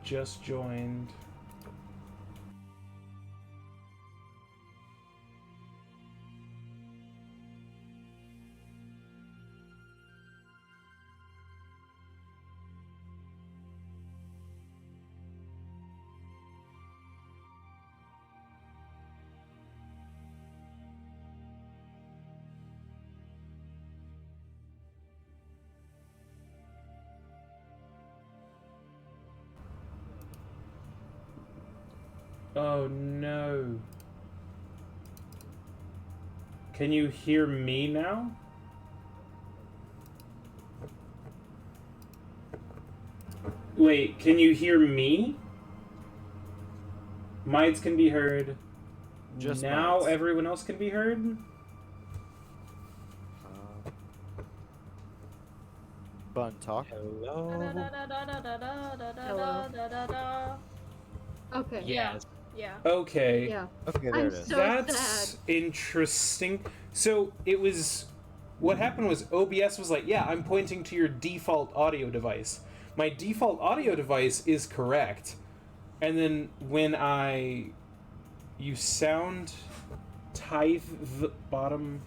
just joined. Oh no. Can you hear me now? Wait, can you hear me? Mites can be heard. Just now mites. Everyone else can be heard? Bun talk. Hello. Okay. Yes. Yeah. Okay. Yeah. Okay, there I'm it is. so That's sad. interesting. So it was... What happened was OBS was like, yeah, I'm pointing to your default audio device. My default audio device is correct. And then when you sound tithe the bottom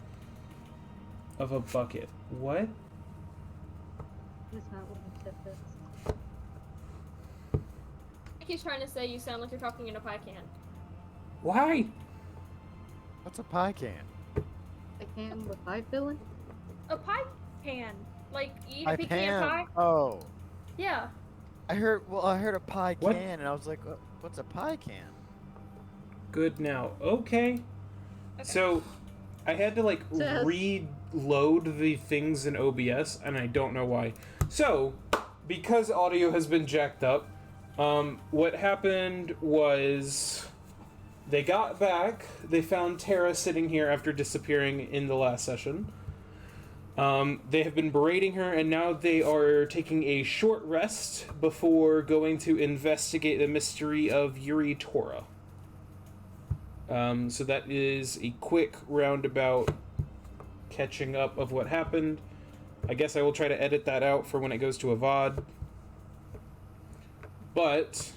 of a bucket. What? That's not what I said this. He's trying to say you sound like you're talking in a pie can. Why? What's a pie can? I can with pie filling? A pie pan. Like, you Pie picking a pan. pie? Oh. Yeah. I heard a pie What? can, and I was like, what's a pie can? Good now. Okay. So I had to like Says- reload the things in OBS, and I don't know why. So, because audio has been jacked up, what happened was they got back. They found Tara sitting here after disappearing in the last session. They have been berating her, and now they are taking a short rest before going to investigate the mystery of Yuri Tora. So that is a quick roundabout catching up of what happened. I guess I will try to edit that out for when it goes to a VOD. But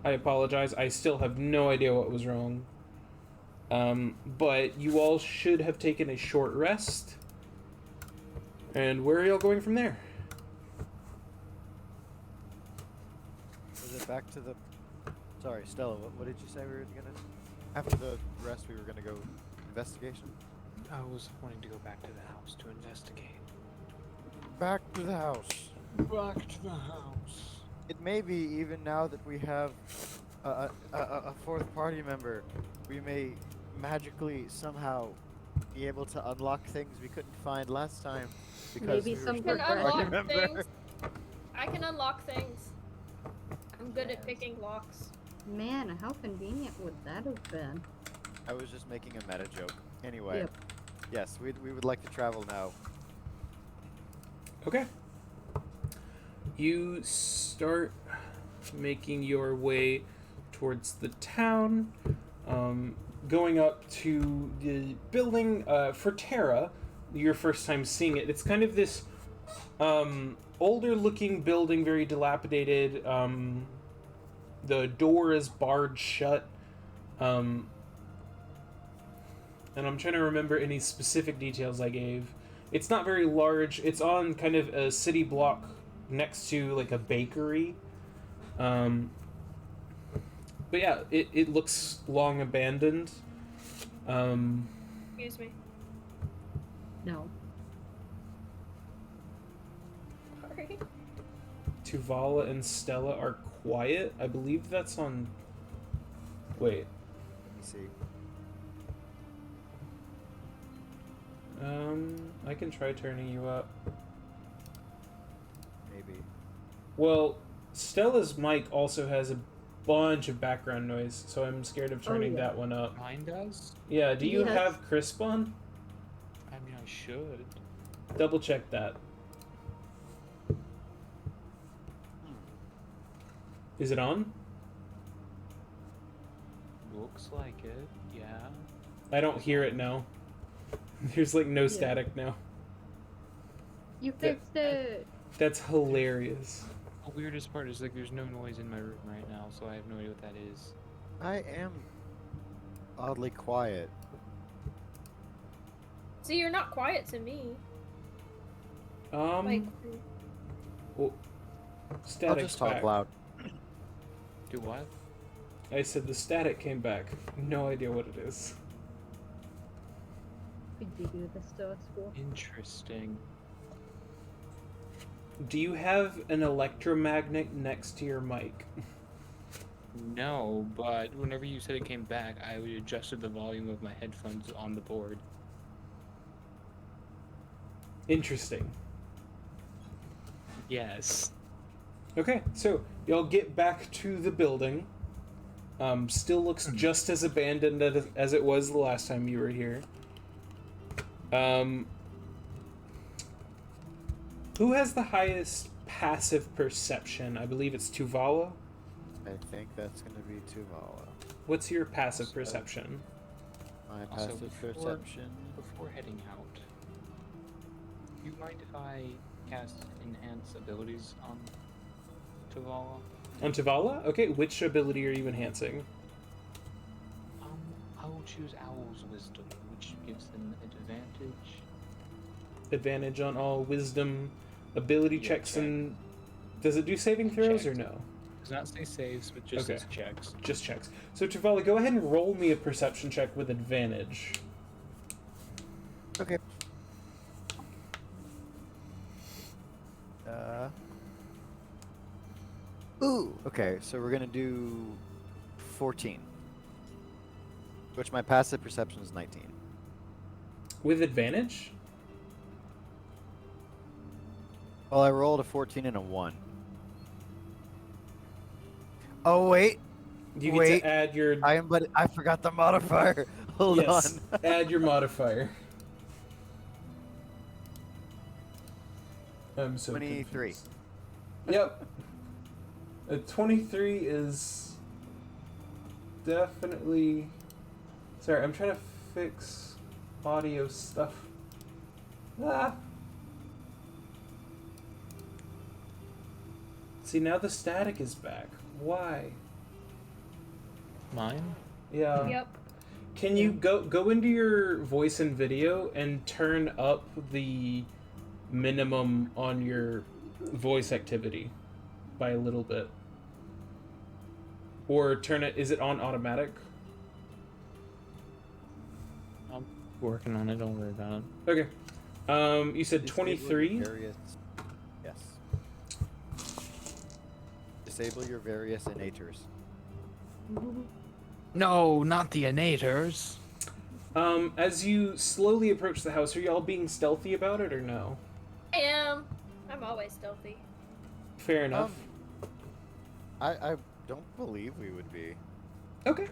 I apologize. I still have no idea what was wrong. But you all should have taken a short rest. And where are y'all going from there? Was it back to the... Sorry, Stella, what did you say we were gonna... After the rest, we were gonna go investigation? I was wanting to go back to the house to investigate. Back to the house. Back to the house. It may be, even now that we have a fourth party member, we may magically somehow be able to unlock things we couldn't find last time. Because Maybe we were some stuck can with a regret. party unlock member. things. I can unlock things. I'm good at picking locks. Man, how convenient would that have been? I was just making a meta joke. Anyway, Yep. yes, we would like to travel now. Okay. You start making your way towards the town, going up to the building for Terra. Your first time seeing it. It's kind of this older-looking building, very dilapidated. The door is barred shut. And I'm trying to remember any specific details I gave. It's not very large. It's on kind of a city block next to like a bakery. But yeah, it looks long abandoned. Excuse me. No. Sorry. Tuvala and Stella are quiet. I believe that's on... Wait. Let me see. I can try turning you up. Maybe. Well, Stella's mic also has a bunch of background noise, so I'm scared of turning yeah. that one up. Mine does? Yeah, do you Yes. have crisp on? I mean, I should. Double check that. Is it on? Looks like it, yeah. I don't hear it now. There's like no Yeah. static now. You fixed it! That's hilarious. The weirdest part is like there's no noise in my room right now, so I have no idea what that is. I am oddly quiet. See, you're not quiet to me. Um, Like, well, I'll static's just talk back. loud. Do what? I said the static came back. No idea what it is. Could you do this to us for? Interesting. Do you have an electromagnet next to your mic? No, but whenever you said it came back, I adjusted the volume of my headphones on the board. Interesting. Yes. Okay, so y'all get back to the building. Still looks just as abandoned as it was the last time you were here. Who has the highest passive perception? I believe it's Tuvala. I think that's gonna be Tuvala. What's your passive So- perception? My Also, passive before- perception. Before heading out, do you mind if I cast enhance abilities on Tuvala? On Tuvala? Okay, which ability are you enhancing? I will choose Owl's Wisdom, which gives them advantage. Advantage on all wisdom ability Yeah, checks check. and... Does it do saving throws or Checks. no? Does not say saves, but just Okay. says checks. Just checks. So Tuvala, go ahead and roll me a perception check with advantage. Okay. Ooh. Okay, so we're gonna do 14, which my passive perception is 19. With advantage? Well, I rolled a 14 and a 1. Oh wait, You Wait, get to add your... I forgot the modifier. Hold yes, on. add your modifier. I'm so 23. confused. Yep. A 23 is definitely... Sorry, I'm trying to fix audio stuff. Ah! See, now the static is back. Why? Mine? Yeah. yep. Can you go into your voice and video and turn up the minimum on your voice activity by a little bit? Or turn it, is it on automatic? I'm working on it, don't worry about it. Okay. You said Disable your 23? various- Yes. Disable your various innators. No, not the innators. As you slowly approach the house, are y'all being stealthy about it or no? I am. I'm always stealthy. Fair enough. I don't believe we would be. Okay.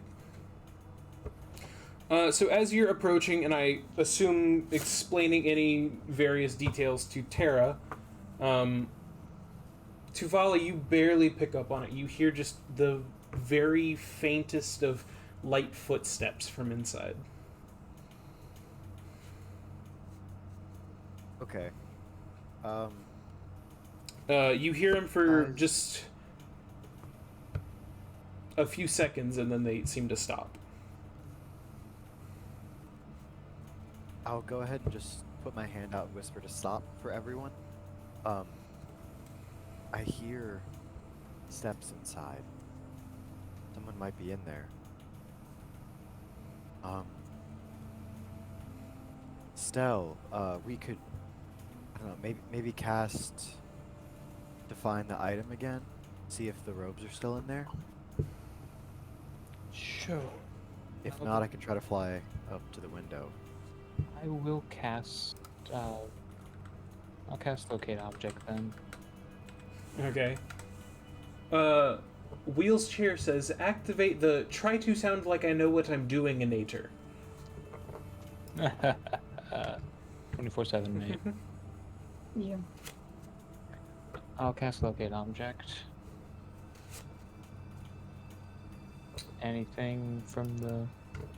So as you're approaching, and I assume explaining any various details to Tara, Tuvala, you barely pick up on it. You hear just the very faintest of light footsteps from inside. Okay. You hear him for Guys. just a few seconds, and then they seem to stop. I'll go ahead and just put my hand out and whisper to stop for everyone. I hear steps inside. Someone might be in there. Stell, we could, I don't know, maybe cast to find the item again. See if the robes are still in there. Sure. If not, I can try to fly up to the window. I will cast. I'll cast locate object then. Okay. Wheels Chair says, activate the try to sound like I know what I'm doing innator. 24/7, mate. Yeah. I'll cast locate object. Anything from the...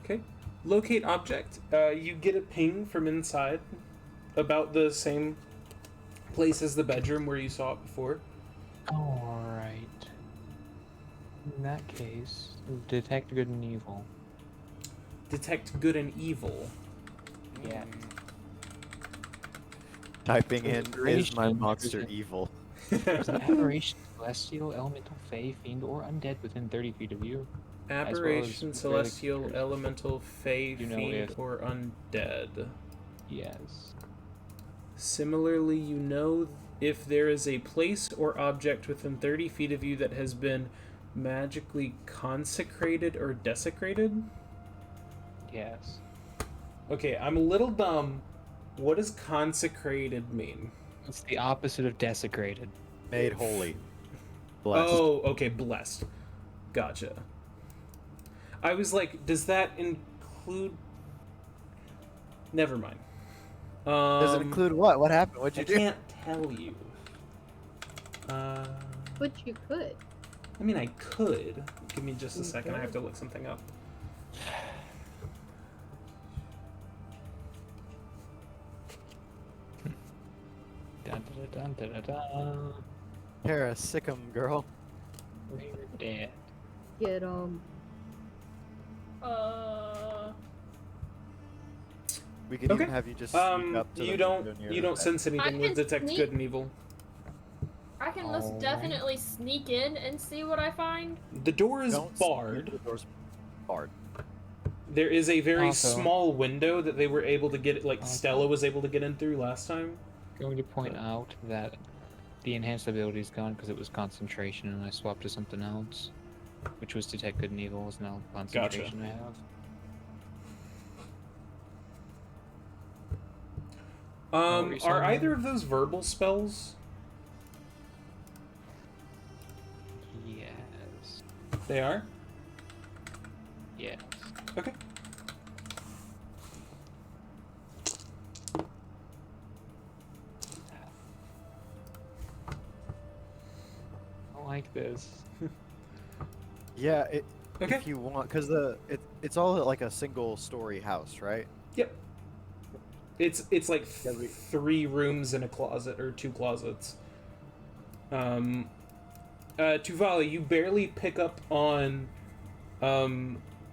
Okay. Locate object. You get a ping from inside, about the same place as the bedroom where you saw it before. Alright. In that case, detect good and evil. Detect good and evil. Yeah. Typing in, is my Aberration monster present- evil? There's an aberration, celestial, elemental, fey, fiend, or undead within 30 feet of you. Aberration, as celestial, creatures. elemental, fey, You know fiend, if- or undead. Yes. Similarly, you know if there is a place or object within 30 feet of you that has been magically consecrated or desecrated. Yes. Okay, I'm a little dumb. What does consecrated mean? It's the opposite of desecrated. Made holy. Blessed. Oh, okay, blessed. Gotcha. I was like, does that include... Never mind. Does it include what? What happened? What'd I you do? can't tell you. But you could. I mean, I could. Give me just a second. I have to look something up. Dun, dun, dun, dun, dun, dun. Tara, sick 'em, girl. We're dead. Get We could Okay. even have you just sneak up to You the don't window near you the don't bed. sense anything I with can detect sneak- good and evil. I can most Alright. definitely sneak in and see what I find. The door is Don't sneak in, barred. The door's barred. There is a very Also- small window that they were able to get, like Also- Stella was able to get in through last time. Going to point out that the enhanced ability is gone because it was concentration and I swapped to something else, which was detect good and evil is now concentration I have. What were you Are saying? either of those verbal spells? Yes. They are? Yes. Okay. I like this. Yeah, Okay. if you want, because it's all like a single story house, right? Yep. It's like Yeah, we- 3 rooms and a closet, or 2 closets. Tuvala, you barely pick up on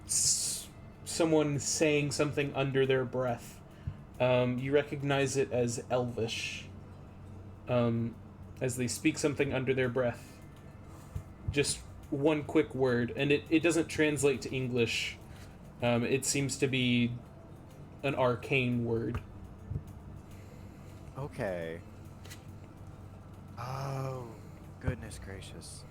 someone saying something under their breath. You recognize it as Elvish. As they speak something under their breath. Just one quick word, and it doesn't translate to English. It seems to be an arcane word. Okay. Oh, goodness gracious.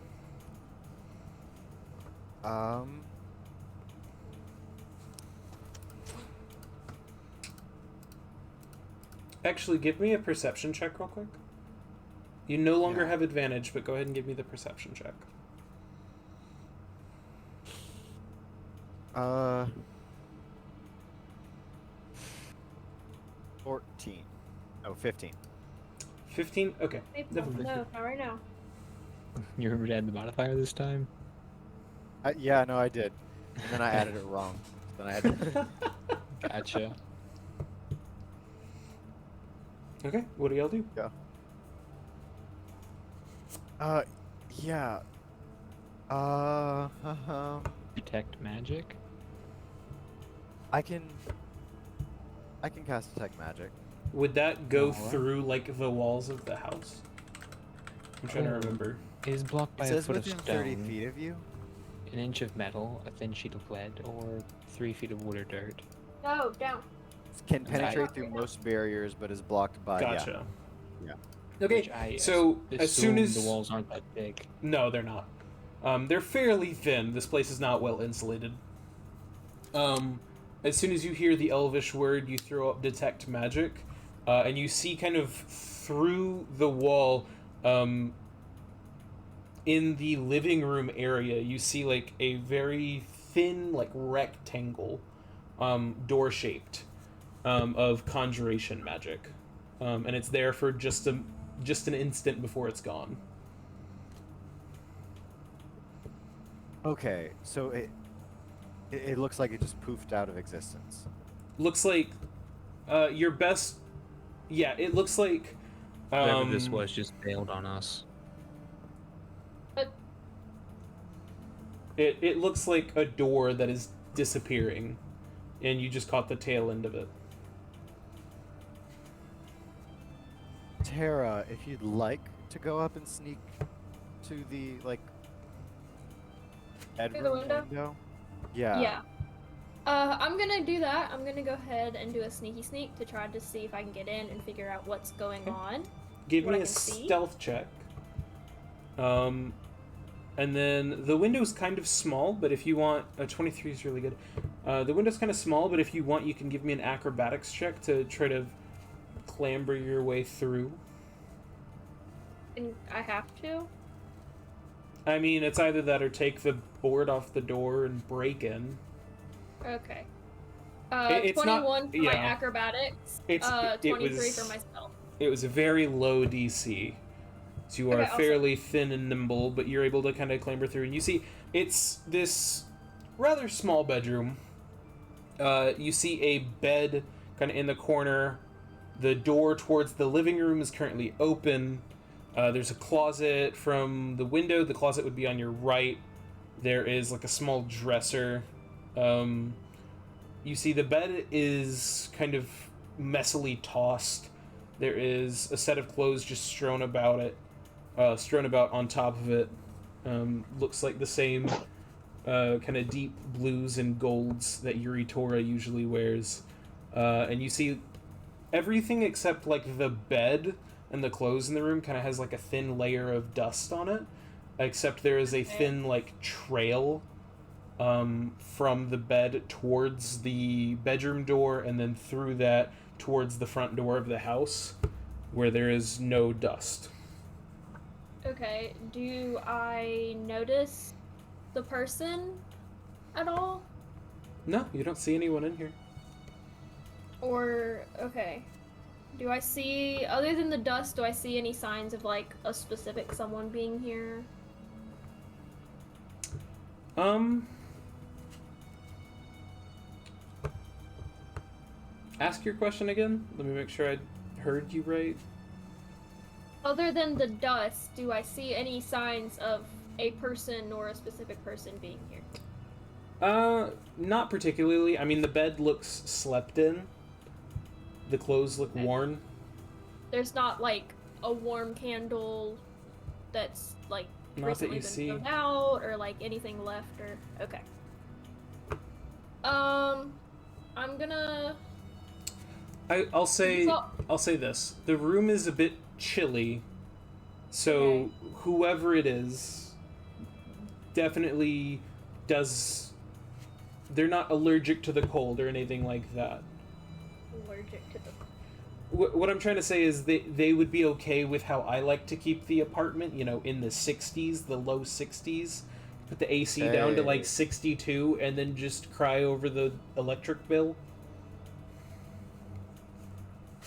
Actually, give me a perception check real quick. You no longer Yeah. have advantage, but go ahead and give me the perception check. Uh, 14. Oh, 15. 15? Okay. Never mind. No, not right now. You remember to add the modifier this time? Yeah, no, I did. And then I added it wrong. Then I had to... Gotcha. Okay, what do y'all do? Yeah. Detect magic? I can cast detect magic. Would that go Alright. through, like, the walls of the house? I'm trying to Oh. remember. It is blocked by It a says foot of within stone, 30 feet of you. an inch of metal, a thin sheet of lead, or 3 feet of wood or dirt. No, down. Can penetrate through most barriers, but is blocked by Gotcha. Yeah. Okay, Which I so as soon assume as... the walls aren't that big. No, they're not. They're fairly thin. This place is not well insulated. As soon as you hear the Elvish word, you throw up Detect Magic, and you see kind of through the wall, in the living room area, you see like a very thin, like rectangle, door-shaped, of conjuration magic, and it's there for just an instant before it's gone. Okay, so it looks like it just poofed out of existence. Looks like your best. Yeah, it looks like Whatever this was just bailed on us. It looks like a door that is disappearing, and you just caught the tail end of it. Tara, if you'd like to go up and sneak to the bedroom window? Yeah. Yeah. I'm gonna do that. I'm gonna go ahead and do a sneaky sneak to try to see if I can get in and figure out what's going on. Give What me I a can see? stealth check. And then the window's kind of small, but if you want, 23 is really good. The window's kind of small, but if you want, you can give me an acrobatics check to try to clamber your way through. And I have to. I mean, it's either that or take the board off the door and break in. Okay. It's not- 21 for my yeah. acrobatics. It 23 was- for my stealth. It was a very low DC. So you are Okay, awesome. fairly thin and nimble, but you're able to kind of clamber through. And you see, it's this rather small bedroom. You see a bed kind of in the corner. The door towards the living room is currently open. There's a closet from the window. The closet would be on your right. There is like a small dresser. You see the bed is kind of messily tossed. There is a set of clothes just strewn about on top of it. Looks like the same kind of deep blues and golds that Yuri Tora usually wears. And you see everything except like the bed and the clothes in the room kind of has like a thin layer of dust on it. Except there is a thin like trail from the bed towards the bedroom door and then through that towards the front door of the house where there is no dust. Okay, do I notice the person at all? No, you don't see anyone in here. Or, okay. Do I see, other than the dust, do I see any signs of, like, a specific someone being here? Ask your question again. Let me make sure I heard you right. Other than the dust, do I see any signs of a person or a specific person being here? Not particularly. I mean, the bed looks slept in. The clothes look Okay. worn. There's not, like, a warm candle that's, like, Not that recently you been see. thrown out, or, like, anything left, or... Okay. I'm gonna... I'll say So- I'll say this. The room is a bit chilly, so Okay. whoever it is definitely does. They're not allergic to the cold or anything like that. allergic to the... What I'm trying to say is they would be okay with how I like to keep the apartment, you know, in the 60s, the low 60s. Put the AC down to like 62 and then just cry over the electric bill.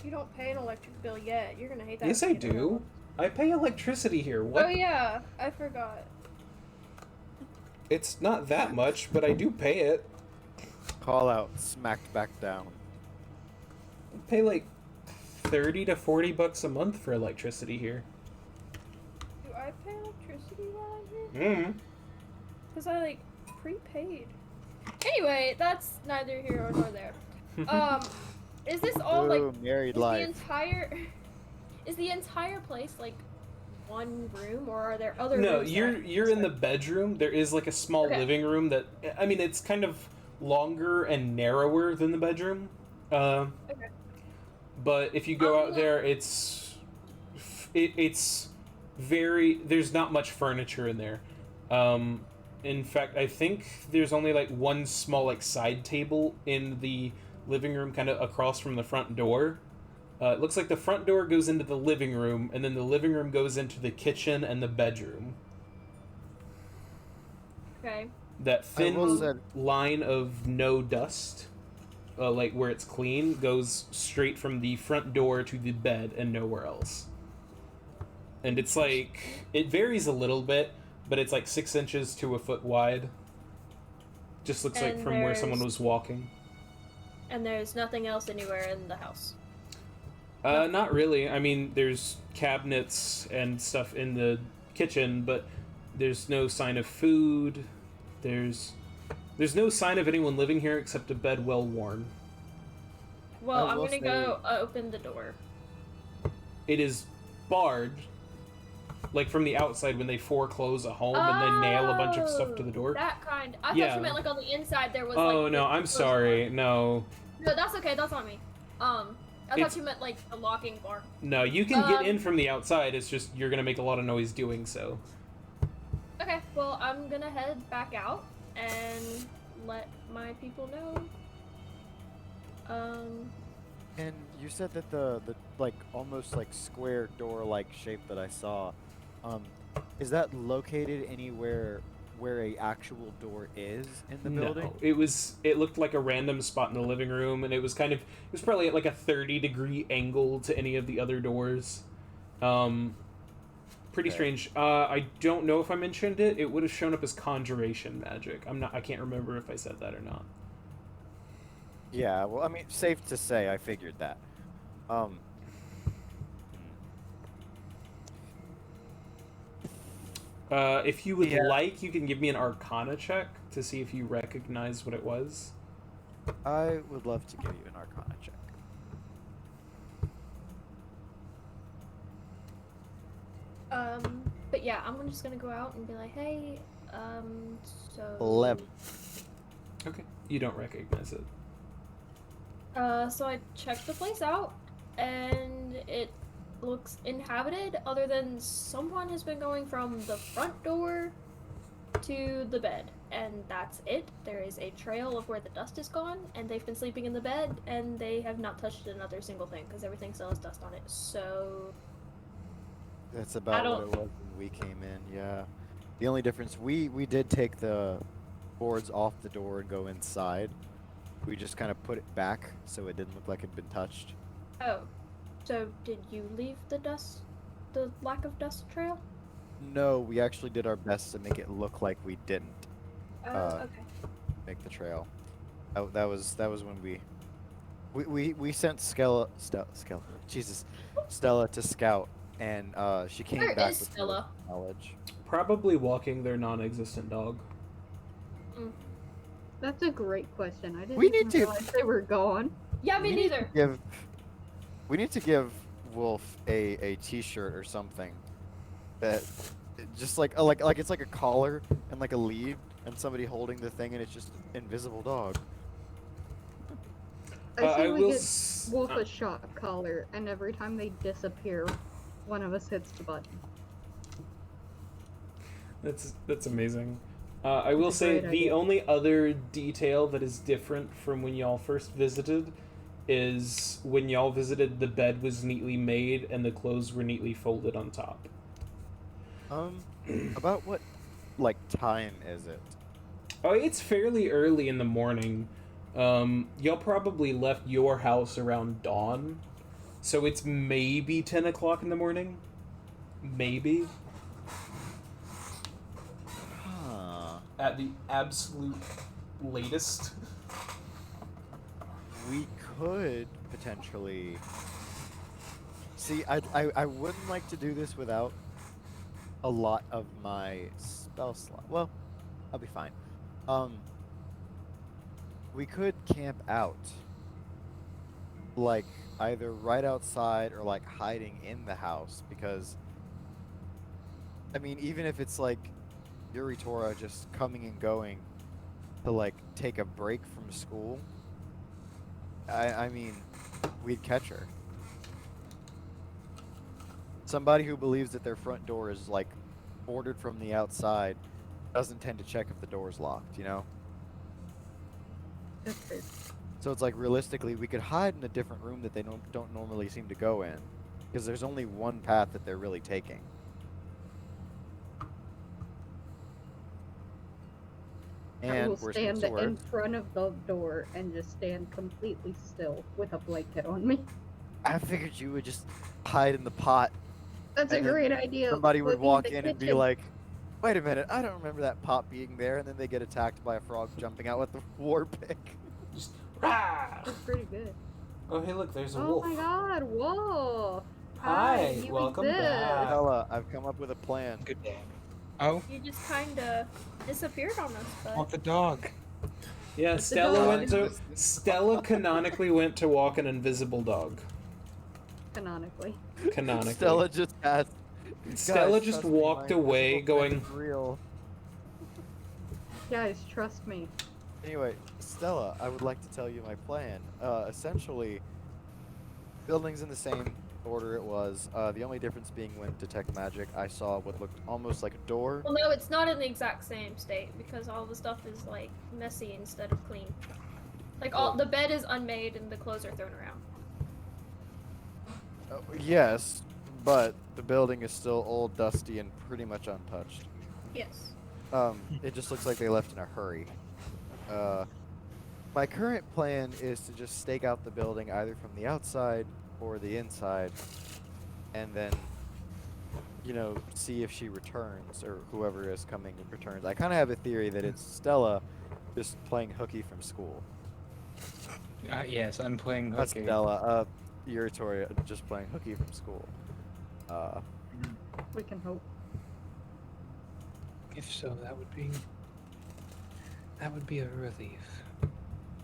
You don't pay an electric bill yet. You're gonna hate that. Yes, I when you do. know. I pay electricity here. What? Oh yeah, I forgot. It's not that much, but I do pay it. Call out, smacked back down. I pay like 30 to 40 bucks a month for electricity here. Do I pay electricity while I'm here? Mm. Because I like prepaid. Anyway, that's neither here nor there. Is this all like Ooh, married is life. is the entire place like one room, or are there other No, rooms? you're in the bedroom. There is like a small Okay. living room that, I mean, it's kind of longer and narrower than the bedroom. Okay. But if you go out there, it's very, there's not much furniture in there. In fact, I think there's only like one small like side table in the living room, kind of across from the front door. It looks like the front door goes into the living room, and then the living room goes into the kitchen and the bedroom. Okay. That I will thin say- line of no dust, like where it's clean, goes straight from the front door to the bed and nowhere else. And it's like, it varies a little bit, but it's like 6 inches to a foot wide. Just looks like And from where someone there's- was walking. And there's nothing else anywhere in the house. Not really. I mean, there's cabinets and stuff in the kitchen, but there's no sign of food. There's no sign of anyone living here except a bed well worn. Well, I I'm will gonna say- go open the door. It is barred, like from the outside when they foreclose a home and then nail a bunch of stuff to the door. That kind. I thought Yeah. you meant like on the inside there was. Oh like, no, the I'm closed sorry. bar. No, No, that's okay. That's on me. I It's- thought you meant like a locking bar. no, you can get in Um, from the outside. It's just you're gonna make a lot of noise doing so. Okay, well, I'm gonna head back out and let my people know. And you said that the like almost like square door like shape that I saw, is that located anywhere where a actual door is in the building? No, it looked like a random spot in the living room, and it was probably at like a 30-degree angle to any of the other doors. Pretty Okay. strange. I don't know if I mentioned it. It would have shown up as conjuration magic. I can't remember if I said that or not. Yeah, well, I mean, safe to say, I figured that. If you would Yeah. like, you can give me an Arcana check to see if you recognize what it was. I would love to give you an Arcana check. But yeah, I'm just gonna go out and be like, hey, so. 11. Okay. You don't recognize it. So I checked the place out, and it looks inhabited, other than someone has been going from the front door to the bed, and that's it. There is a trail of where the dust is gone, and they've been sleeping in the bed, and they have not touched another single thing, because everything still has dust on it, so... That's about what don't- it was when we came in, yeah. The only difference, we did take the boards off the door and go inside. We just kind of put it back so it didn't look like it'd been touched. Oh. So did you leave the lack of dust trail? No, we actually did our best to make it look like we didn't Okay. make the trail. That was when we sent Stella to scout, and she came Where back is with Stella? knowledge. Probably walking their non-existent dog. That's a great question. I didn't We even need to- realize they were gone. Yeah, me We need neither. We need to give Wolf a T-shirt or something that just like it's like a collar and like a lead and somebody holding the thing and it's just an invisible dog. I say I we will. get Wolf a shock collar, and every time they disappear, one of us hits the button. That's amazing. I will That's a say great the idea. only other detail that is different from when y'all first visited is when y'all visited, the bed was neatly made and the clothes were neatly folded on top. About what like time is it? Oh, it's fairly early in the morning. Y'all probably left your house around dawn, so it's maybe 10 o'clock in the morning. Maybe. Huh. At the absolute latest. We could potentially see. I wouldn't like to do this without a lot of my spell slot. Well, I'll be fine. We could camp out, like either right outside or like hiding in the house, because I mean, even if it's like Yuritora just coming and going to like take a break from school, I mean, we'd catch her. Somebody who believes that their front door is like boarded from the outside doesn't tend to check if the door's locked, you know? That's fair. So it's like realistically, we could hide in a different room that they don't normally seem to go in, because there's only one path that they're really taking. I And will we're stand supposed to wear. in front of the door and just stand completely still with a blanket on me. I figured you would just hide in the pot. That's a And then great idea. Somebody would Put me walk the in and be kitchen. like, "Wait a minute, I don't remember that pot being there," and then they get attacked by a frog jumping out with the war pick. Just rah! That's pretty good. Oh, hey, look, there's a Oh wolf. my god, Wolf! Hi, you welcome exist. back. Ella, I've come up with a plan. Good day. Oh, You just kind of disappeared on us, walk but the dog. Yeah, the Stella dog went is to. just- Stella canonically went to walk an invisible dog. canonically. Canonically. Stella just asked. Stella "Guys, just trust me, walked my away invisible friend going, is real." Guys, trust me. Anyway, Stella, I would like to tell you my plan. Essentially, buildings in the same order it was. The only difference being when detect magic, I saw what looked almost like a door. well, no, it's not in the exact same state because all the stuff is like messy instead of clean. Like all the bed is unmade and the clothes are thrown around. Yes, but the building is still old, dusty, and pretty much untouched. Yes. It just looks like they left in a hurry. My current plan is to just stake out the building either from the outside or the inside, and then, see if she returns or whoever is coming returns. I kind of have a theory that it's Stella just playing hooky from school. Yes, I'm playing Not hooky. Stella, you're Tori, just playing hooky from school. We can hope. If so, that would be a relief.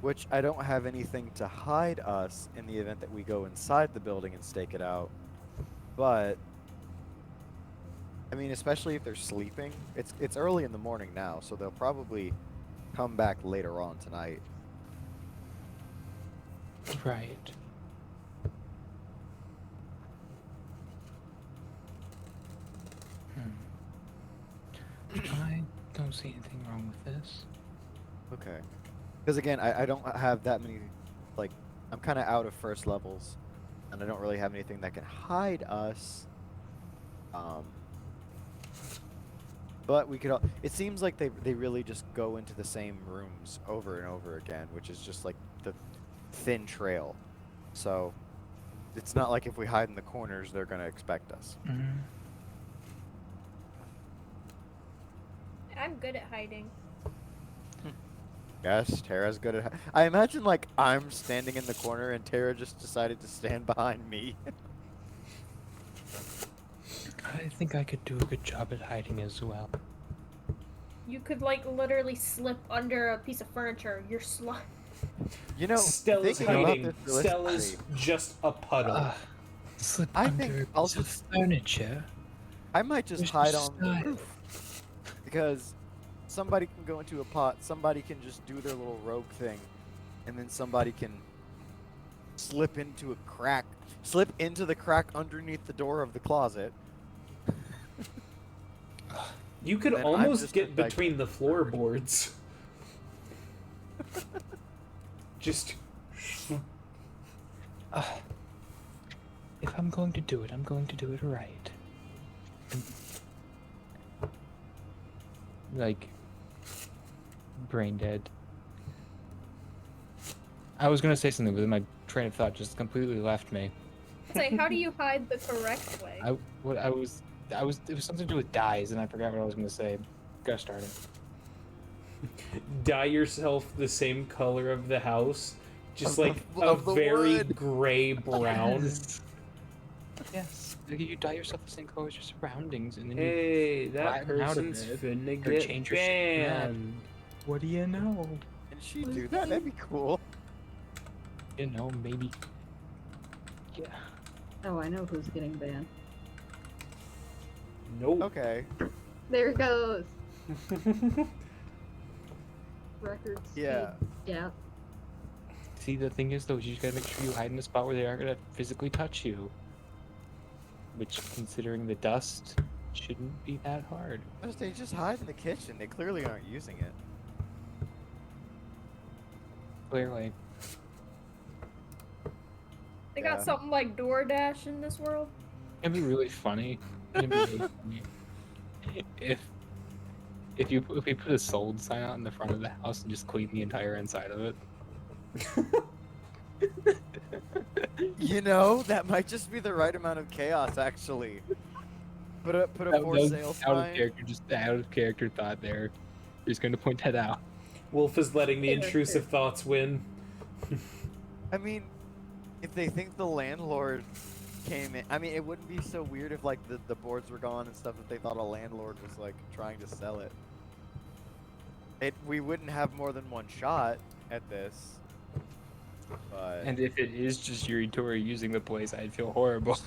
Which I don't have anything to hide us in the event that we go inside the building and stake it out. But I mean, especially if they're sleeping. It's early in the morning now, so they'll probably come back later on tonight. Right. I don't see anything wrong with this. Okay. Because again, I don't have that many, like, I'm kind of out of first levels, and I don't really have anything that can hide us. But we could all, it seems like they really just go into the same rooms over and over again, which is just like the thin trail. So it's not like if we hide in the corners, they're going to expect us. Mm-hmm. I'm good at hiding. Yes, Tara's good at. I imagine like I'm standing in the corner and Tara just decided to stand behind me. I think I could do a good job at hiding as well. You could like literally slip under a piece of furniture. You're You know, Stella's thinking about hiding. this Stella's realistically, just a puddle. Slip I under think a I'll piece of just- furniture. I might just Where's hide your on style? the roof because somebody can go into a pot, somebody can just do their little rogue thing, and then somebody can slip into the crack underneath the door of the closet. You could Then I'm almost just get a bag- between the floorboards. Just. If I'm going to do it, I'm going to do it right. Like, brain dead. I was gonna say something, but then my train of thought just completely left me. Say, how do you hide the correct way? It was something to do with dyes, and I forgot what I was gonna say. Gotta start it. Dye yourself the same color of the house, just Of like the- a of the very wood. gray brown. Yes. You dye yourself the same color as your surroundings, and then you. Hey, that Flatten out a person's bit, finna or get change your shit to red. banned. What do you know? And she do that? That'd be cool. You know, maybe. Yeah. Oh, I know who's getting banned. Nope. Okay. There it goes. Record speed. Yeah. Yeah. See, the thing is, though, you just gotta make sure you hide in a spot where they aren't gonna physically touch you. Which, considering the dust, shouldn't be that hard. They just hide in the kitchen. They clearly aren't using it. Clearly. They Yeah. got something like DoorDash in this world. It'd be really funny. It'd be really funny if we put a sold sign out in the front of the house and just clean the entire inside of it. You know, that might just be the right amount of chaos, actually. Put a That for was sale out of sign. character, just out of character thought there. Just going to point that out. Wolf is letting the Character. intrusive thoughts win. I mean, if they think the landlord came in. I mean, it wouldn't be so weird if like the boards were gone and stuff. If they thought a landlord was like trying to sell it. We wouldn't have more than one shot at this. But And if it is just Yuri Tori using the place, I'd feel horrible.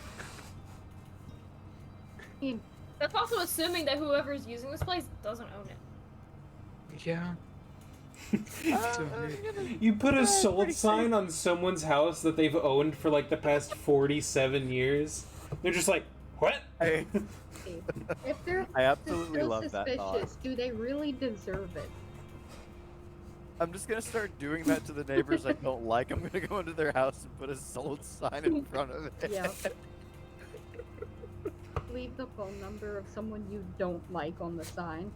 That's also assuming that whoever's using this place doesn't own it. Yeah. You put a sold pretty sign safe. on someone's house that they've owned for like the past 47 years. They're just like, what? I, If they're I absolutely so love that thought. suspicious, do they really deserve it? I'm just gonna start doing that to the neighbors I don't like. I'm gonna go into their house and put a sold sign in front of it. Yeah. Leave the phone number of someone you don't like on the sign.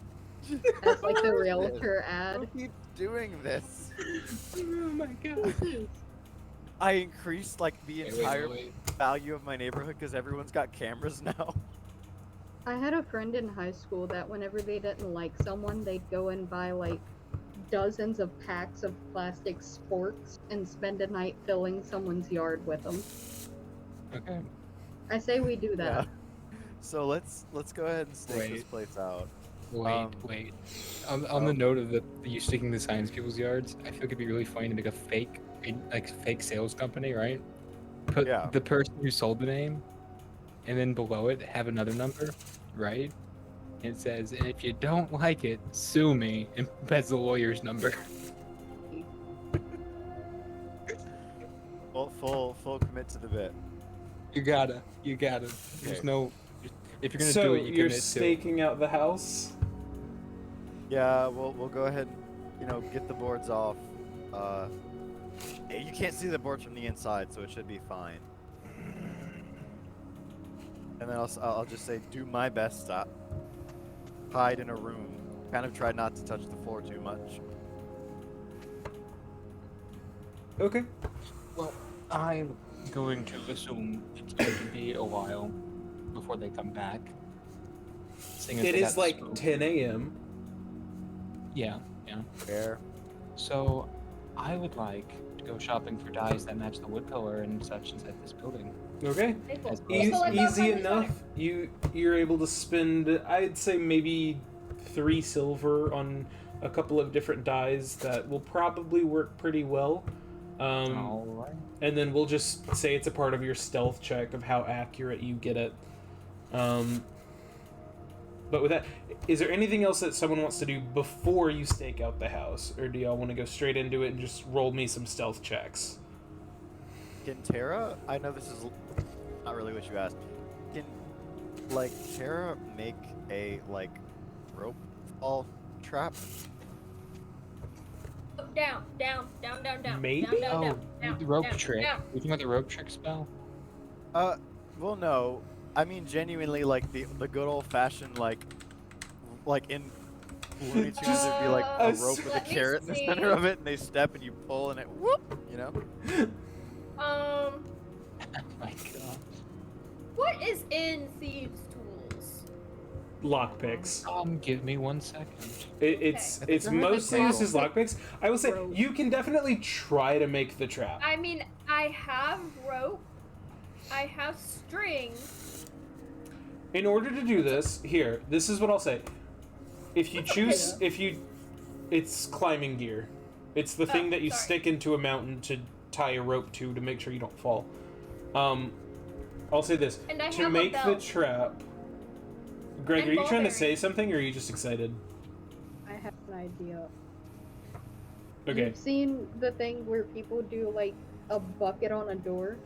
As like the realtor ad. Who keeps doing this? Oh my god. I increased like the entire wait. value of my neighborhood because everyone's got cameras now. I had a friend in high school that whenever they didn't like someone, they'd go and buy like dozens of packs of plastic sporks and spend a night filling someone's yard with them. Okay. I say we do that. Yeah. So let's go ahead and stake this Wait. place out. Wait. On the note of you sticking the signs in people's yards, I feel like it'd be really funny to make a fake sales company, right? Put Yeah. the person who sold the name, and then below it have another number, right? And it says, and if you don't like it, sue me, and that's the lawyer's number. Full commit to the bit. You gotta. There's Okay. no. If you're gonna So do it, you you're commit to it. staking out the house? Yeah, we'll go ahead and get the boards off. You can't see the boards from the inside, so it should be fine. And then I'll just say, do my best to hide in a room. Kind of try not to touch the floor too much. Okay. Well, I'm going to assume it's going to be a while before they come back. Seeing as It they is got like smoke. 10 a.m. Yeah. Fair. So, I would like to go shopping for dyes that match the wood color and such inside this building. Okay. Maple. As Easy, Also, like that easy friendly enough. You're able to spend, I'd say, maybe 3 silver on a couple of different dyes that will probably work pretty well. Alright. And then we'll just say it's a part of your stealth check of how accurate you get it. But with that, is there anything else that someone wants to do before you stake out the house? Or do y'all want to go straight into it and just roll me some stealth checks? Can Tara? I know this is not really what you asked. Can Tara make a rope fall trap? Down. Maybe? Down. The rope down, trick. down. You talking about the rope trick spell? Well, no. I mean, genuinely, the good old fashioned in Looney Tunes, there'd be like a rope with a Let me carrot in the see. center of it, and they step and you pull, and it whoop, Oh my god. What is in thieves' tools? Lockpicks. Give me 1 second. It's Okay. it's They're like mostly used as rope. lockpicks. I will say Rope. you can definitely try to make the trap. I mean, I have rope. I have string. In order to do this, this is what I'll say. If you choose, it's climbing gear. It's the thing that you sorry. stick into a mountain to tie a rope to make sure you don't fall. I'll say this. And I To have a make the belt. trap... Greg, And are you ball trying to bearings. say something, or are you just excited? I have an idea. Okay. You've seen the thing where people do like a bucket on a door?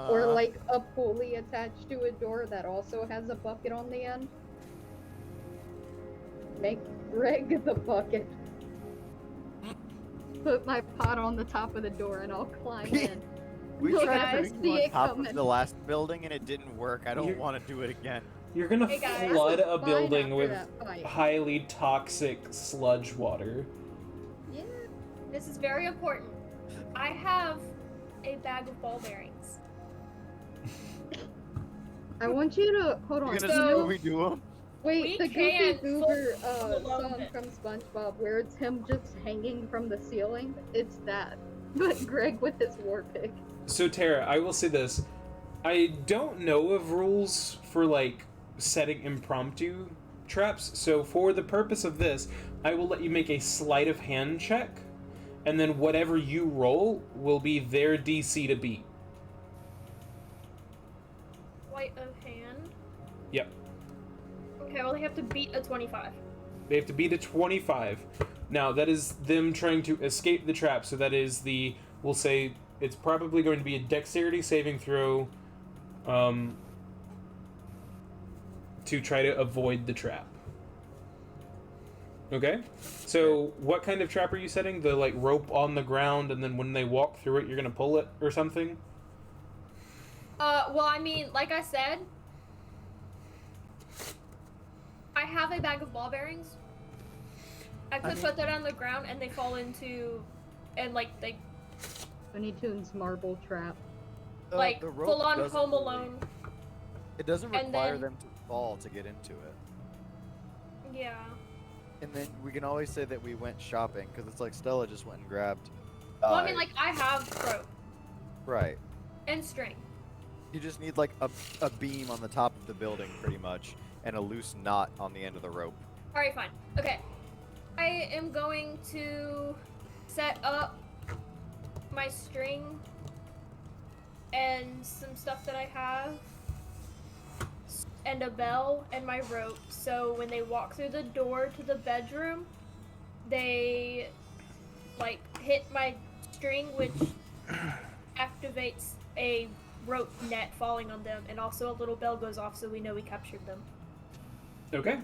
Or like a pulley attached to a door that also has a bucket on the end? Make Greg the bucket. Put my pot on the top of the door and I'll climb in. we Look, tried guys, putting see you on it top coming. of the last building, and it didn't work. I don't You're- want to do it again. You're gonna Hey, guys. flood a Fine building after with that fight. highly toxic sludge water. Yeah. This is very important. I have a bag of ball bearings. I want you to hold on. You're So- gonna You know- Scooby-Doo 'em? Wait, We the Goofy can't Goober full blown song it. from SpongeBob where it's him just hanging from the ceiling. It's that, but Greg with his war pick. So Tara, I will say this. I don't know of rules for like setting impromptu traps, so for the purpose of this, I will let you make a sleight of hand check, and then whatever you roll will be their DC to beat. Sleight of hand. Yep. Okay, well they have to beat a 25. They have to beat a 25. Now, that is them trying to escape the trap, so that is we'll say, it's probably going to be a dexterity saving throw to try to avoid the trap. Okay? So, what kind of trap are you setting? The, like, rope on the ground, and then when they walk through it, you're gonna pull it, or something? Well, I mean, like I said, I have a bag of ball bearings. I could put that on the ground and they fall into, and like they. Looney Tunes marble trap. Like the rope full on doesn't Home really- Alone. It doesn't And require then- them to fall to get into it. Yeah. And then we can always say that we went shopping, because it's like Stella just went and grabbed. Well, I mean, like I have rope Right. and string. You just need like a beam on the top of the building, pretty much, and a loose knot on the end of the rope. All right, fine. Okay, I am going to set up my string and some stuff that I have, and a bell and my rope. So when they walk through the door to the bedroom, they like hit my string, which activates a rope net falling on them, and also a little bell goes off so we know we captured them. Okay.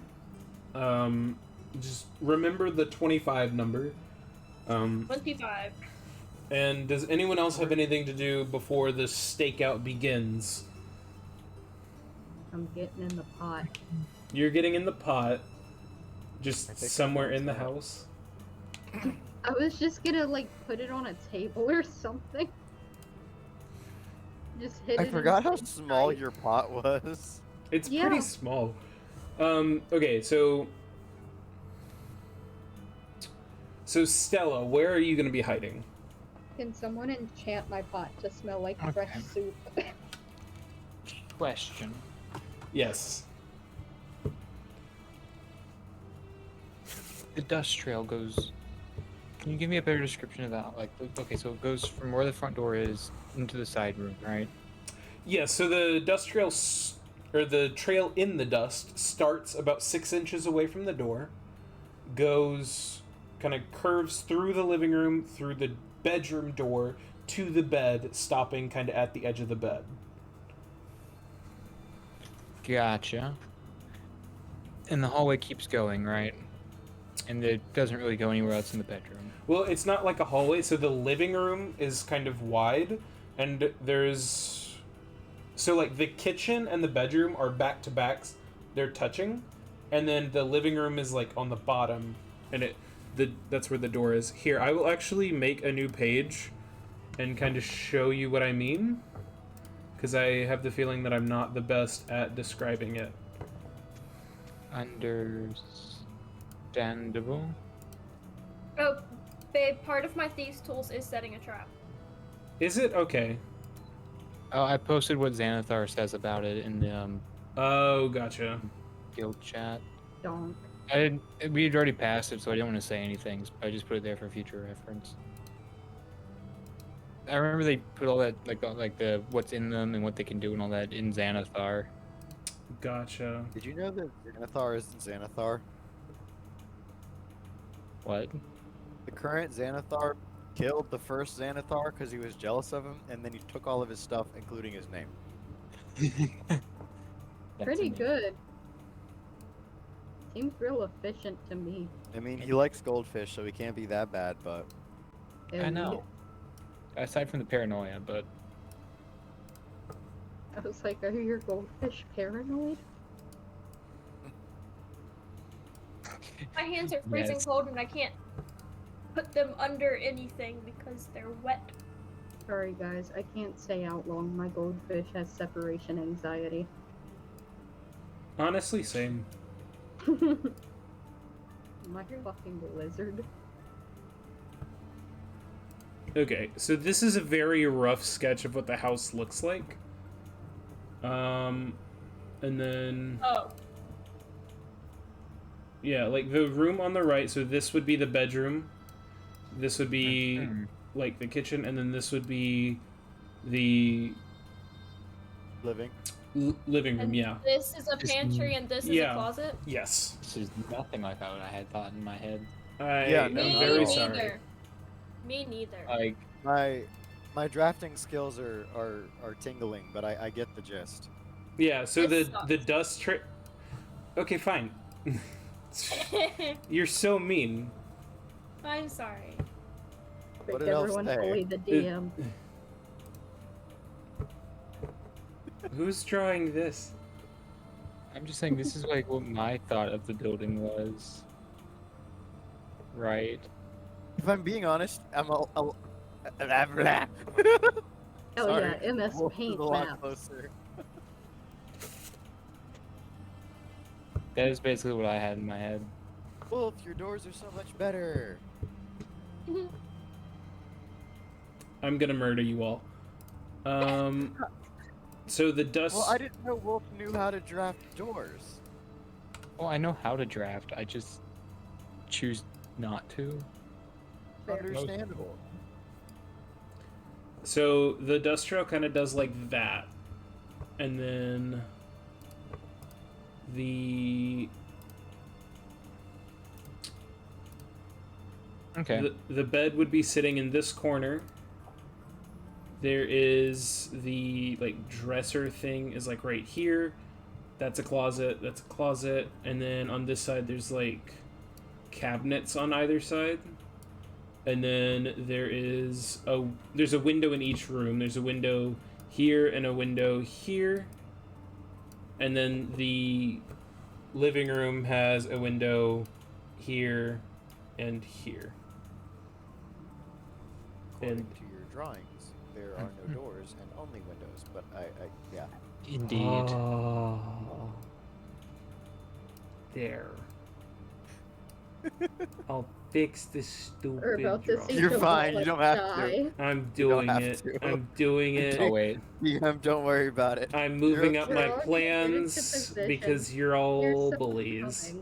Just remember the 25 number. 25. And does anyone else have anything to do before the stakeout begins? I'm getting in the pot. You're getting in the pot, I just think somewhere in the yeah. house. I was just gonna like put it on a table or something. Just hit it. I in forgot how plain small sight. your pot was. It's Yeah. pretty small. Okay, so Stella, where are you gonna be hiding? Can someone enchant my pot to smell like fresh Okay. soup? Question. Yes. The dust trail goes. Can you give me a better description of that? Like, okay, so it goes from where the front door is into the side room, right? Yeah, so the dust trail, or the trail in the dust, starts about 6 inches away from the door, goes, kind of curves through the living room, through the bedroom door, to the bed, stopping kind of at the edge of the bed. Gotcha. And the hallway keeps going, right? And it doesn't really go anywhere else in the bedroom. Well, it's not like a hallway, so the living room is kind of wide, and there's... So, like, the kitchen and the bedroom are back-to-backs, they're touching, and then the living room is, like, on the bottom, and that's where the door is. Here, I will actually make a new page and kind of show you what I mean, because I have the feeling that I'm not the best at describing it. Understandable. Oh, babe, part of my thieves' tools is setting a trap. Is it? Okay. Oh, I posted what Xanathar says about it in the Oh, gotcha. guild chat. Donk. We had already passed it, so I didn't want to say anything. So I just put it there for future reference. I remember they put all that, like the what's in them and what they can do and all that in Xanathar. Gotcha. Did you know that Xanathar isn't Xanathar? What? The current Xanathar killed the first Xanathar because he was jealous of him, and then he took all of his stuff, including his name. Pretty good. Seems real efficient to me. I mean, he likes goldfish, so he can't be that bad, but... I know. Aside from the paranoia, but I was like, are your goldfish paranoid? My hands are freezing Yes. cold and I can't put them under anything because they're wet. Sorry guys, I can't stay out long. My goldfish has separation anxiety. Honestly, same. My fucking lizard. Okay, so this is a very rough sketch of what the house looks like. And then Oh. yeah, like the room on the right. So this would be the bedroom. This would be like the kitchen, and then this would be the Living. living room. And Yeah. this is a Just- pantry and this is yeah. a closet? Yes. This is nothing like what I had thought in my head. Yeah, I'm no, Me not very at all. sorry. neither. Me neither. Like, My drafting skills are tingling, but I get the gist. Yeah. So This the dust tray. Okay, fine. You're so mean. I'm sorry. What Make did elf everyone say? bully the DM. Who's drawing this? I'm just saying this is like what my thought of the building was. Right? If I'm being honest, I'm a Oh Sorry. yeah, MS Wolf is Paint a lot maps. closer. That is basically what I had in my head. Wolf, your doors are so much better. I'm gonna murder you all. So the dust. Well, I didn't know Wolf knew how to draft doors. Oh, I know how to draft. I just choose not to. Fair. Understandable. So the dust trail kind of does like that, and then the Okay. the bed would be sitting in this corner. There is the like dresser thing is like right here. That's a closet. That's a closet, and then on this side there's like cabinets on either side. And then there's a window in each room. There's a window here and a window here. And then the living room has a window here and here. According And- to your drawings, there are no doors and only windows. But yeah. Indeed. Oh. There. I'll fix this We're stupid about to drawing. see You're the fine, you bullet don't have to. die. I'm You don't doing have it. to. I'm doing it. Oh wait. DM, don't worry about it. I'm moving up We're my all gonna get into plans position. because you're all Here's someone bullies.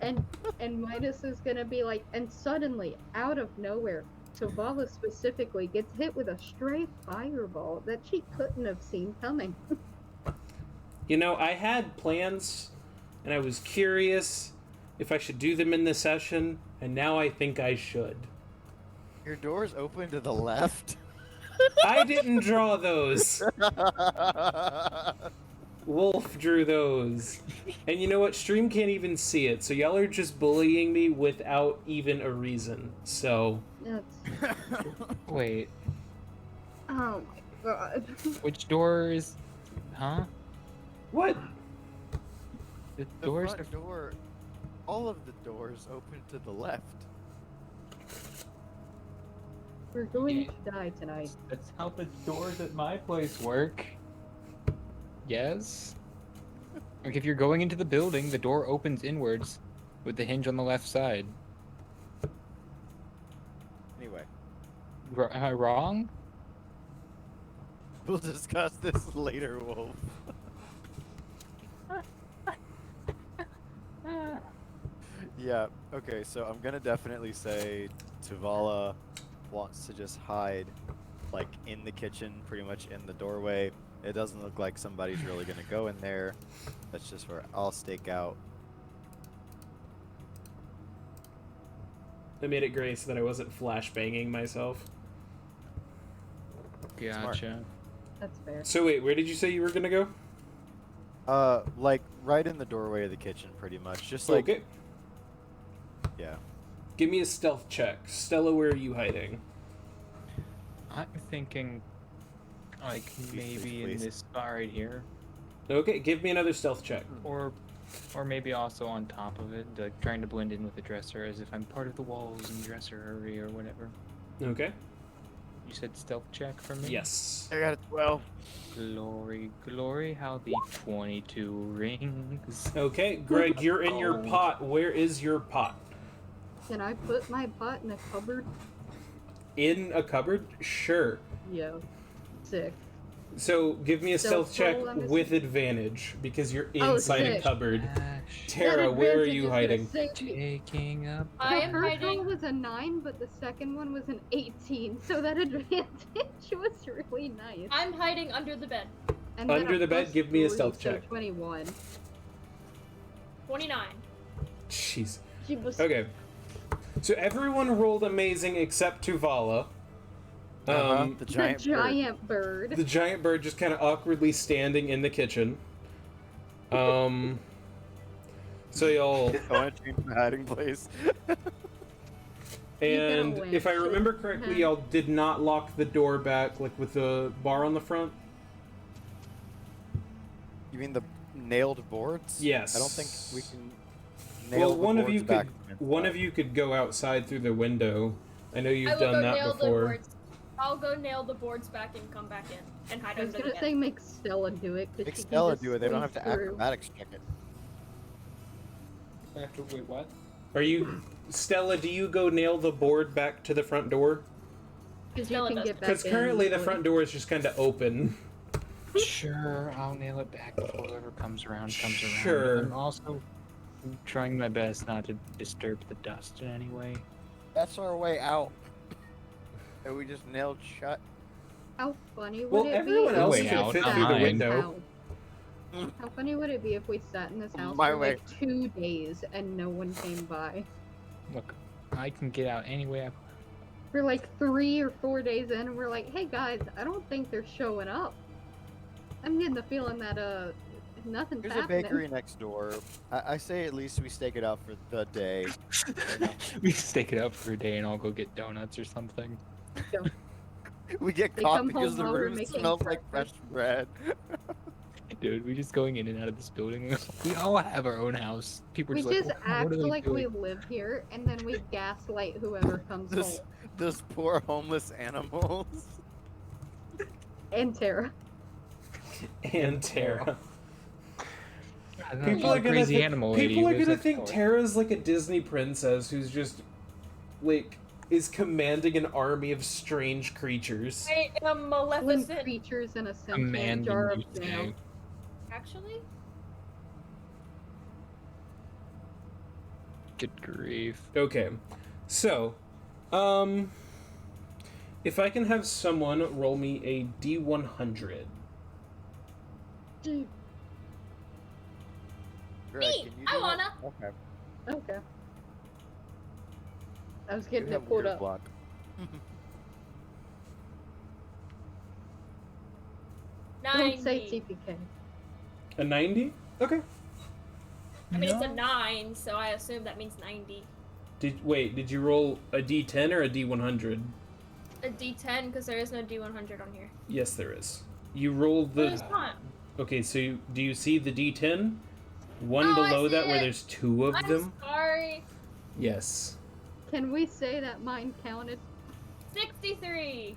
coming. And Midas is gonna be like, and suddenly, out of nowhere, Savala specifically gets hit with a stray fireball that she couldn't have seen coming. You know, I had plans, and I was curious if I should do them in this session, and now I think I should. Your door's open to the left. I didn't draw those. Wolf drew those. And you know what? Stream can't even see it, so y'all are just bullying me without even a reason. So, That's, Wait. oh my god. Which door is? Huh? what? The The doors front are. door, all of the doors open to the left. We're going to die tonight. That's how the doors at my place work. Yes. Like if you're going into the building, the door opens inwards, with the hinge on the left side. Anyway, Am I wrong? we'll discuss this later, Wolf. Yeah, okay, so I'm gonna definitely say Tuvala wants to just hide, like, in the kitchen, pretty much in the doorway. It doesn't look like somebody's really gonna go in there. That's just where I'll stake out. I made it gray so that I wasn't flashbanging myself. Gotcha. That's fair. So wait, where did you say you were gonna go? Like, right in the doorway of the kitchen, pretty much. Just like, Okay. yeah. Give me a stealth check. Stella, where are you hiding? I'm thinking, like maybe in please. this spot right here, Okay, give me another stealth check. or maybe also on top of it, like trying to blend in with the dresser as if I'm part of the walls and dresser area or whatever. Okay. You said stealth check for me? Yes. I got a 12. Glory, glory, how the 22 rings. Okay, Greg, you're in your Oh. pot. Where is your pot? Can I put my pot in a cupboard? in a cupboard? Sure. Yeah. Sick. So give me a stealth check roll, I'm with advantage because you're Oh, inside a sick. cupboard. Ash, Tara, That where are advantage you is gonna hiding? save me. taking up. I The am first hiding. roll was a 9, but the second one was an 18, so that advantage was really nice. I'm hiding under the bed. And then Under a the bed, plus give me a 3, stealth so check. 21. 29. Jeez. She was Okay. So everyone rolled amazing except Tuvala. The the giant, giant bird. The giant bird just kind of awkwardly standing in the kitchen. So y'all, bird. I want to change my hiding place. and win. if I remember correctly, y'all did not lock the door back, like with the bar on the front. You mean the nailed boards? Yes. I don't think we can nail Well, the one of boards you back could, from one inside. of you could go outside through the window. I know I you've will done go that nail the before. boards. I'll go nail the boards back and come back in and hide I was under the gonna bed. say make Stella do it, because Make she can Stella just do it. They don't have squeeze to through. acrobatics check it. I have to wait. What? Are you, Stella? Do you go nail the board back to the front door? Because you Stella can does get it. back Because in currently the easily. front door is just kind of open. Sure, I'll nail it back before whoever comes around comes around. Sure. I'm also trying my best not to disturb the dust in any way. That's our way out. And we just nailed shut. How funny would Well, it everyone be if else we can sat fit in through the this window. house? How funny would it be if we sat in this house My for way. like 2 days and no one came by? Look, I can get out any way I We're like 3 or 4 days in and we're like, hey guys, I don't think they're showing up. I'm getting the feeling that nothing's There's happening. a bakery next door. I say at least we stake it out for the day. We stake it out for a day and I'll go get donuts or something. We get They caught come because home the while we're room making smells like fresh bread. Dude, we just going in and out of this building. We all have our own house. People are We just just like, act what are they like we doing? live here and then we gaslight whoever comes This, home. those poor homeless animals. And Tara. And Tara. I don't know, People she's are a gonna crazy think, animal lady people who are lives gonna next think door. Tara's like a Disney princess who's just like is commanding an army of strange creatures. I am Slim Maleficent. creatures in a sentient Commanding jar of you jam. today. Actually, Good grief. Okay, so, if I can have someone roll me a D100. Dude, Greg, Me! can you I do that? wanna. Okay. okay. I was You getting have it pulled weird up. luck. Don't say 90. TPK. A 90? Okay. I mean, it's a 9, so I assume that means 90. Did you roll a D10 or a D100? A D10, because there is no D100 on here. Yes, there is. You rolled But the. it's not. Okay, so do you see the D10? One Oh, I below see that where it. there's 2 of I'm them? sorry. Yes. Can we say that mine counted? 63.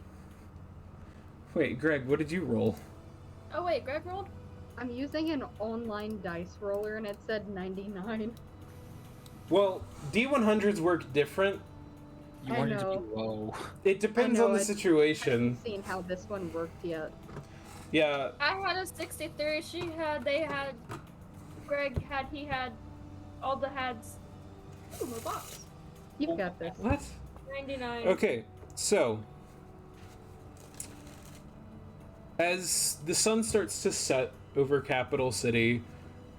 Wait, Greg, what did you roll? Oh, wait, Greg rolled? I'm using an online dice roller and it said 99. Well, D100s work different. You I wanted to know. be low. It depends know on the it. I situation. haven't seen how this one worked yet. Yeah, I had a 63. He had all the hads. Ooh, my box. You've got this. what? 99. Okay, so as the sun starts to set over Capital City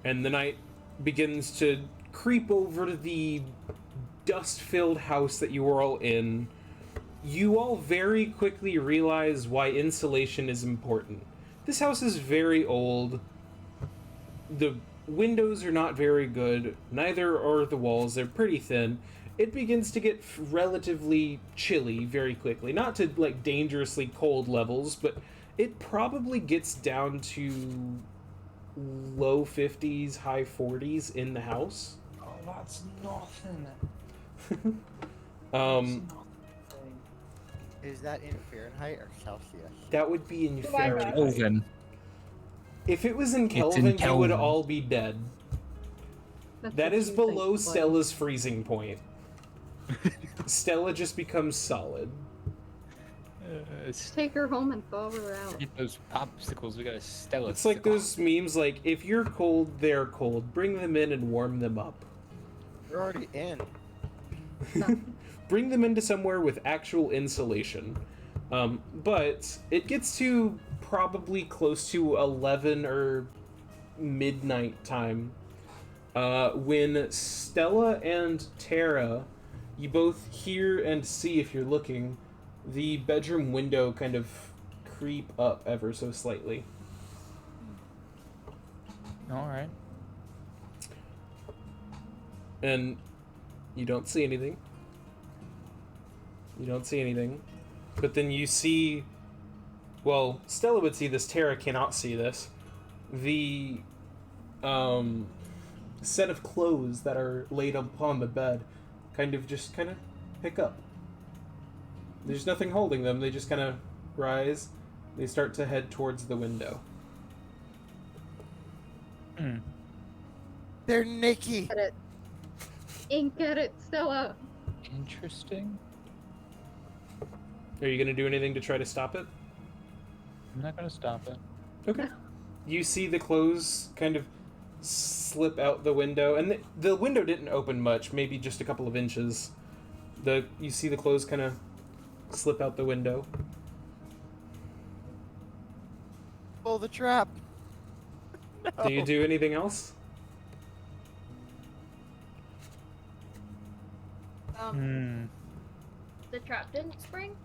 and the night begins to creep over the dust-filled house that you are all in, you all very quickly realize why insulation is important. This house is very old. The windows are not very good. Neither are the walls. They're pretty thin. It begins to get relatively chilly very quickly. Not to like dangerously cold levels, but it probably gets down to low 50s, high 40s in the house. Oh, that's nothing. Is that in Fahrenheit or Celsius? That would be in Oh my God. Fahrenheit. Kelvin. If it was in in Kelvin, you would Kelvin. all be dead. That's That what is you below think, bud. Stella's freezing point. Stella just becomes solid. Take her home and thaw her out. Get those popsicles. We got a Stella. It's like those memes like, if you're cold, they're cold. Bring them in and warm them up. We're already in. Bring them into somewhere with actual insulation. But it gets to probably close to 11 or midnight time when Stella and Tara, you both hear and see, if you're looking, the bedroom window kind of creep up ever so slightly. All right. And you don't see anything. You don't see anything. But then you see... Well, Stella would see this. Tara cannot see this. The set of clothes that are laid upon the bed kind of pick up. There's nothing holding them. They just kind of rise. They start to head towards the window. They're Nikki. Get it. Ink at it, Stella. Interesting. Are you going to do anything to try to stop it? I'm not gonna stop it. Okay. You see the clothes kind of slip out the window, and the window didn't open much, maybe just a couple of inches. You see the clothes kind of slip out the window. Pull the trap. No. Do you do anything else? The trap didn't spring?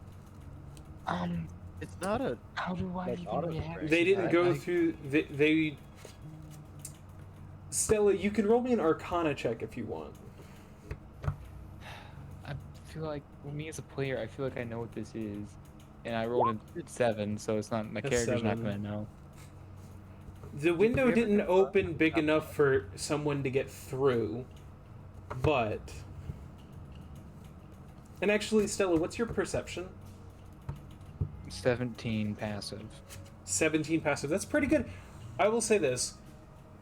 It's not a. How do I Like even auto react? spray. They didn't I- go I- through... They... Stella, you can roll me an Arcana check if you want. I feel like, well, me as a player, I feel like I know what this is, and I rolled a 7, so it's not, my A character's not 7. gonna know. The window ever didn't get open big enough for someone to get through, but... And actually, Stella, what's your perception? 17 passive. 17 passive. That's pretty good. I will say this.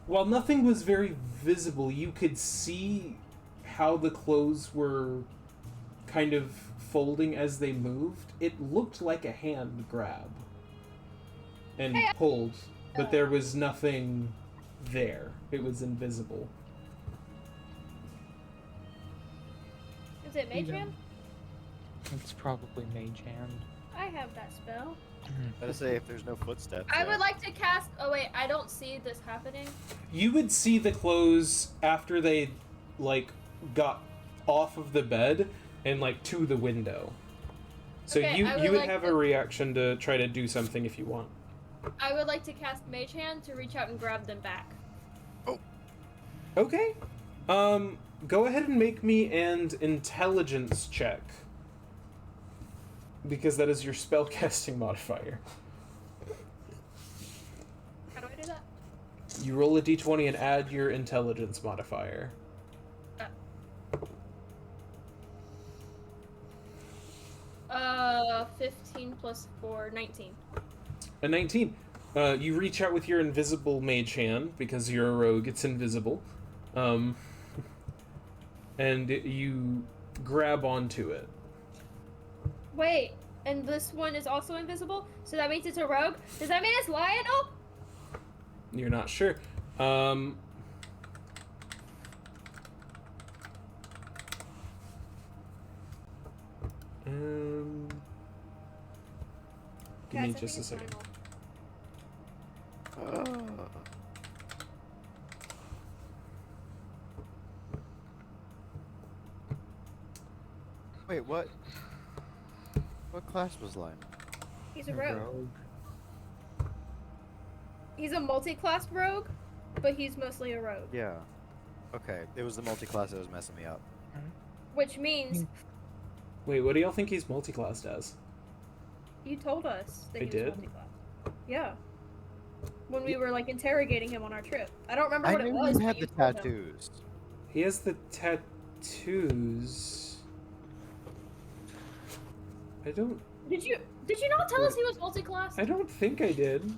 While nothing was very visible, you could see how the clothes were kind of folding as they moved. It looked like a hand grab and pulled, but there was nothing there. It was invisible. Is it Mage Hand? It's probably Mage Hand. I have that spell. Let's say if there's no footsteps. I there. would like to cast. Oh wait, I don't see this happening. You would see the clothes after they, got off of the bed and, to the window. So Okay, you I would would like have to- a reaction to try to do something if you want. I would like to cast Mage Hand to reach out and grab them back. Okay. Go ahead and make me an intelligence check. Because that is your spellcasting modifier. How do I do that? You roll a d20 and add your intelligence modifier. 15 plus 4, 19. A 19. You reach out with your invisible mage hand, because you're a rogue, it's invisible. And you grab onto it. Wait, and this one is also invisible? So that means it's a rogue? Does that mean it's Lionel? You're not sure. Give me Guys, I just a think it's second. Lionel. Wait, what? What class was Lionel? He's a rogue. He's a multi-class rogue, but he's mostly a rogue. Yeah. Okay, it was the multi-class that was messing me up. Which means Wait, what do y'all think he's multi-classed as? you told us that I he was did? multi-class. Yeah. When we were interrogating him on our trip. I don't remember I what it knew was. you had but the told him. tattoos. He has the tattoos. I don't Did you not tell us he was multi-class? I don't think I did.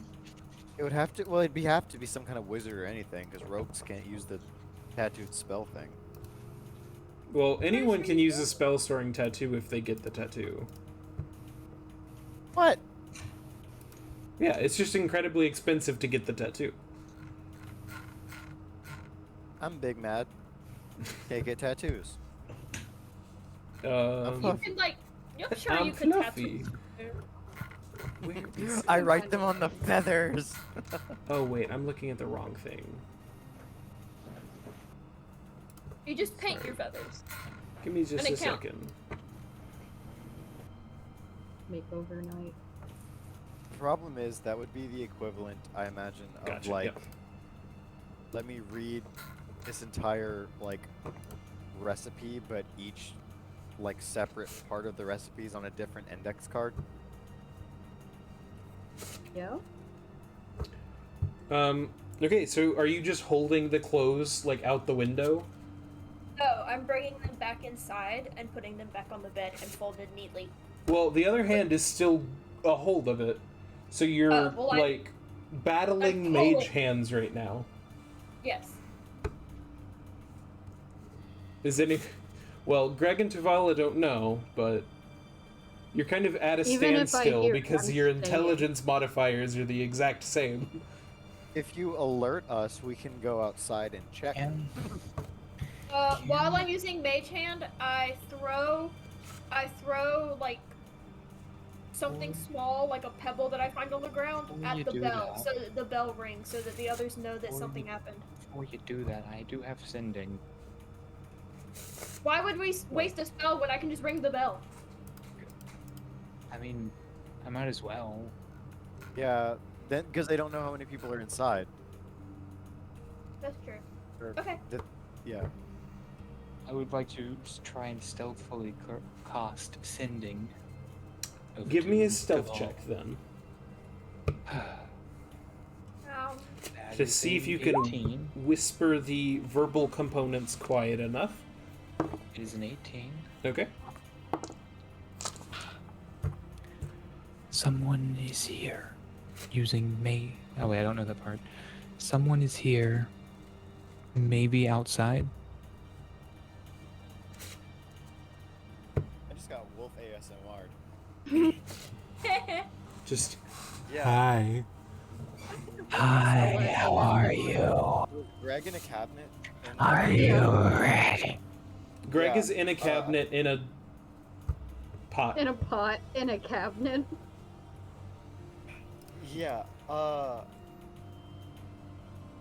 It would have to. Well, it'd have to be some kind of wizard or anything, because rogues can't use the tattooed spell thing. Well, anyone can use a spell storing tattoo if they get the tattoo. What? Yeah, it's just incredibly expensive to get the tattoo. I'm big mad. Can't get tattoos. Um, You can like, I'm sure I'm you could fluffy. tattoo. Where is I it? write them on the feathers. Oh wait, I'm looking at the wrong thing. You just paint Sorry. your feathers. Give me just An a account. second. Makeover night. The problem is that would be the equivalent, I imagine, of Gotcha, like, yep. let me read this entire like recipe, but each like separate part of the recipe is on a different index card. Yeah. Okay, so are you just holding the clothes like out the window? No, I'm bringing them back inside and putting them back on the bed and folded neatly. Well, the other hand is still a hold of it. So you're well, like battling I'm mage holding- hands right now. Yes. Is any well, Greg and Tavala don't know, but you're kind of at a Even if I standstill hear because one your saying- intelligence modifiers are the exact same. If you alert us, we can go outside and check. And While I'm using Mage Hand, I throw like something small, like a pebble that I find on the ground, Before at you the do bell, that- so that the bell rings, so that the others know that Before something you- happened. before you do that, I do have sending. Why would we waste a spell when I can just ring the bell? I mean, I might as well. Yeah, then because they don't know how many people are inside. That's true. Or Okay. Yeah. I would like to try and stealthily cast sending. over Give me to a stealth Deval. check then. That To is see if a you can 18. whisper the verbal components quiet enough. It is an 18. Okay. Someone is here. Using May. Oh wait, I don't know that part. Someone is here. Maybe outside. I just got wolf ASMR. Just Yeah. hi. Hi, how are you? Was Greg in a cabinet? And Are you ready? Greg Yeah, is in a cabinet in a pot. In a pot, in a cabinet. Yeah. I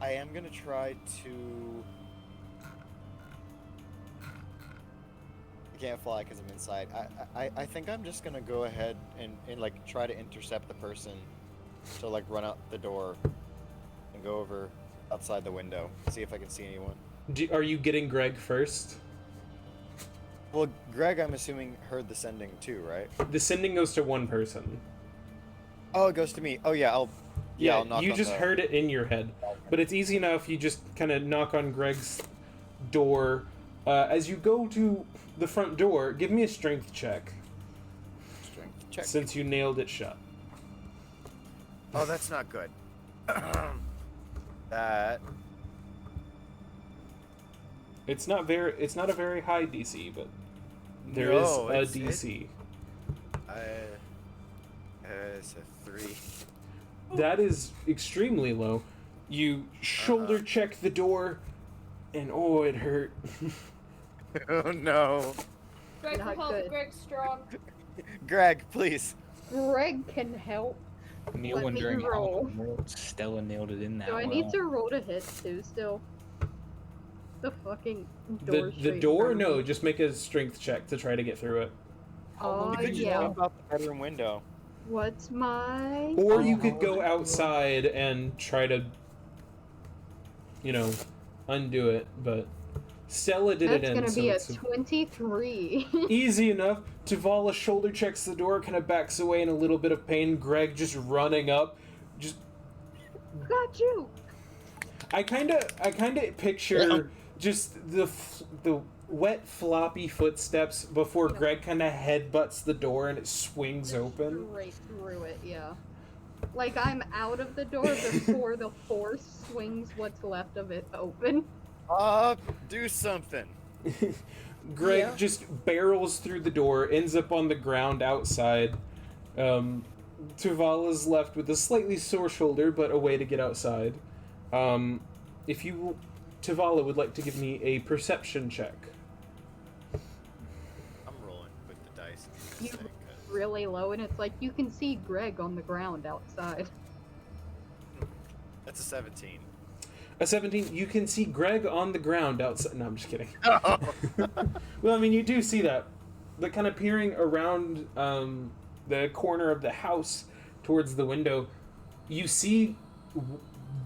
am gonna try to. I can't fly because I'm inside. I think I'm just gonna go ahead and like try to intercept the person, to like run out the door, and go over outside the window, see if I can see anyone. Are you getting Greg first? Well, Greg, I'm assuming heard the sending too, right? The sending goes to one person. Oh, it goes to me. Oh yeah, I'll knock you on just the... heard it in your head. But it's easy enough, you just kind of knock on Greg's door. As you go to the front door, give me a strength check, Strength check. since you nailed it shut. Oh, that's not good. That. It's not a very high DC, but there No, is a it's- DC. It's a 3. That is extremely low. You shoulder Uh-huh. check the door, and oh, it hurt. Oh no. Greg Not will help. good. Greg's strong. Greg, please. Greg can help. Neil Let me wondering how roll. in the world Stella nailed it in that Do I well. need to roll to hit too still? The fucking door. The straight door, in front no, of me. just make a strength check to try to get through it. Oh, You could just yeah. jump out the bedroom window. What's my? Or you Oh, could go the door. outside and try to, undo it, but Stella did That's it in, gonna so be a it's 23. easy enough. Tavala shoulder checks the door, kind of backs away in a little bit of pain. Greg just running up, just Got you. I kind of picture just the wet floppy footsteps before Greg kind of headbutts the door and it swings open. Right through it, yeah. Like I'm out of the door before the force swings what's left of it open. Do something. Greg Yeah. just barrels through the door, ends up on the ground outside. Tavala's left with a slightly sore shoulder, but a way to get outside. If you, Tavala, would like to give me a perception check. I'm rolling with the dice. You really low, and it's like you can see Greg on the ground outside. That's a 17. A 17, you can see Greg on the ground outside. No, I'm just kidding. Well, I mean, you do see that. But kind of peering around the corner of the house towards the window, you see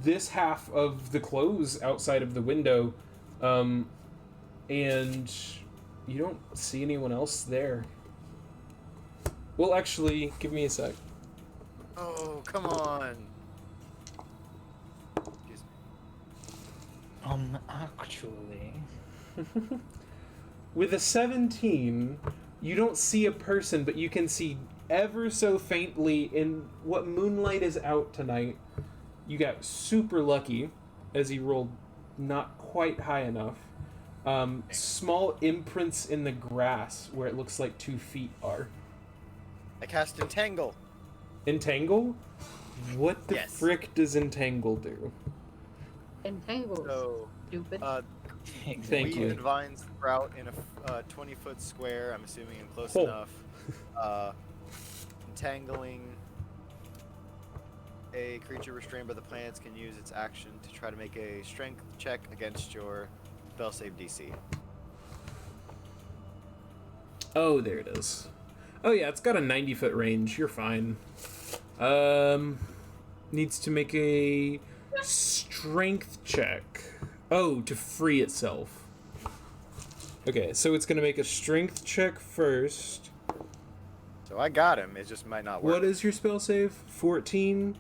this half of the clothes outside of the window, and you don't see anyone else there. Well, actually, give me a sec. Oh, come on. Excuse me. Actually. With a 17, you don't see a person, but you can see ever so faintly in what moonlight is out tonight. You got super lucky as he rolled not quite high enough. Small imprints in the grass where it looks like 2 feet are. I cast Entangle. Entangle? What the Yes. frick does Entangle do? Entangles, So, stupid. Thank weave you. and vines sprout in a 20-foot square. I'm assuming I'm close Oh. enough. Entangling. A creature restrained by the plants can use its action to try to make a strength check against your spell save DC. Oh, there it is. Oh yeah, it's got a 90-foot range. You're fine. Needs to make a strength check. Oh, to free itself. Okay, so it's gonna make a strength check first. So I got him. It just might not work. What is your spell save? 14?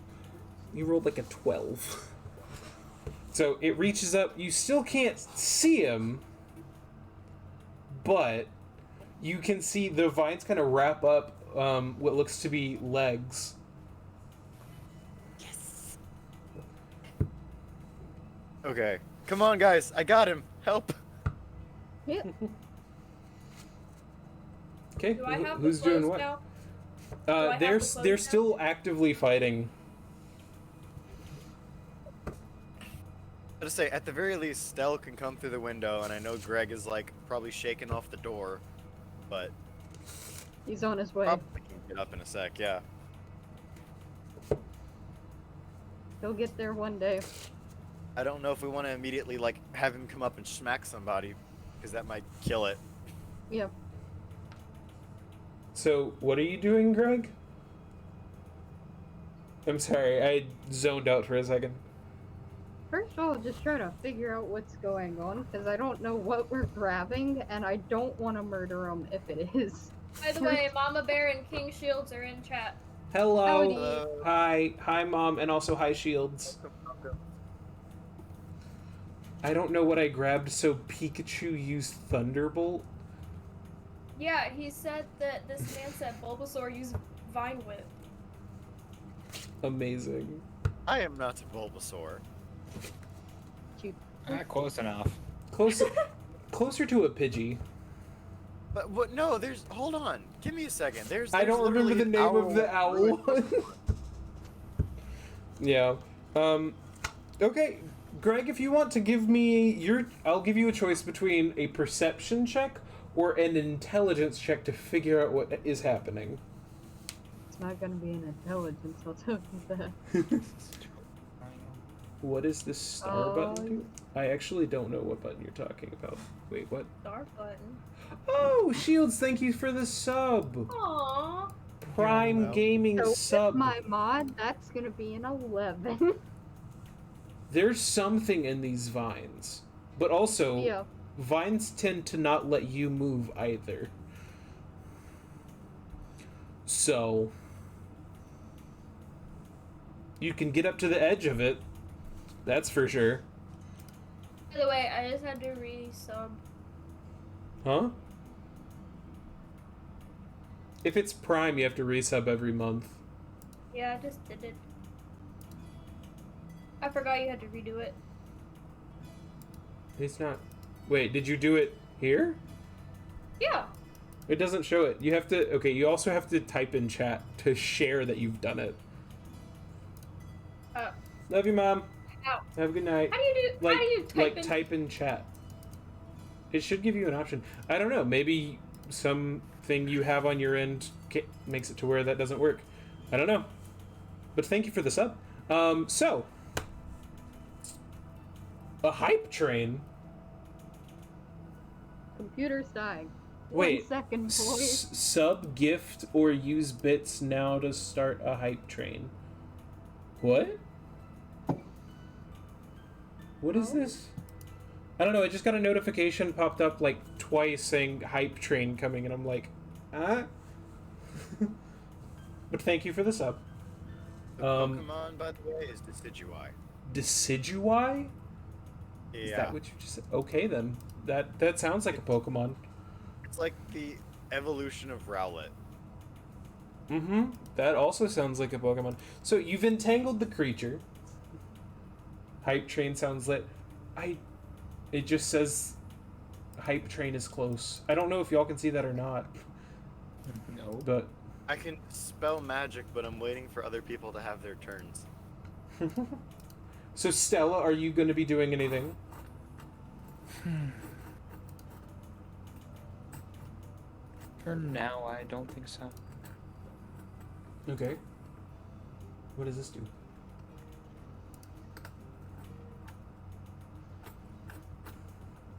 You rolled like a 12. So it reaches up. You still can't see him, but you can see the vines kind of wrap up what looks to be legs. Okay. Come on, guys. I got him. Help. Yeah. Okay, Do I have who's the clothes doing what? now? I have They're the clothes they're now? still actively fighting. I just say, at the very least, Stell can come through the window, and I know Greg is like probably shaking off the door, but He's on his way. probably can get up in a sec. Yeah. He'll get there one day. I don't know if we want to immediately like have him come up and smack somebody, because that might kill it. Yeah. So what are you doing, Greg? I'm sorry, I zoned out for a second. First of all, just try to figure out what's going on, because I don't know what we're grabbing, and I don't want to murder him if it is. By the way, Mama Bear and King Shields are in chat. Hello. Howdy. Hi, Mom, and also hi, Shields. I don't know what I grabbed, so Pikachu used Thunderbolt? Yeah, he said that this man said Bulbasaur used Vine Whip. Amazing. I am not a Bulbasaur. Close enough. Closer to a Pidgey. But what? No, there's. Hold on. Give me a second. I don't remember the name of the owl one. Yeah. Okay, Greg, if you want to give me I'll give you a choice between a perception check or an intelligence check to figure out what is happening. It's not gonna be an intelligence, I'll tell you that. What does this star button do? I actually don't know what button you're talking about. Wait, what? Star button. Oh, Shields, thank you for the sub. Aww. Prime well. Gaming So sub. with my mod, that's gonna be an 11. There's something in these vines, but also Yeah. vines tend to not let you move either. So you can get up to the edge of it. That's for sure. By the way, I just had to re-sub. Huh? If it's Prime, you have to resub every month. Yeah, I just did it. I forgot you had to redo it. It's not. Wait, did you do it here? Yeah. It doesn't show it. You have to. Okay, you also have to type in chat to share that you've done it. Oh. Love you, Mom. Ow. Have a good night. How do you do? Like, how do you type in? type in chat. It should give you an option. I don't know. Maybe something you have on your end makes it to where that doesn't work. I don't know. But thank you for the sub. So a hype train. Computer's dying. Wait. 1 second, boys. Sub, gift, or use bits now to start a hype train. What? What is this? I don't know. I just got a notification popped up like twice saying hype train coming, and I'm like, ah. But thank you for the sub. The Pokemon, by the way, is Decidueye. Decidueye? Yeah. Is that what you just said? Okay, then. That sounds like a Pokemon. It's like the evolution of Rowlet. Mm-hmm. That also sounds like a Pokemon. So you've entangled the creature. Hype train sounds lit. It just says hype train is close. I don't know if y'all can see that or not. No. But I can spell magic, but I'm waiting for other people to have their turns. so Stella, are you going to be doing anything? For now, I don't think so. Okay. What does this do?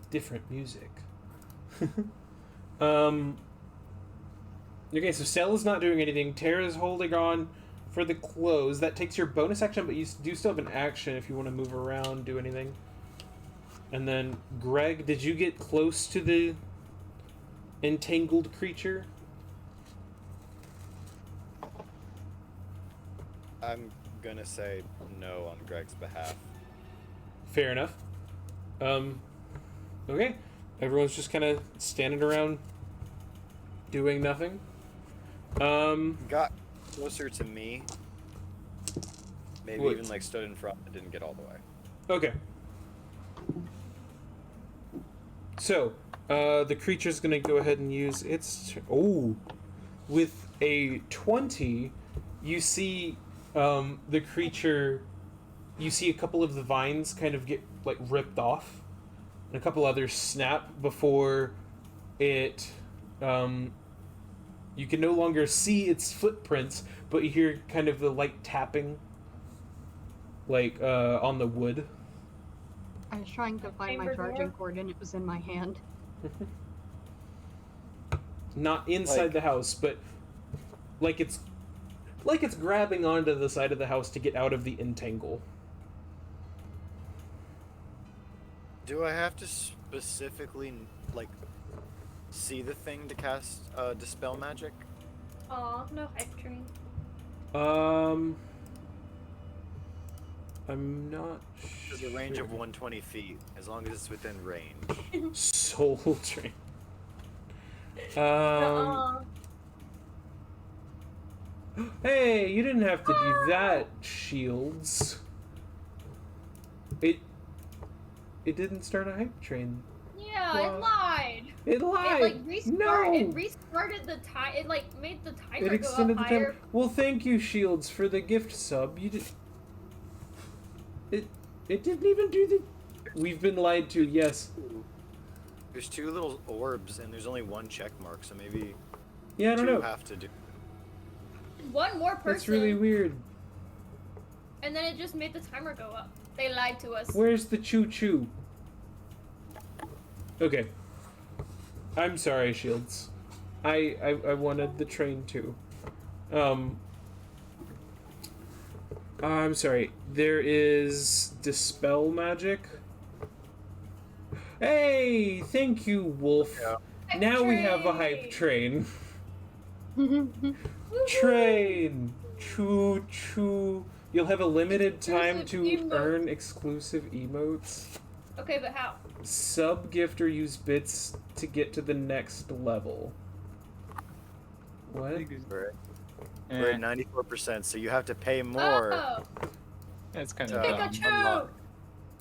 Different music. Okay, so Stella's not doing anything. Tara's holding on for the close. That takes your bonus action, but you do still have an action if you want to move around, do anything. And then, Greg, did you get close to the entangled creature? I'm gonna say no on Greg's behalf. Fair enough. Okay. Everyone's just kind of standing around doing nothing. Got closer to me. Maybe Wait. even like stood in front, but didn't get all the way. Okay. So, the creature's gonna go ahead and use its... With a 20, you see the creature... You see a couple of the vines kind of get, like, ripped off. And a couple others snap before it... you can no longer see its footprints, but you hear kind of the light tapping, like, on the wood. I was trying to find my Chamber charging door? cord and it was in my hand. Not inside Like- the house, but like it's grabbing onto the side of the house to get out of the entangle. Do I have to specifically like see the thing to cast dispel magic? Aw, no hype train. I'm not There's a range of 120 feet, as long as it's within range. Soul Train. Uh-uh. Hey, you didn't have to do that, Shields. It didn't start a hype train. Yeah, Well, it lied. It lied. It like restarted. No. It restarted the time. It like made the timer It go extended up the higher. time. Well, thank you, Shields, for the gift sub. You did. It didn't even do the. We've been lied to. Yes. There's two little orbs, and there's only one check mark, so maybe Yeah, I don't two know. have to do. One more person. That's really weird. And then it just made the timer go up. They lied to us. Where's the choo-choo? Okay. I'm sorry, Shields. I wanted the train too. I'm sorry. There is dispel magic. Hey, thank you, Wolf. Yeah. Hype Now we have a hype train. Train. Choo choo. You'll have a limited time to Exclusive emotes. earn exclusive emotes. Okay, but how? Sub gift or use bits to get to the next level. What? We're Eh, at 94%, so you have to pay more. Oh, that's kind Uh, of dumb. Pikachu! unlock.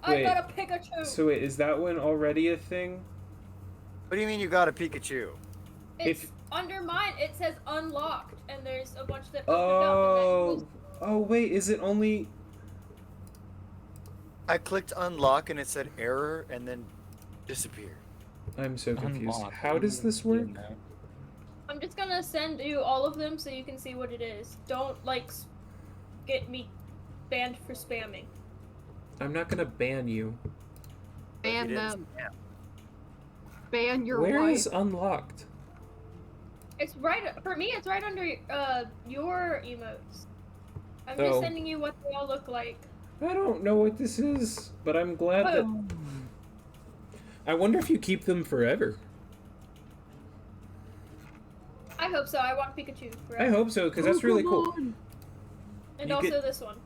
I Wait. got a Pikachu. So wait, is that one already a thing? What do you mean you got a Pikachu? It's Under mine, it says unlocked, and there's a bunch that opened up. And Oh wait, is it only? I clicked unlock and it said error and then disappeared. I'm so confused. Unlock. How does this work? I'm just gonna send you all of them so you can see what it is. Don't, like, get me banned for spamming. I'm not gonna ban you. Ban You didn't them. spam. Ban your Where wife. is unlocked? It's right, for me, it's right under your emotes. I'm Oh. just sending you what they all look like. I don't know what this is, but I'm glad that. I wonder if you keep them forever. I hope so. I want Pikachu. I Forever. hope so, because that's really cool. And you also get- this one.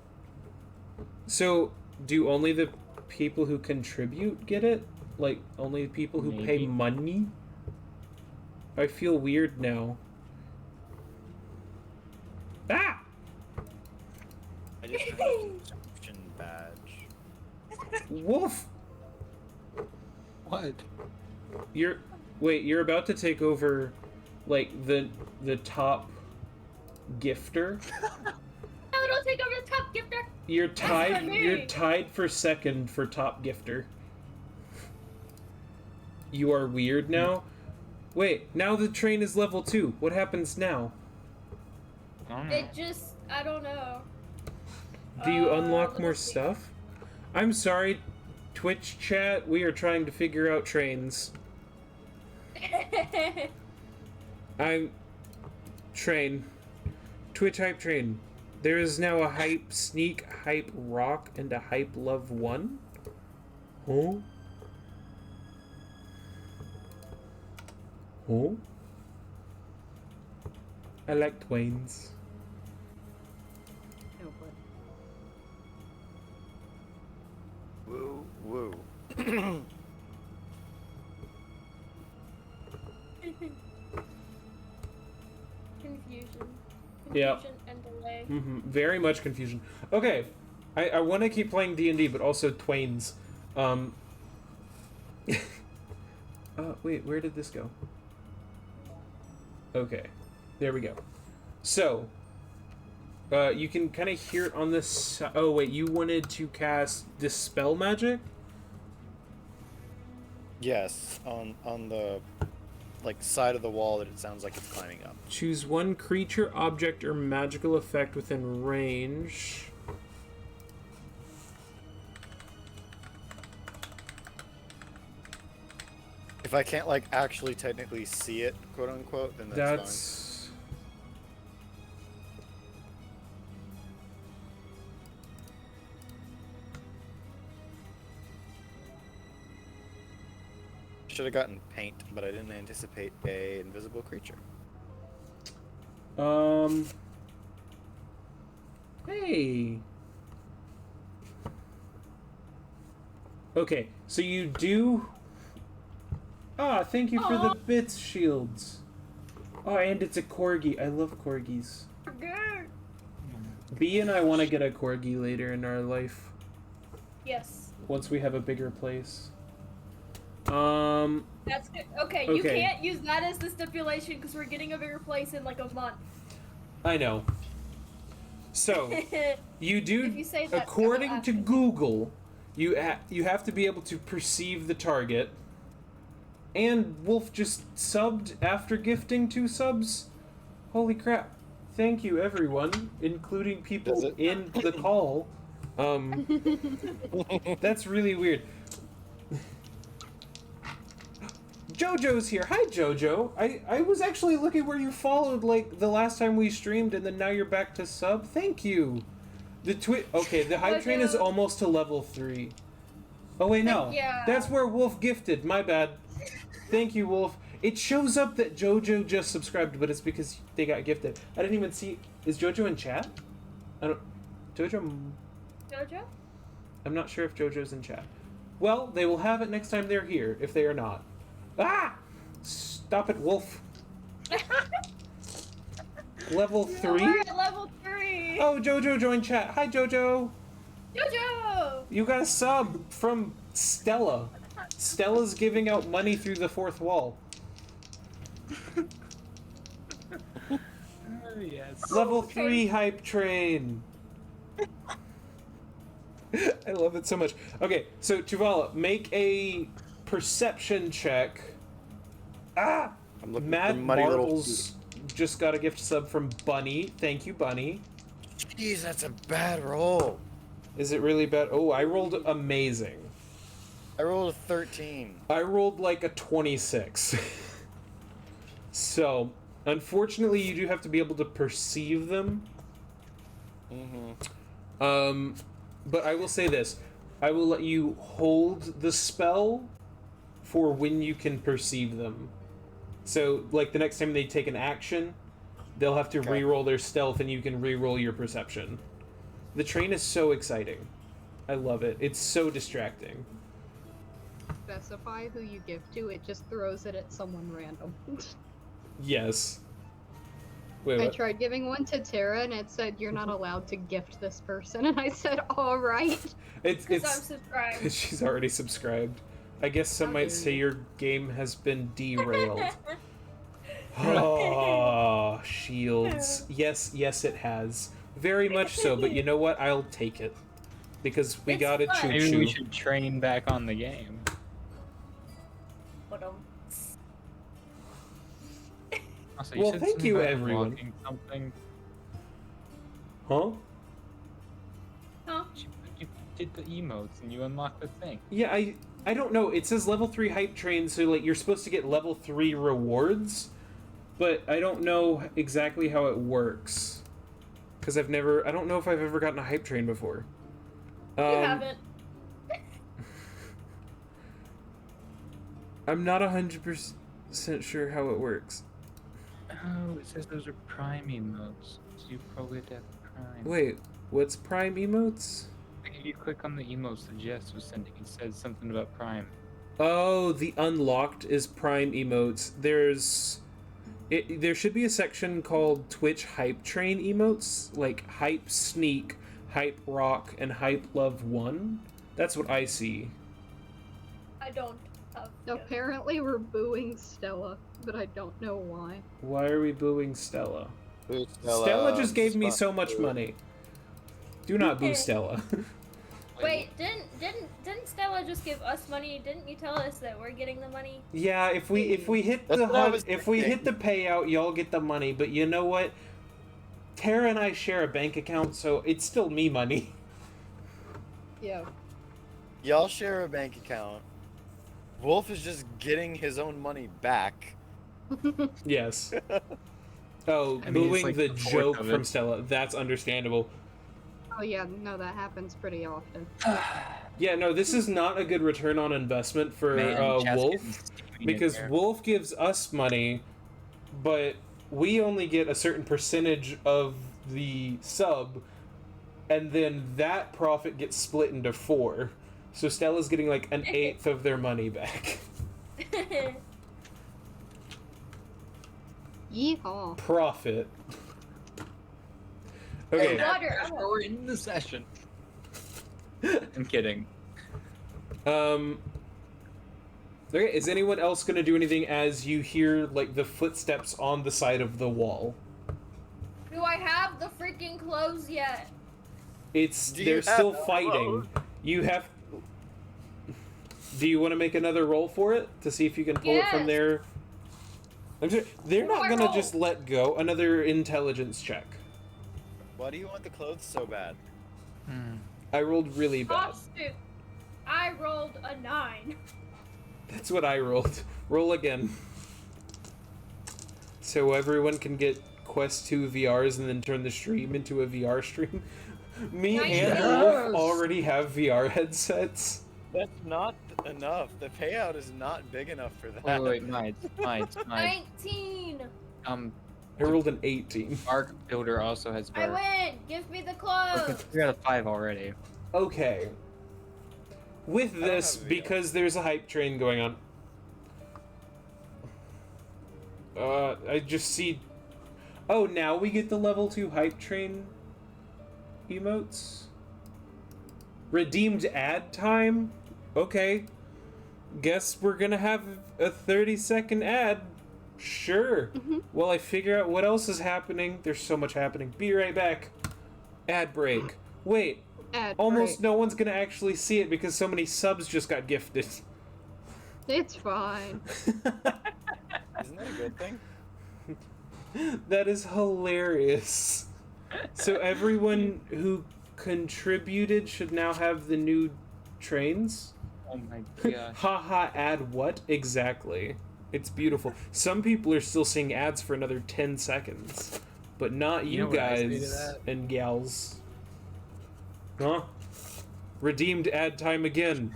So, do only the people who contribute get it? Like, only people who pay Maybe. money? I feel weird now. Ah! I just have a subscription badge. Wolf! What? You're about to take over, like, the top gifter. No, don't take over the top gifter. You're for tied. me. You're tied for second for top gifter. You are weird now. Wait, now the train is level 2. What happens now? I don't know. It just, I don't know. Do you unlock let more me see. stuff? I'm sorry, Twitch chat. We are trying to figure out trains. I'm train. Twitch hype train. There is now a hype sneak, hype rock, and a hype love 1. Huh? Huh? I like Twains. No, but Woo, woo. Confusion. Yeah. Confusion and delay. Very much confusion. Okay, I want to keep playing D&D, but also Twains. Wait, where did this go? Okay, there we go. So, you can kind of hear it on this. Oh wait, you wanted to cast Dispel Magic? Yes, on the side of the wall that it sounds like it's climbing up. Choose one creature, object, or magical effect within range. If I can't actually technically see it, quote unquote, then that's fine. Should have gotten paint, but I didn't anticipate a invisible creature. Hey. Okay, so you do. Ah, thank you for the bits shields. Oh, and it's a corgi. I love corgis. Good. B and I want to get a corgi later in our life. Yes. Once we have a bigger place. That's good. Okay, you Okay. can't use that as the stipulation because we're getting a bigger place in a month. I know. So, you do, If you say that, I will according ask to you. Google, you have to be able to perceive the target. And Wolf just subbed after gifting 2 subs. Holy crap. Thank you, everyone, including people Does it? in the call. That's really weird. Jojo's here. Hi, Jojo. I was actually looking where you followed, the last time we streamed, and then now you're back to sub. Thank you. Okay, the hype train is Jojo. almost to level 3. Oh, wait, no. Yeah. That's where Wolf gifted. My bad. Thank you, Wolf. It shows up that Jojo just subscribed, but it's because they got gifted. I didn't even see... Is Jojo in chat? I don't... Jojo... Jojo? I'm not sure if Jojo's in chat. Well, they will have it next time they're here, if they are not. Ah! Stop it, Wolf. Level 3? We're at level 3. Oh, Jojo joined chat. Hi, Jojo. Jojo! You got a sub from Stella. Stella's giving out money through the 4th wall. Yes. Level Okay. 3 hype train. I love it so much. Okay, so Tuvala, make a perception check. Ah! I'm looking for Mad muddy little Marbles just got a gift sub from Bunny. Thank you, Bunny. Jeez, that's a bad roll. Is it really bad? Oh, I rolled amazing. I rolled a 13. I rolled like a 26. So, unfortunately, you do have to be able to perceive them. Mm-hmm. But I will say this. I will let you hold the spell for when you can perceive them. So, like, the next time they take an action, they'll have to Okay. re-roll their stealth and you can re-roll your perception. The train is so exciting. I love it. It's so distracting. Specify who you give to, it just throws it at someone random. Yes. Wait, I what? tried giving one to Tara and it said you're not allowed to gift this person, and I said, alright. It's Because I'm subscribed. she's already subscribed. I guess some How might dare say you. your game has been derailed. Oh, shields. Yes, yes, it has. Very much so, but you know what? I'll take it. Because we It's got a fun. Maybe we choo-choo. should train back on the game. But, Also, Well, said thank something you, about everyone. unlocking Something. Huh? huh? You did the emotes and you unlocked the thing. Yeah, I don't know. It says level 3 hype train, so like you're supposed to get level 3 rewards, but I don't know exactly how it works. Because I don't know if I've ever gotten a hype train before. You haven't. I'm not 100% sure how it works. Oh, it says those are prime emotes. So you probably have to have prime. Wait, what's prime emotes? If you click on the emotes that Jess was sending, it says something about prime. Oh, the unlocked is prime emotes. There should be a section called Twitch hype train emotes, like hype sneak, hype rock, and hype love 1. That's what I see. I don't have. Apparently we're booing Stella, but I don't know why. Why are we booing Stella? Ooh, Stella just gave me spot so much food. money. Do not boo Stella. Wait, didn't Stella just give us money? Didn't you tell us that we're getting the money? Yeah, if we hit That's the what I was if we hit the thinking. payout, y'all get the money. But you know what? Tara and I share a bank account, so it's still me money. Yeah. Y'all share a bank account. Wolf is just getting his own money back. Yes. Oh, I mean, it's booing like the the fourth joke of from it. Stella. That's understandable. Oh yeah, no, that happens pretty often. Yeah, no, this is not a good return on investment for Man, Jess getting Wolf, steamy in because there. Wolf gives us money, but we only get a certain percentage of the sub, and then that profit gets split into 4. So Stella's getting like an 1/8 of their money back. Yeehaw. Profit. Okay. Water. We're in the session. I'm kidding. Okay, is anyone else gonna do anything as you hear like the footsteps on the side of the wall? Do I have the freaking clothes yet? They're have still the fighting. You have. Do you want to make another roll for it to see if you can pull it from Yes. there? They're What do not I gonna roll? just let go. Another intelligence check. Why do you want the clothes so bad? I rolled really bad. Costume. I rolled a 9. That's what I rolled. Roll again. So everyone can get Quest 2 VRs and then turn the stream into a VR stream. Me and Nice. Wolf already have VR headsets. That's not enough. The payout is not big enough for that. Wait, Mites. 19. I rolled an 18. Arc Builder also has I Dark. win. Give me the Okay, clothes. 3 out of 5 already. Okay. With don't this, have a VR. because there's a hype train going on. I just see. Oh, now we get the level 2 hype train emotes? Redeemed ad time? Okay. Guess we're gonna have a 30-second ad Sure. While I figure out what else is happening. There's so much happening. Be right back. Ad break. Wait. Almost break. no one's gonna actually see it because so many subs just got gifted. It's fine. Isn't that a good thing? That is hilarious. So everyone who contributed should now have the new trains? Oh my god. Haha, ad what? Exactly. It's beautiful. Some people are still seeing ads for another 10 seconds. But not You you know what I say to guys that? and gals. Huh? Redeemed ad time again.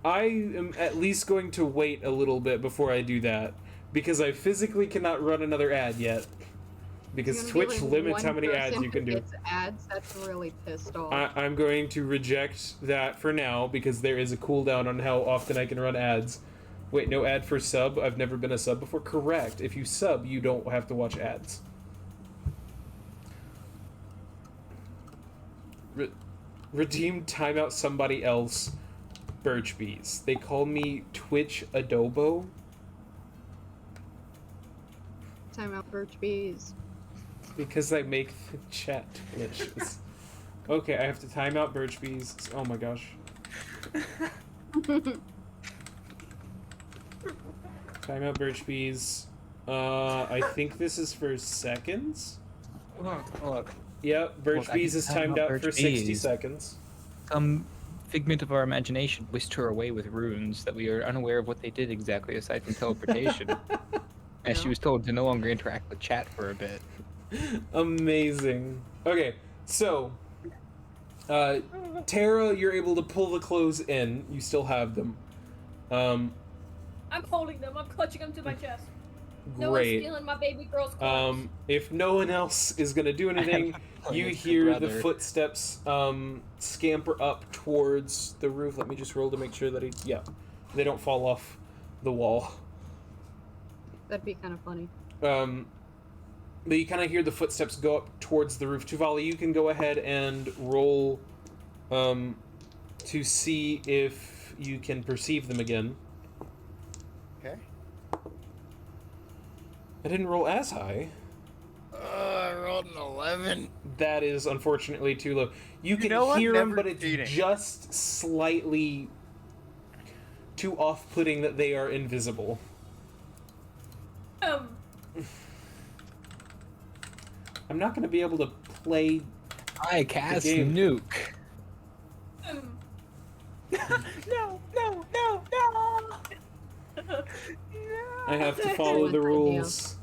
I am at least going to wait a little bit before I do that. Because I physically cannot run another ad yet. Because You're gonna Twitch be like limits how one many ads person you can who do. gets ads, that's really pissed off. I'm going to reject that for now because there is a cooldown on how often I can run ads. Wait, no ad for sub? I've never been a sub before? Correct. If you sub, you don't have to watch ads. Redeem timeout somebody else. Birch bees. They call me Twitch Adobo. Time out birch bees. Because I make the chat glitches. Okay, I have to time out birch bees. Oh my gosh. Time out birch bees. I think this is for seconds. Look. Yep, birch Look, I bees can is time timed out out for birch 60 bees. seconds. Some figment of our imagination whisked her away with runes that we are unaware of what they did exactly aside from teleportation. And she was told to no longer interact with chat for a bit. Amazing. Okay, so Tara, you're able to pull the clothes in. You still have them. I'm holding them. I'm clutching them to my chest. No one's Great. stealing my baby girl's clothes. If no one else is gonna do anything, you hear the footsteps scamper up towards the roof. Let me just roll to make sure that they don't fall off the wall. That'd be kind of funny. But you kind of hear the footsteps go up towards the roof. Tuvali, you can go ahead and roll to see if you can perceive them again. Okay. I didn't roll as high. I rolled an 11. That is unfortunately too low. You can know I'm hear them, never but it's cheating. just slightly too off-putting that they are invisible. I'm not going to be able to play. I cast game. nuke. No. I have to follow the rules.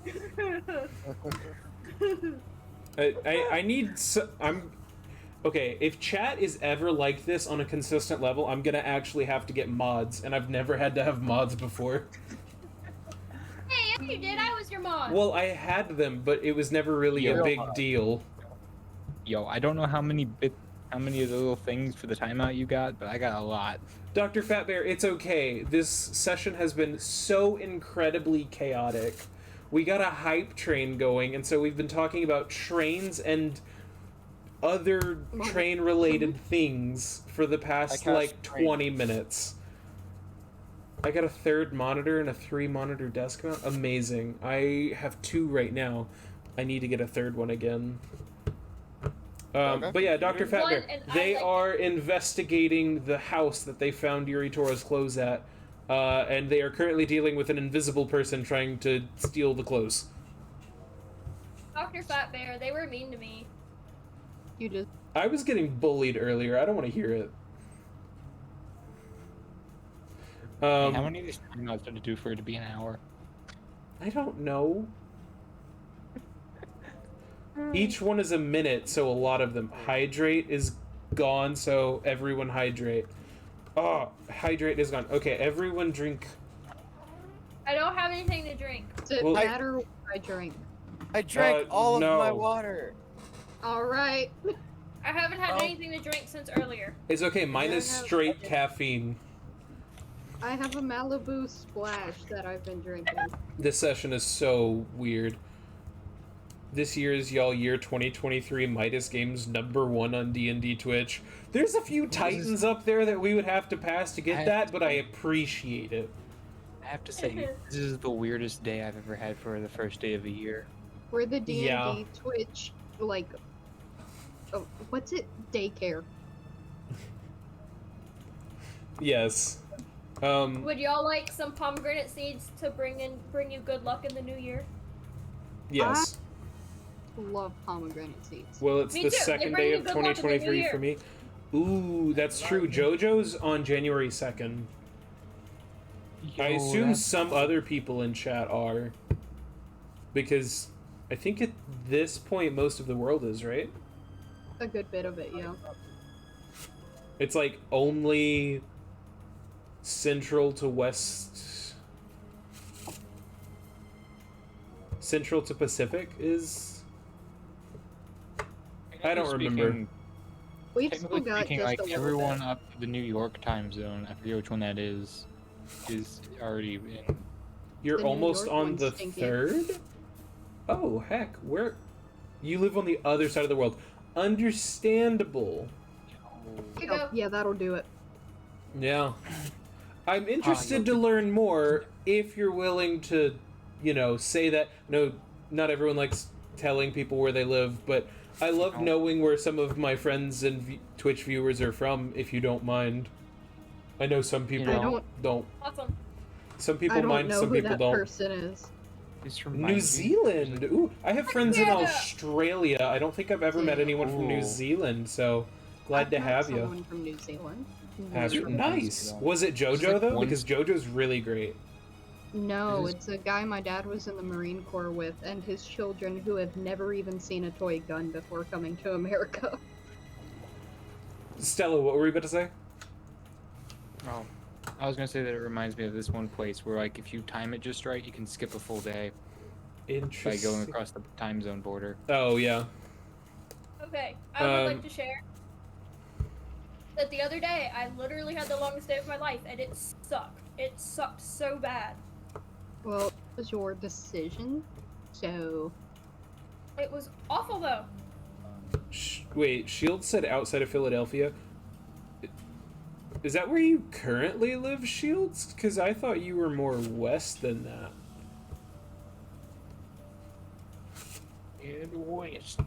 I need. Okay, if chat is ever like this on a consistent level, I'm gonna actually have to get mods, and I've never had to have mods before. Hey, if you did, I was your mod. Well, I had them, but it was never really a big deal. Yo, I don't know how many of the little things for the timeout you got, but I got a lot. Dr. Fatbear, it's okay. This session has been so incredibly chaotic. We got a hype train going, and so we've been talking about trains and other train-related things for the past, like, 20 minutes. I got a 3rd monitor and a 3-monitor desk mount. Amazing. I have 2 right now. I need to get a 3rd one again. But yeah, Dr. Fatbear, they are investigating the house that they found Yuri Tora's clothes at, and they are currently dealing with an invisible person trying to steal the clothes. Dr. Fat Bear, they were mean to me. You just. I was getting bullied earlier. I don't want to hear it. How many of these timeouts did it do for it to be an hour? I don't know. Each one is a minute, so a lot of them. Hydrate is gone, so everyone hydrate. Oh, hydrate is gone. Okay, everyone drink. I don't have anything to drink. Does it Well, matter what I drink? I drank all no. of my water. Alright. I haven't had anything to drink since earlier. It's okay, mine is straight caffeine. I have a Malibu Splash that I've been drinking. This session is so weird. This year is y'all year 2023 Midas Games #1 on D&D Twitch. There's a few titans up there that we would have to pass to get that, but I appreciate it. I have to say, this is the weirdest day I've ever had for the first day of the year. We're the D&D Yeah. Twitch, like, oh, what's it? Daycare. Yes. Would y'all like some pomegranate seeds to bring you good luck in the new year? Yes. Love pomegranate seeds. Well, it's Me the too. They second bring day you of good luck in the new 2023 for me. Ooh, that's true. JoJo's on January 2nd. I Yo, assume that's- some other people in chat are. Because I think at this point most of the world is, right? A good bit of it, yeah. It's like only Central to West. Central to Pacific is. I don't remember. Speaking- We've still Technically got speaking, just like a little everyone bit. up to the New York time zone, I forget which one that is already in. You're The New almost York on one's the stinky. 3rd? Oh, heck. Where? You live on the other side of the world. Understandable. Here you Oh, go. yeah, that'll do it. Yeah. I'm interested you'll to learn more if you're willing to, say that. No, not everyone likes telling people where they live, but I love No. knowing where some of my friends and Twitch viewers are from, if you don't mind. I know some people I don't. Awesome. Some people I don't mind, know some who people that don't. person is. This New reminds me- Zealand. Ooh, I have friends in Yeah. Australia. I don't think I've ever met Yeah. anyone from New Ooh. Zealand, so glad I've to met have you. someone from New Zealand. Have you? This reminds me, Nice. though. Was it There's, JoJo like, though? one- Because JoJo's really great. No, Is it's a guy my dad was in the Marine Corps with, and his children who have never even seen a toy gun before coming to America. Stella, what were you about to say? Oh, I was gonna say that it reminds me of this one place where, like, if you time it just right, you can skip a full day by Interesting. going across the time zone border. Oh yeah. Okay, I would like Um, to share that the other day I literally had the longest day of my life, and it sucked. It sucked so bad. Well, it was your decision, so It was awful though. Wait, Shield said outside of Philadelphia. Is that where you currently live, Shields? Because I thought you were more west than that. In west.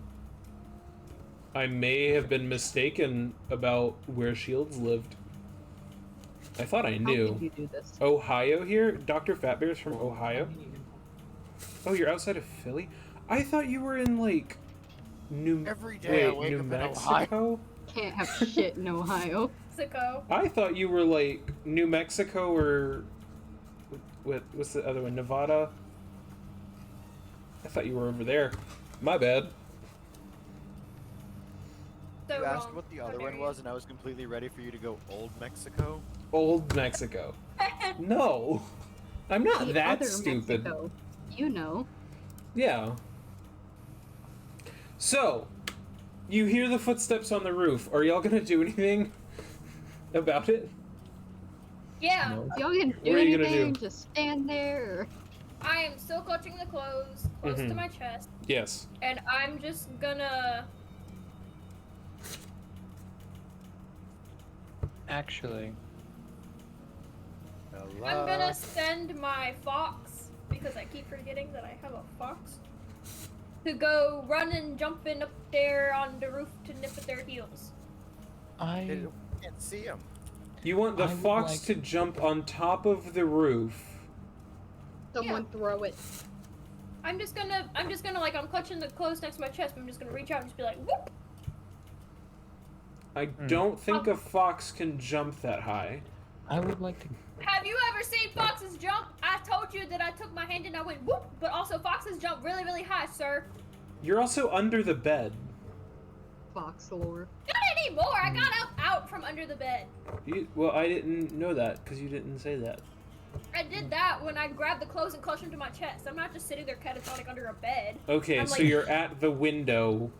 I may have been mistaken about where Shields lived. I thought I how knew. could you do this? Ohio here? Dr. Fatbear's from Ohio? Oh, you're outside of Philly? I thought you were in, like, Every day I Wait, wake New up in Ohio. Mexico? Can't have shit in Ohio. Mexico. I thought you were, like, New Mexico or... What's the other one? Nevada? I thought you were over there. My bad. So You asked wrong. what the How other dare one you. was, and I was completely ready for you to go Old Mexico. Old Mexico. No. I'm not The that other stupid. Mexico, you know. Yeah. So, you hear the footsteps on the roof. Are y'all gonna do anything about it? Yeah, No. Y'all can do What are you gonna anything, do? just stand there. I am still clutching the clothes close to Mhm. my chest, Yes. and I'm just gonna. Actually, I'm gonna send my fox, because I keep forgetting that I have a fox, to go running, jumping up there on the roof to nip at their heels. I Can't see him. You want the I would fox like- to jump on top of the roof. Someone throw it. I'm just gonna like, I'm clutching the clothes next to my chest, but I'm just gonna reach out and just be like, whoop! I don't think a fox can jump that high. would like to. Have you ever seen foxes jump? I told you that I took my hand and I went whoop, but also foxes jump really, really high, sir. You're also under the bed. Fox lore. Not anymore, I got up out from under the bed. Well, I didn't know that because you didn't say that. I did that when I grabbed the clothes and clutched them to my chest. I'm not just sitting there catatonic under a bed. Okay, I'm so like- you're at the window,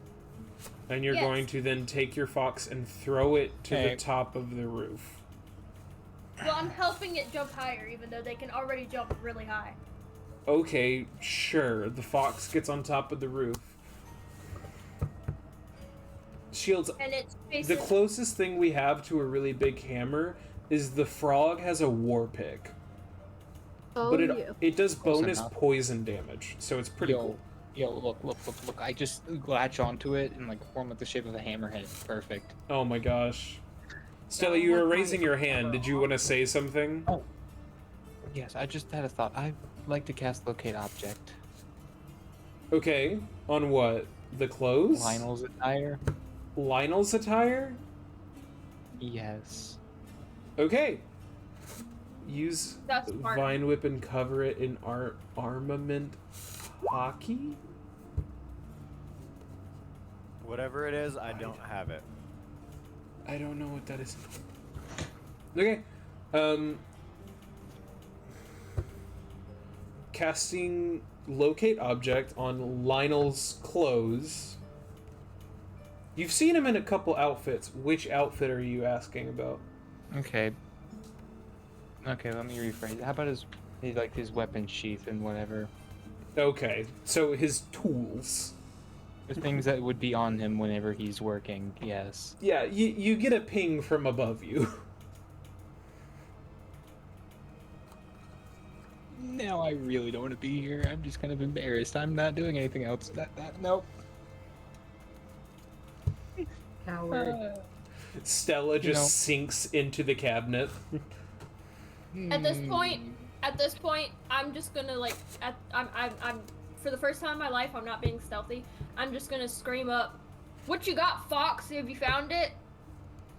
and you're Yes. going to then take your fox and throw it to the Okay. top of the roof. Well, I'm helping it jump higher, even though they can already jump really high. Okay, sure. The fox gets on top of the roof. Shields, And it's the basically closest thing we have to a really big hammer is the frog has a war pick. Oh, but yeah. it does Close bonus enough. poison damage, so it's pretty cool. Yo, look. I just latch onto it and like form with the shape of a hammerhead. Perfect. Oh my gosh. Stella, Yeah, you were what raising kind your of hand. cover Did you want to say something? Oh. Yes, I just had a thought. I'd like to cast Locate Object. Okay. On what? The clothes? Lionel's attire? Lionel's attire? Yes. Okay. Use That's smart. Vine Whip and cover it in armament hockey? Whatever it is, I don't have it. I don't know what that is. Okay. Casting Locate Object on Lionel's clothes. You've seen him in a couple outfits. Which outfit are you asking about? Okay. Okay, let me rephrase. How about his weapon sheath and whatever? Okay, so his tools. The things that would be on him whenever he's working, yes. Yeah, you get a ping from above you. Now I really don't want to be here. I'm just kind of embarrassed. I'm not doing anything else. Nope. Coward. Stella just sinks into the cabinet. At this point, I'm just gonna like, I'm for the first time in my life, I'm not being stealthy. I'm just gonna scream up, "What you got, Fox? Have you found it?"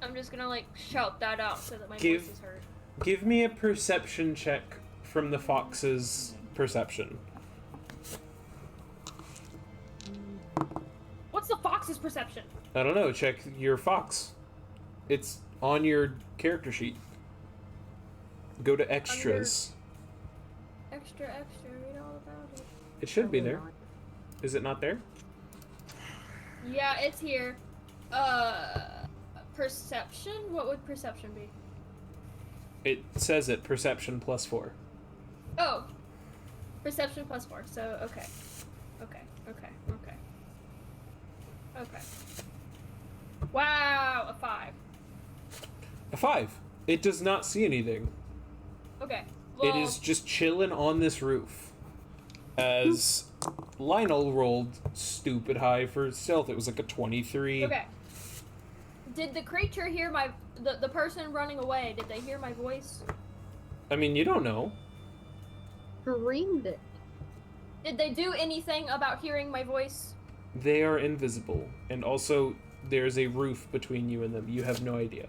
I'm just gonna like shout that out so that my voice is heard. Give me a perception check from the fox's perception. What's the fox's perception? I don't know, check your fox. It's on your character sheet. Go to extras. Extra, read all about it. It should be there. Is it not there? Yeah, it's here. Perception? What would perception be? It says it, perception +4. Oh, perception +4. So okay. Wow, a 5. A 5. It does not see anything. Okay. It Well, is just chilling on this roof. As Lionel rolled stupid high for stealth. It was like a 23. okay. Did the creature hear the person running away? Did they hear my voice? I mean, you don't know. Screamed it. Did they do anything about hearing my voice? They are invisible. And also, there's a roof between you and them. You have no idea.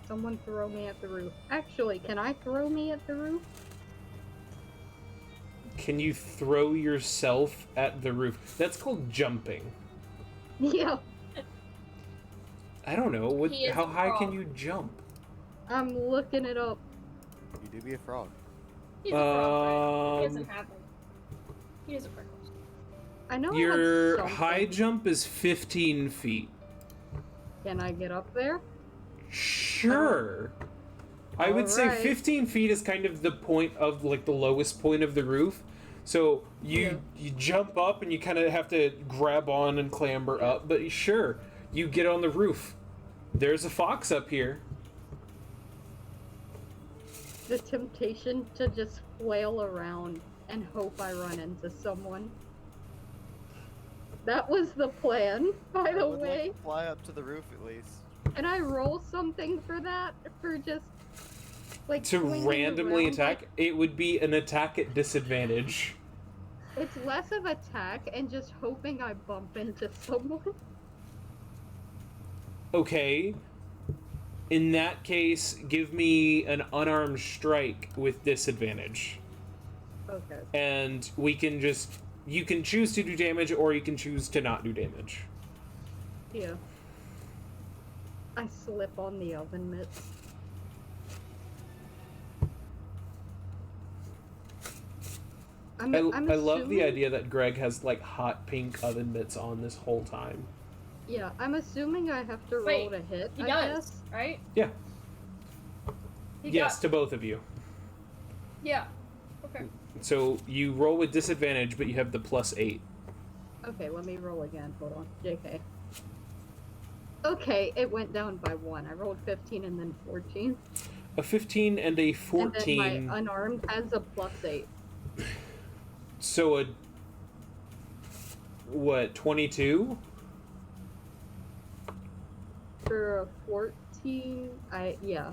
Someone throw me at the roof. Actually, can I throw me at the roof? Can you throw yourself at the roof? That's called jumping. Yeah. I don't know. What? He is How a high can frog. you jump? I'm looking it up. You do be a frog. He's a frog, right? He Um, doesn't have them. He doesn't prickles. I know Your I have high something. jump is 15 feet. Can I get up there? Sure. I would say Alright. 15 feet is kind of the point of like the lowest point of the roof. So you jump up and you kind of have to grab on and clamber up. But sure, you get on the roof. There's a fox up here. The temptation to just flail around and hope I run into someone. That was the plan, by I the would way. like to fly up to the roof at least. Can I roll something for that? For just like To swinging randomly around? attack, it would be an attack at disadvantage. It's less of attack and just hoping I bump into someone. Okay. In that case, give me an unarmed strike with disadvantage. Okay. And we can just... You can choose to do damage, or you can choose to not do damage. Yeah. I slip on the oven mitts. I I'm love the assuming- idea that Greg has, like, hot pink oven mitts on this whole time. Yeah, I'm assuming I have to roll Wait, to hit, He I does, guess. right? Yeah. He Yes, got- to both of you. Yeah. Okay. So you roll with disadvantage, but you have the +8. Okay, let me roll again. Hold on. JK. Okay, it went down by 1. I rolled 15 and then 14. A 15 and a And 14. then my unarmed has a +8. So a what? 22? For a 14, yeah.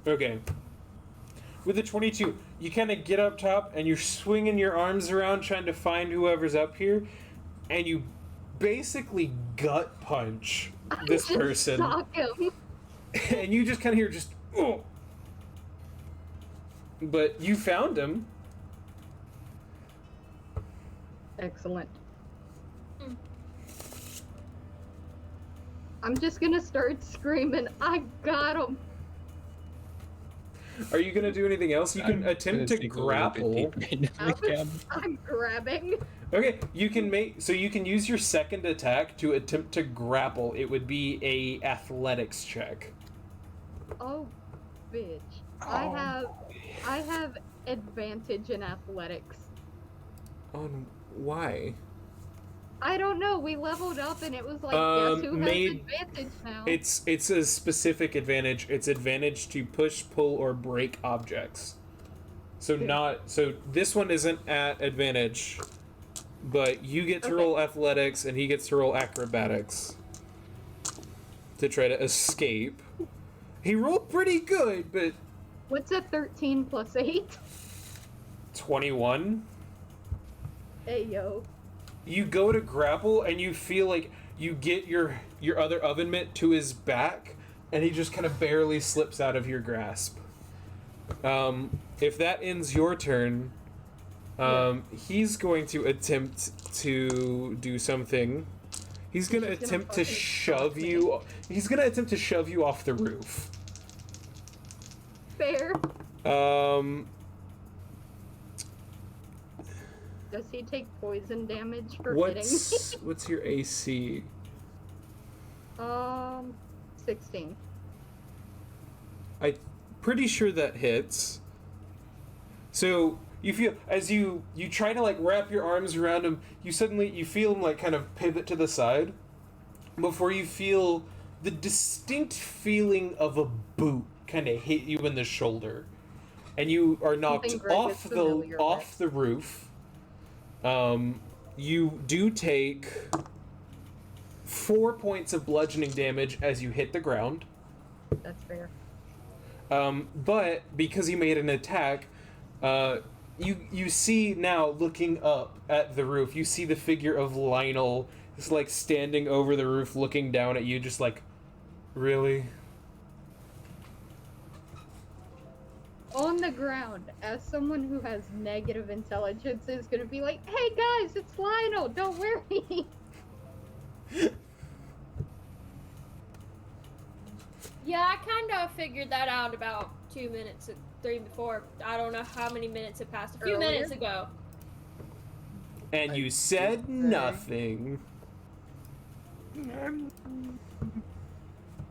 Okay. With the 22, you kind of get up top and you're swinging your arms around trying to find whoever's up here, and you basically gut punch this Just person. sock him. And you just kind of hear just, oh. But you found him. Excellent. Mm. I'm just gonna start screaming, I got him! Are you gonna do anything else? You can attempt to grapple. I'm grabbing. Okay, you can use your second attack to attempt to grapple. It would be a athletics check. Oh, bitch. I have advantage in athletics. On why? I don't know. We leveled up and it was like, guess who has advantage now? It's a specific advantage. It's advantage to push, pull, or break objects. So this one isn't at advantage, but you get to roll athletics and he gets to roll acrobatics to try to escape. He rolled pretty good, but What's a 13 plus 8? 21. Hey, yo. You go to grapple and you feel like you get your other oven mitt to his back and he just kind of barely slips out of your grasp. If that ends your turn, he's going to attempt to do something. He's going to attempt to shove you. He's going to attempt to shove you off the roof. Fair. Does he take poison damage for hitting me? What's your AC? 16. I'm pretty sure that hits. So you feel as you try to like wrap your arms around him, you feel him like kind of pivot to the side before you feel the distinct feeling of a boot kind of hit you in the shoulder, and you are knocked off the roof. You do take 4 points of bludgeoning damage as you hit the ground. That's fair. But because you made an attack, you see now, looking up at the roof, you see the figure of Lionel just like standing over the roof looking down at you, just like, really? On the ground, as someone who has negative intelligence is gonna be like, hey guys, it's Lionel, don't worry. Yeah, I kind of figured that out about 2 minutes, 3 before. I don't know how many minutes had passed. A few Earlier? minutes ago. And you said nothing.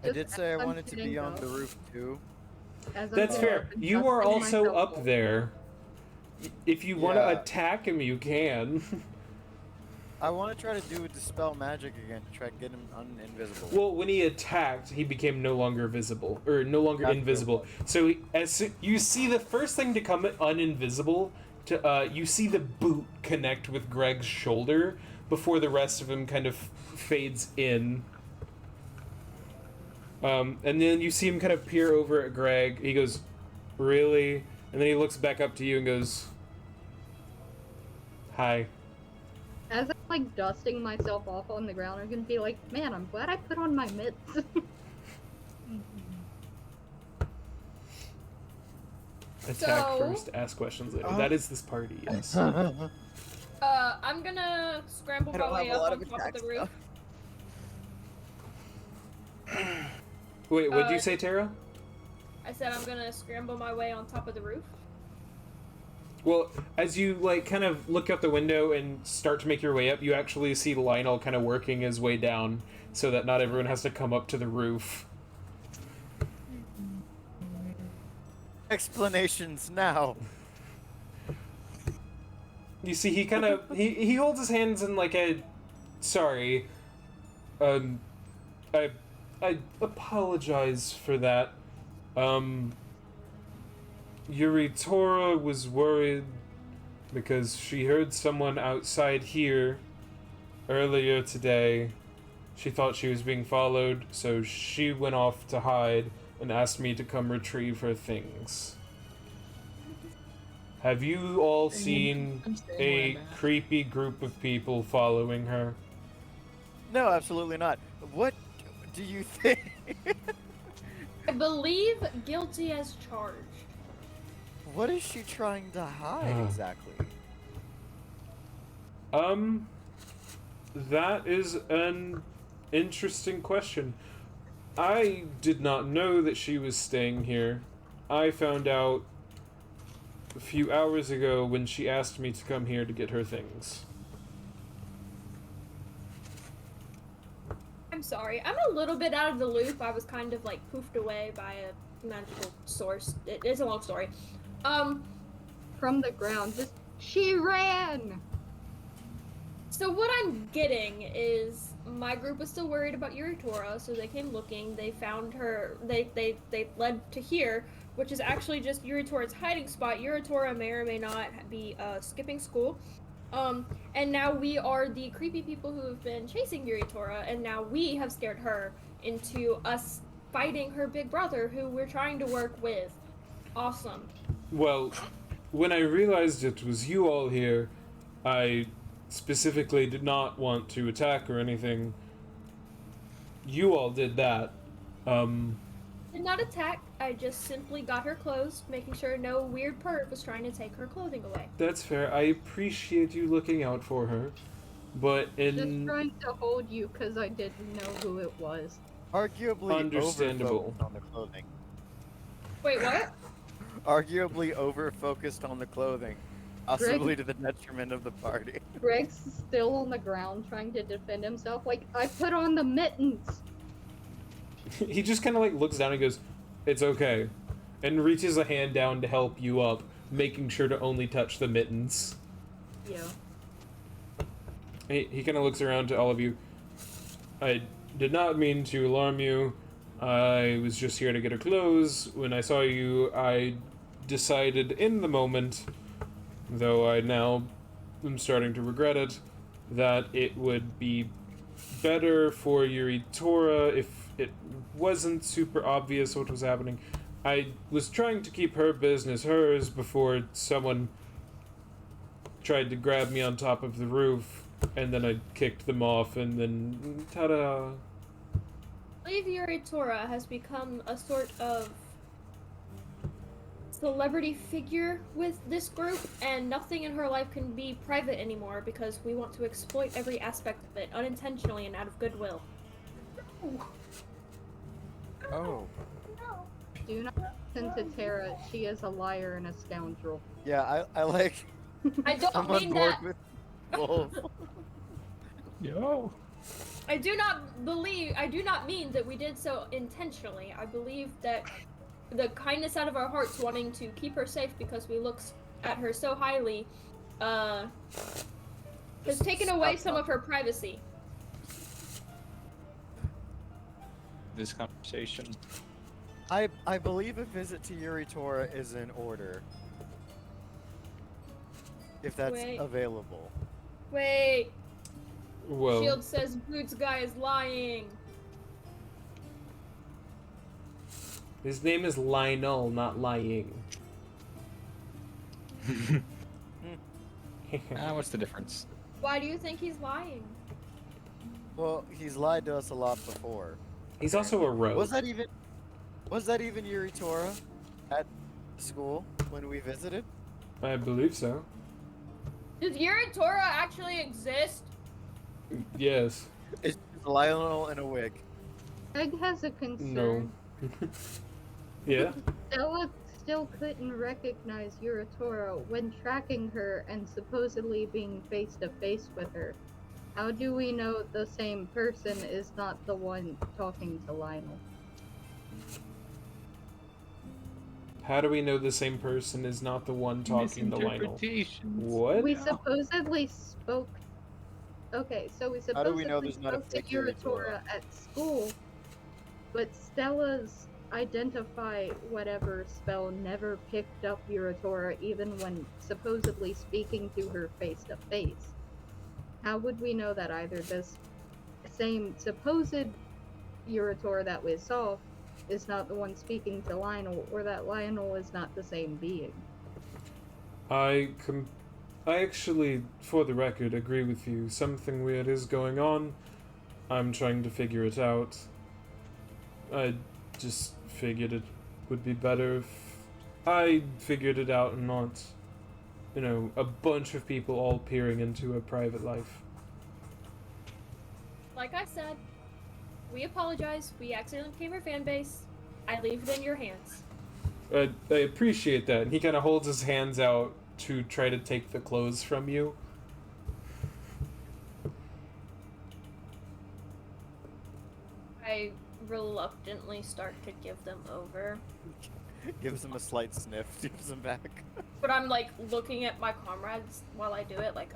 I did say I wanted to be on the roof too. That's fair. You are also up there. If you want to attack him, you can. I want to try to do dispel magic again to try to get him uninvisible. Well, when he attacked, he became no longer visible, or no longer invisible. So you see the first thing to come uninvisible, you see the boot connect with Greg's shoulder before the rest of him kind of fades in. And then you see him kind of peer over at Greg. He goes, really? And then he looks back up to you and goes, hi. As I'm like dusting myself off on the ground, I'm gonna be like, man, I'm glad I put on my mitts. Attack first, ask questions later. That is this party, yes. I'm gonna scramble my way up on top of the roof. Wait, what did you say, Tara? I said I'm gonna scramble my way on top of the roof. Well, as you like kind of look out the window and start to make your way up, you actually see Lionel kind of working his way down so that not everyone has to come up to the roof. Explanations now. You see, he kind of he holds his hands in like a sorry. I apologize for that. Yuritora was worried because she heard someone outside here earlier today. She thought she was being followed, so she went off to hide and asked me to come retrieve her things. Have you all seen I'm staying a where I'm at. creepy group of people following her? No, absolutely not. What do you think? I believe guilty as charged. What is she trying to hide exactly? That is an interesting question. I did not know that she was staying here. I found out a few hours ago when she asked me to come here to get her things. I'm sorry. I'm a little bit out of the loop. I was kind of like poofed away by a magical source. It's a long story. From the ground, just she ran. So what I'm getting is my group was still worried about Yuritora, so they came looking. They found her. They led to here, which is actually just Yuritora's hiding spot. Yuritora may or may not be skipping school. And now we are the creepy people who have been chasing Yuritora, and now we have scared her into us fighting her big brother, who we're trying to work with. Awesome. Well, when I realized it was you all here, I specifically did not want to attack or anything. You all did that. Did not attack. I just simply got her clothes, making sure no weird perv was trying to take her clothing away. That's fair. I appreciate you looking out for her. But Just in trying to hold you because I didn't know who it was. Arguably Understandable. over-focused on the clothing. Wait, what? Arguably over-focused on the clothing. Possibly to the detriment of the party. Greg's still on the ground trying to defend himself. Like, I put on the mittens. he just kind of like looks down and goes, "It's okay," and reaches a hand down to help you up, making sure to only touch the mittens. Yeah. He kind of looks around to all of you. I did not mean to alarm you. I was just here to get her clothes. When I saw you, I decided in the moment, though I now am starting to regret it, that it would be better for Yuritora if it wasn't super obvious what was happening. I was trying to keep her business hers before someone tried to grab me on top of the roof, and then I kicked them off, and then ta-da! I believe Yuritora has become a sort of celebrity figure with this group, and nothing in her life can be private anymore because we want to exploit every aspect of it unintentionally and out of goodwill. Oh. Do not listen to Tara. She is a liar and a scoundrel. Yeah, I like I don't I'm on mean board that. with Wolf. Yo. I do not mean that we did so intentionally. I believe that the kindness out of our hearts wanting to keep her safe because we look at her so highly, has taken away some of her privacy. This conversation. I believe a visit to Yuritora is in order. If that's Wait. available. Wait, Well, Shield says Boots guy is lying. his name is Lionel, not lying. What's the difference? Why do you think he's lying? Well, he's lied to us a lot before. He's also a rogue. Was that even Yuritora at school when we visited? I believe so. Does Yuritora actually exist? Yes. It's just Lionel in a wig. Greg has a concern. No. Yeah? Stella still couldn't recognize Yuritora when tracking her and supposedly being face to face with her. How do we know the same person is not the one talking to Lionel? How do we know the same person is not the one talking to Lionel? Misinterpretations. What? We supposedly spoke. Okay, so we How do we know supposedly there's not a spoke to fake Yuritora? Yuritora at school, but Stella's identify whatever spell never picked up Uratora even when supposedly speaking to her face to face? How would we know that either this same supposed Uratora that we saw is not the one speaking to Lionel, or that Lionel is not the same being? I actually, for the record, agree with you. Something weird is going on. I'm trying to figure it out. I just figured it would be better if I figured it out and not, a bunch of people all peering into a private life. Like I said, we apologize. We accidentally became your fan base. I leave it in your hands. I appreciate that. And he kind of holds his hands out to try to take the clothes from you. I reluctantly start to give them over. Gives him a slight sniff, gives him back. But I'm like looking at my comrades while I do it, like,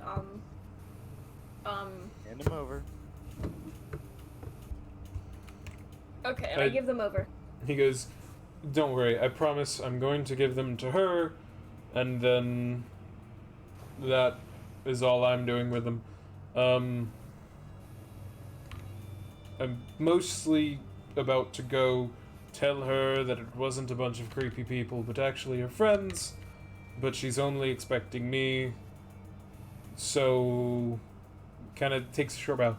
Hand him over. okay, and I give them over. He goes, "Don't worry, I promise I'm going to give them to her, and then that is all I'm doing with them. I'm mostly about to go tell her that it wasn't a bunch of creepy people, but actually her friends, but she's only expecting me, so kind of takes a short bow.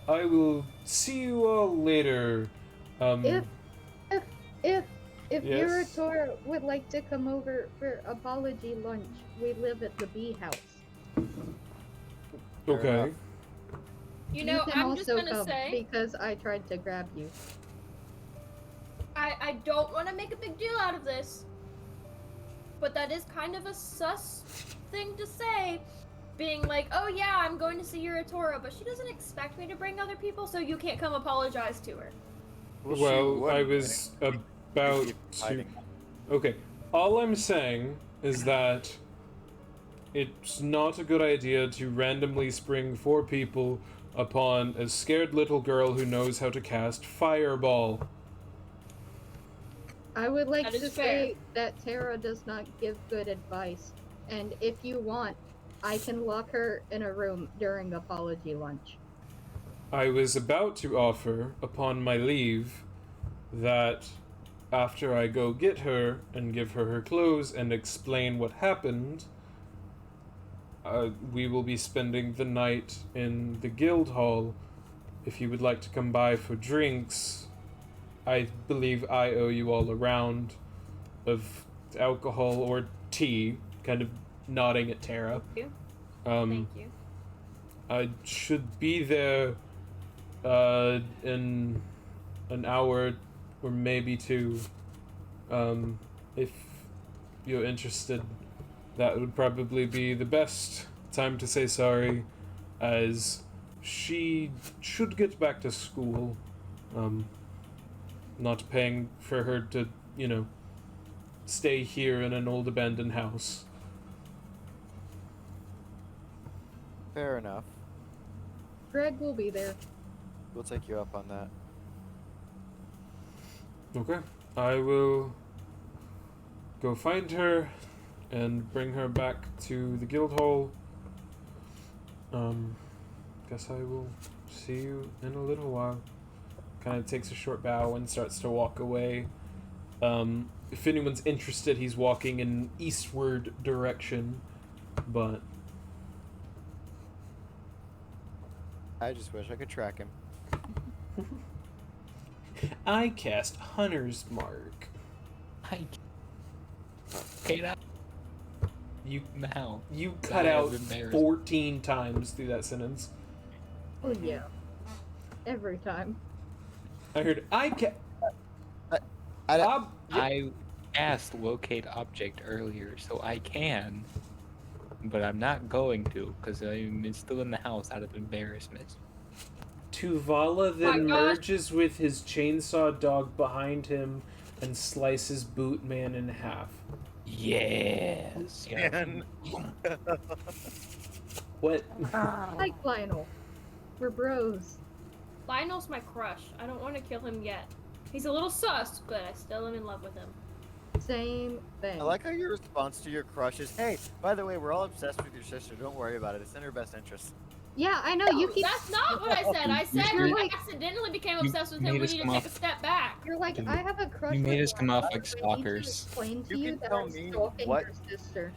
I will see you all later. If Yes? Uratora would like to come over for apology lunch, we live at the bee house. Okay. enough. You know, can I'm just also gonna come say, because I tried to grab you. I don't want to make a big deal out of this, but that is kind of a sus thing to say, being like, oh yeah, I'm going to see Uratora, but she doesn't expect me to bring other people, so you can't come apologize to her. Well, I was about to... Okay, all I'm saying is that it's not a good idea to randomly spring 4 people upon a scared little girl who knows how to cast Fireball. I would like That is to fair. say that Tara does not give good advice, and if you want, I can lock her in a room during apology lunch. I was about to offer, upon my leave, that after I go get her and give her her clothes and explain what happened, we will be spending the night in the guild hall. If you would like to come by for drinks, I believe I owe you all a round of alcohol or tea, kind of nodding at Tara. Thank you. Um, Thank you. I should be there in an hour or maybe 2. If you're interested, that would probably be the best time to say sorry, as she should get back to school. Not paying for her to, stay here in an old abandoned house. Fair enough. Greg will be there. We'll take you up on that. Okay. I will go find her and bring her back to the guild hall. Guess I will see you in a little while. Kind of takes a short bow and starts to walk away. If anyone's interested, he's walking in an eastward direction, but I just wish I could track him. I cast Hunter's Mark. Okay, now. You Now. you cut I out have embarrassed- 14 times through that sentence. Oh yeah. Every time. I heard I don't- Ob- I asked locate object earlier, so I can, but I'm not going to because I'm still in the house out of embarrassment. Tuvala My then gosh. merges with his chainsaw dog behind him and slices Bootman in half. Yes. Man. What? Like Lionel. We're bros. Lionel's my crush. I don't want to kill him yet. He's a little sus, but I still am in love with him. Same thing. I like how your response to your crush is, "Hey, by the way, we're all obsessed with your sister. Don't worry about it. It's in her best interest." Yeah, I know. You No, keep. that's not what I said. I said You're we like- accidentally became You obsessed with made him. We us need to come take a off- step back. You're like, You- I have a crush. you made on us come off Ryan, like but I need to stalkers. explain to You you can that tell I'm me stalking what- your sister.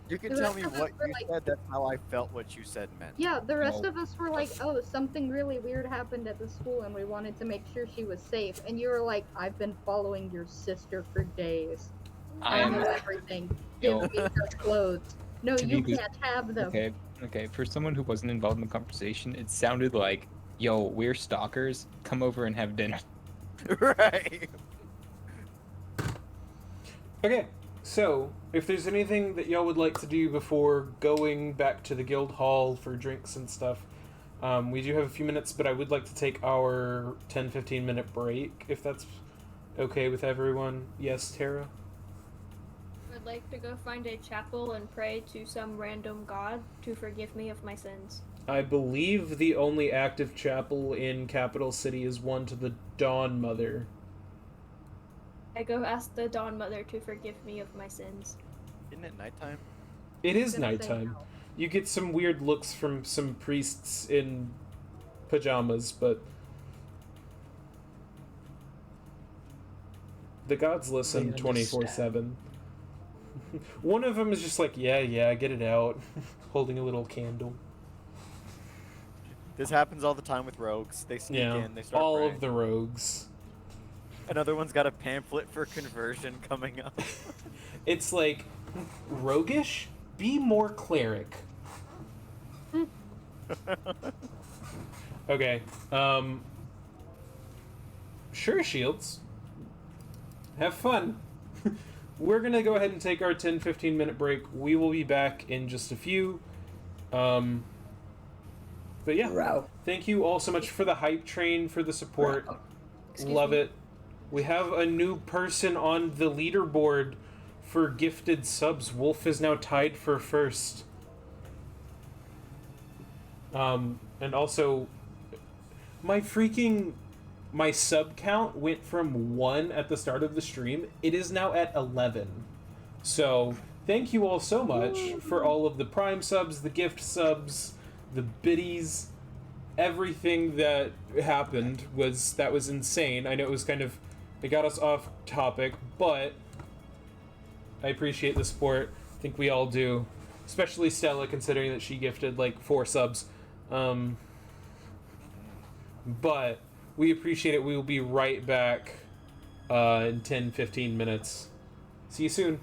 You can The tell rest me of us what were you like- said. That's how I felt what you said meant. Yeah, the rest No. of us were like, oh, something really weird happened at the school and we wanted to make sure she was safe. And you were like, I've been following your sister for days. I know everything. Yo. Give me her clothes. No, To you be can't have them. Okay. For someone who wasn't involved in the conversation, it sounded like, "Yo, we're stalkers. Come over and have dinner." Right. Okay, so if there's anything that y'all would like to do before going back to the guild hall for drinks and stuff, we do have a few minutes, but I would like to take our 10-15 minute break if that's okay with everyone. Yes, Tara? I'd like to go find a chapel and pray to some random god to forgive me of my sins. I believe the only active chapel in Capital City is one to the Dawn Mother. I go ask the Dawn Mother to forgive me of my sins. Isn't it nighttime? It is I'm gonna say nighttime. no. You get some weird looks from some priests in pajamas, but the gods listen They 24/7. One of them is just like, yeah, get it out, holding a little candle. This happens all the time with rogues. They sneak Yeah, in. They start all praying. of the rogues. Another one's got a pamphlet for conversion coming up. It's like, roguish? Be more cleric. Okay, sure, Shields. Have fun. We're gonna go ahead and take our 10-15 minute break. We will be back in just a few. But yeah, thank you all so much for the hype train, for the support. Excuse Love me. it. We have a new person on the leaderboard for gifted subs. Wolf is now tied for first. And also, my sub count went from 1 at the start of the stream. It is now at 11. So, thank you all so much for all of the Prime subs, the gift subs, the biddies, everything that happened was insane. I know it was it got us off topic, but I appreciate the support. I think we all do. Especially Stella, considering that she gifted like 4 subs. But we appreciate it. We will be right back in 10-15 minutes. See you soon.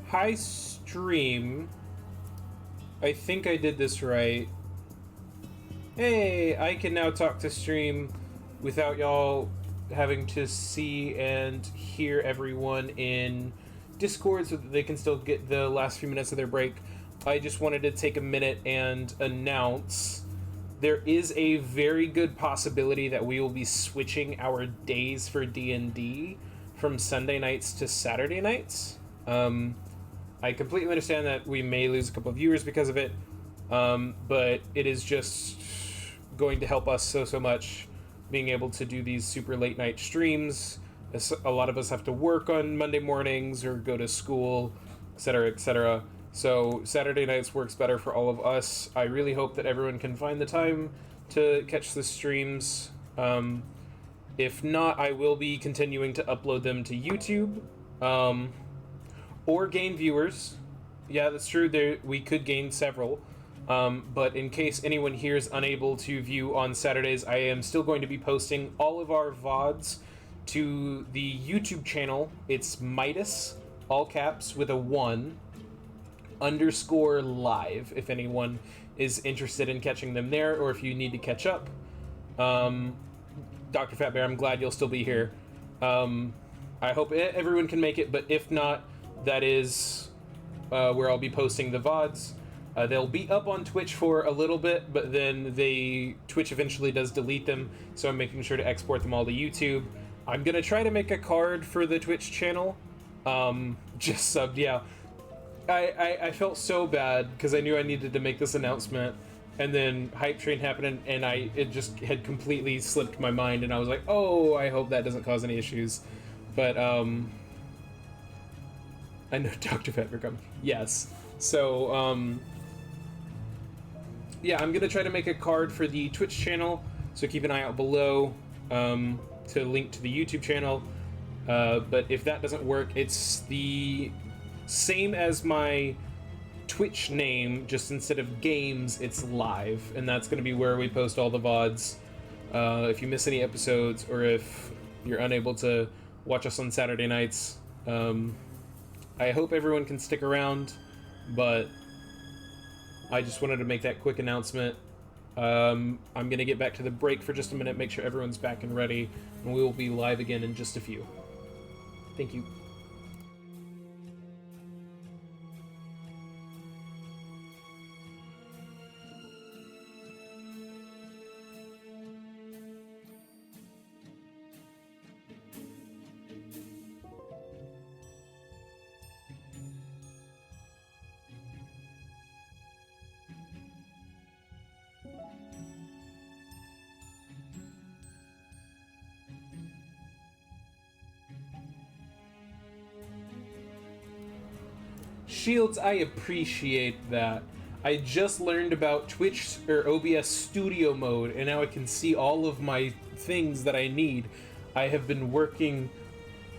Hi stream. I think I did this right. Hey, I can now talk to stream without y'all having to see and hear everyone in Discord so that they can still get the last few minutes of their break. I just wanted to take a minute and announce there is a very good possibility that we will be switching our days for D&D from Sunday nights to Saturday nights. I completely understand that we may lose a couple of viewers because of it, but it is just going to help us so much being able to do these super late night streams. A lot of us have to work on Monday mornings or go to school, etc., etc. So Saturday nights works better for all of us. I really hope that everyone can find the time to catch the streams. If not, I will be continuing to upload them to YouTube, or gain viewers. Yeah, that's true. We could gain several. But in case anyone here is unable to view on Saturdays, I am still going to be posting all of our VODs to the YouTube channel. It's Midas, all caps, with a 1, _live, if anyone is interested in catching them there, or if you need to catch up. Dr. Fat Bear, I'm glad you'll still be here. I hope everyone can make it, but if not, that is where I'll be posting the VODs. They'll be up on Twitch for a little bit, but then Twitch eventually does delete them, so I'm making sure to export them all to YouTube. I'm gonna try to make a card for the Twitch channel. Just subbed, yeah. I felt so bad because I knew I needed to make this announcement, and then Hype Train happened, and it just had completely slipped my mind, and I was like, oh, I hope that doesn't cause any issues. But I know Dr. Pepper coming. Yes. So yeah, I'm gonna try to make a card for the Twitch channel, so keep an eye out below to link to the YouTube channel. But if that doesn't work, it's the same as my Twitch name, just instead of games, it's live, and that's going to be where we post all the VODs. If you miss any episodes, or if you're unable to watch us on Saturday nights, I hope everyone can stick around, but I just wanted to make that quick announcement. I'm going to get back to the break for just a minute, make sure everyone's back and ready, and we will be live again in just a few. Thank you. Shields, I appreciate that. I just learned about Twitch or OBS Studio Mode, and now I can see all of my things that I need. I have been working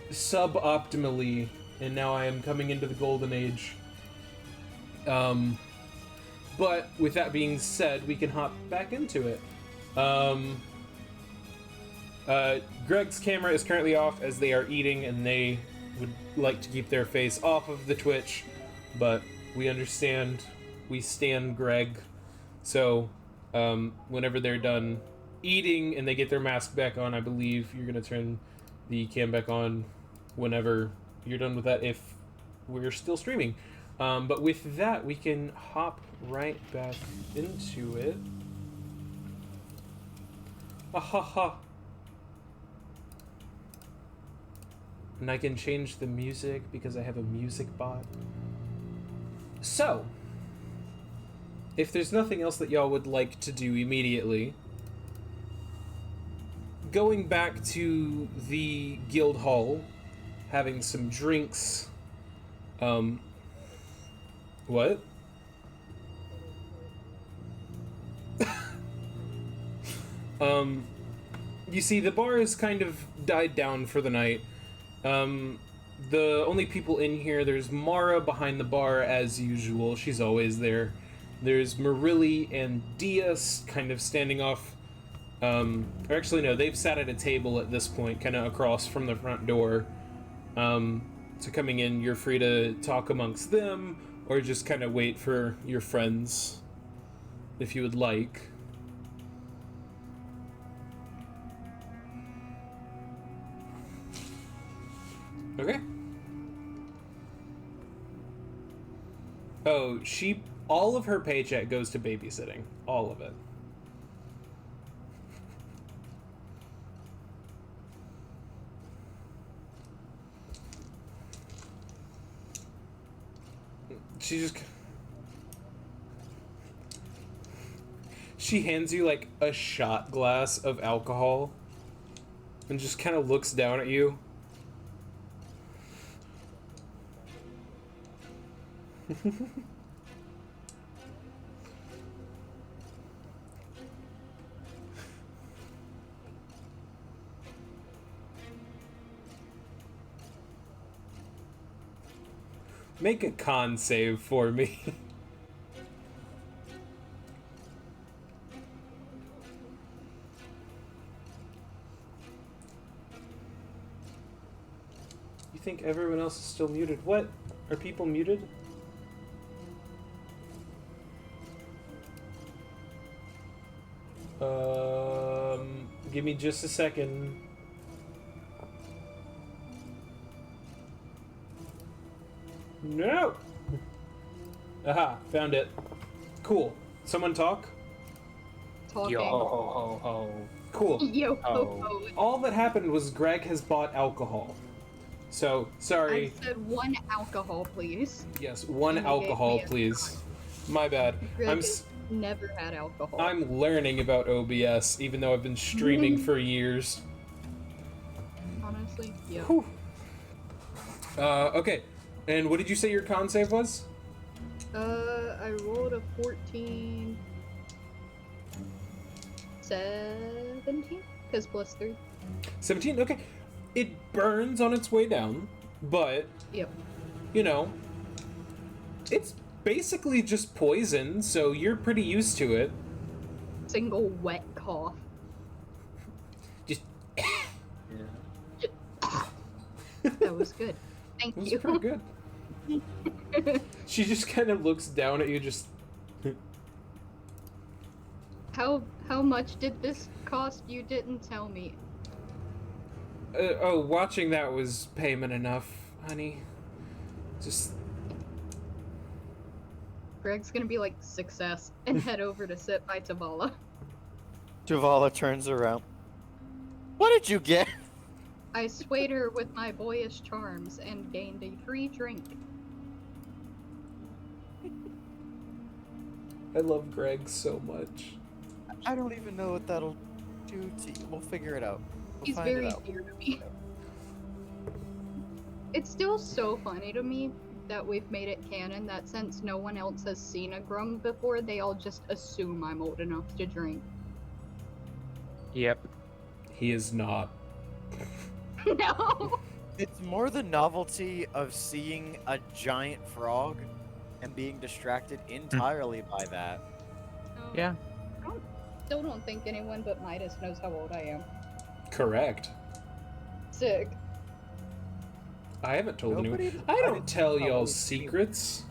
suboptimally, and now I am coming into the golden age. But with that being said, we can hop back into it. Greg's camera is currently off as they are eating, and they would like to keep their face off of the Twitch, but we understand. We stand Greg. So, whenever they're done eating and they get their mask back on, I believe you're gonna turn the cam back on whenever you're done with that, if we're still streaming. But with that, we can hop right back into it. Ha. And I can change the music because I have a music bot. So, if there's nothing else that y'all would like to do immediately, going back to the guild hall, having some drinks, what? You see, the bar has kind of died down for the night. The only people in here, there's Mara behind the bar as usual. She's always there. There's Marilli and Diaz kind of standing off. Or actually, no, they've sat at a table at this point, kind of across from the front door. to coming in, you're free to talk amongst them or just kind of wait for your friends if you would like. Okay. Oh, all of her paycheck goes to babysitting. All of it. She hands you like a shot glass of alcohol and just kind of looks down at you. Make a con save for me. You think everyone else is still muted? What? Are people muted? Give me just a second. No! Aha, found it. Cool. Someone talk? Talking. Yo ho ho. Cool. Yo ho Oh. ho. All that happened was Greg has bought alcohol. So, sorry. I said one alcohol, please. Yes, one And you gave alcohol, me a please. My bad. Greg I'm has never had alcohol. I'm learning about OBS, even though I've been streaming for years. Honestly, yeah. Whew. Okay. And what did you say your con save was? I rolled a 14. 17? Because plus 3. 17? Okay. It burns on its way down, but, Yep. you know, it's basically just poison, so you're pretty used to it. Single wet cough. Just, That was good. Thank it was you. pretty good. She just kind of looks down at you, just... How much did this cost? You didn't tell me. Watching that was payment enough, honey. Just... Greg's gonna be like, success, and head over to sit by Tavala. Javala turns around. What did you get? I swayed her with my boyish charms and gained a free drink. I love Greg so much. I don't even know what that'll do to you. We'll figure it out. We'll He's find it very out. dear to me. It's still so funny to me that we've made it canon that since no one else has seen a Grum before, they all just assume I'm old enough to drink. Yep. He is not. No! It's more the novelty of seeing a giant frog and being distracted entirely by that. No. Yeah. Still don't think anyone but Midas knows how old I am. Correct. Sick. I haven't told Nobody anyone. I don't tell how y'all old you secrets.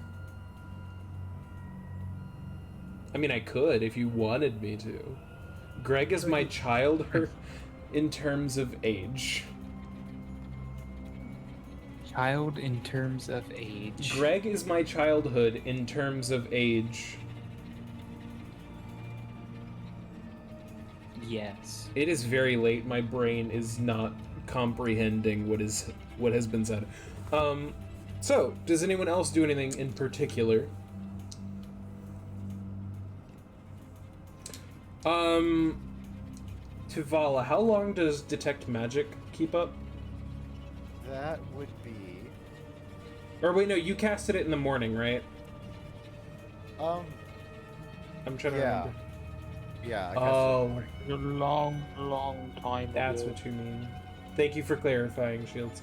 I mean, I could if you wanted me to. Greg is my child in terms of age. Child in terms of age. Greg is my childhood in terms of age. Yes. It is very late. My brain is not comprehending what has been said. So, does anyone else do anything in particular? Tuvala, how long does Detect Magic keep up? That would be. Or wait, no, you casted it in the morning, right? Um. I'm trying to Yeah. remember. Yeah. I guess Oh, A long, long time that's ago. what you mean. Thank you for clarifying, Shields.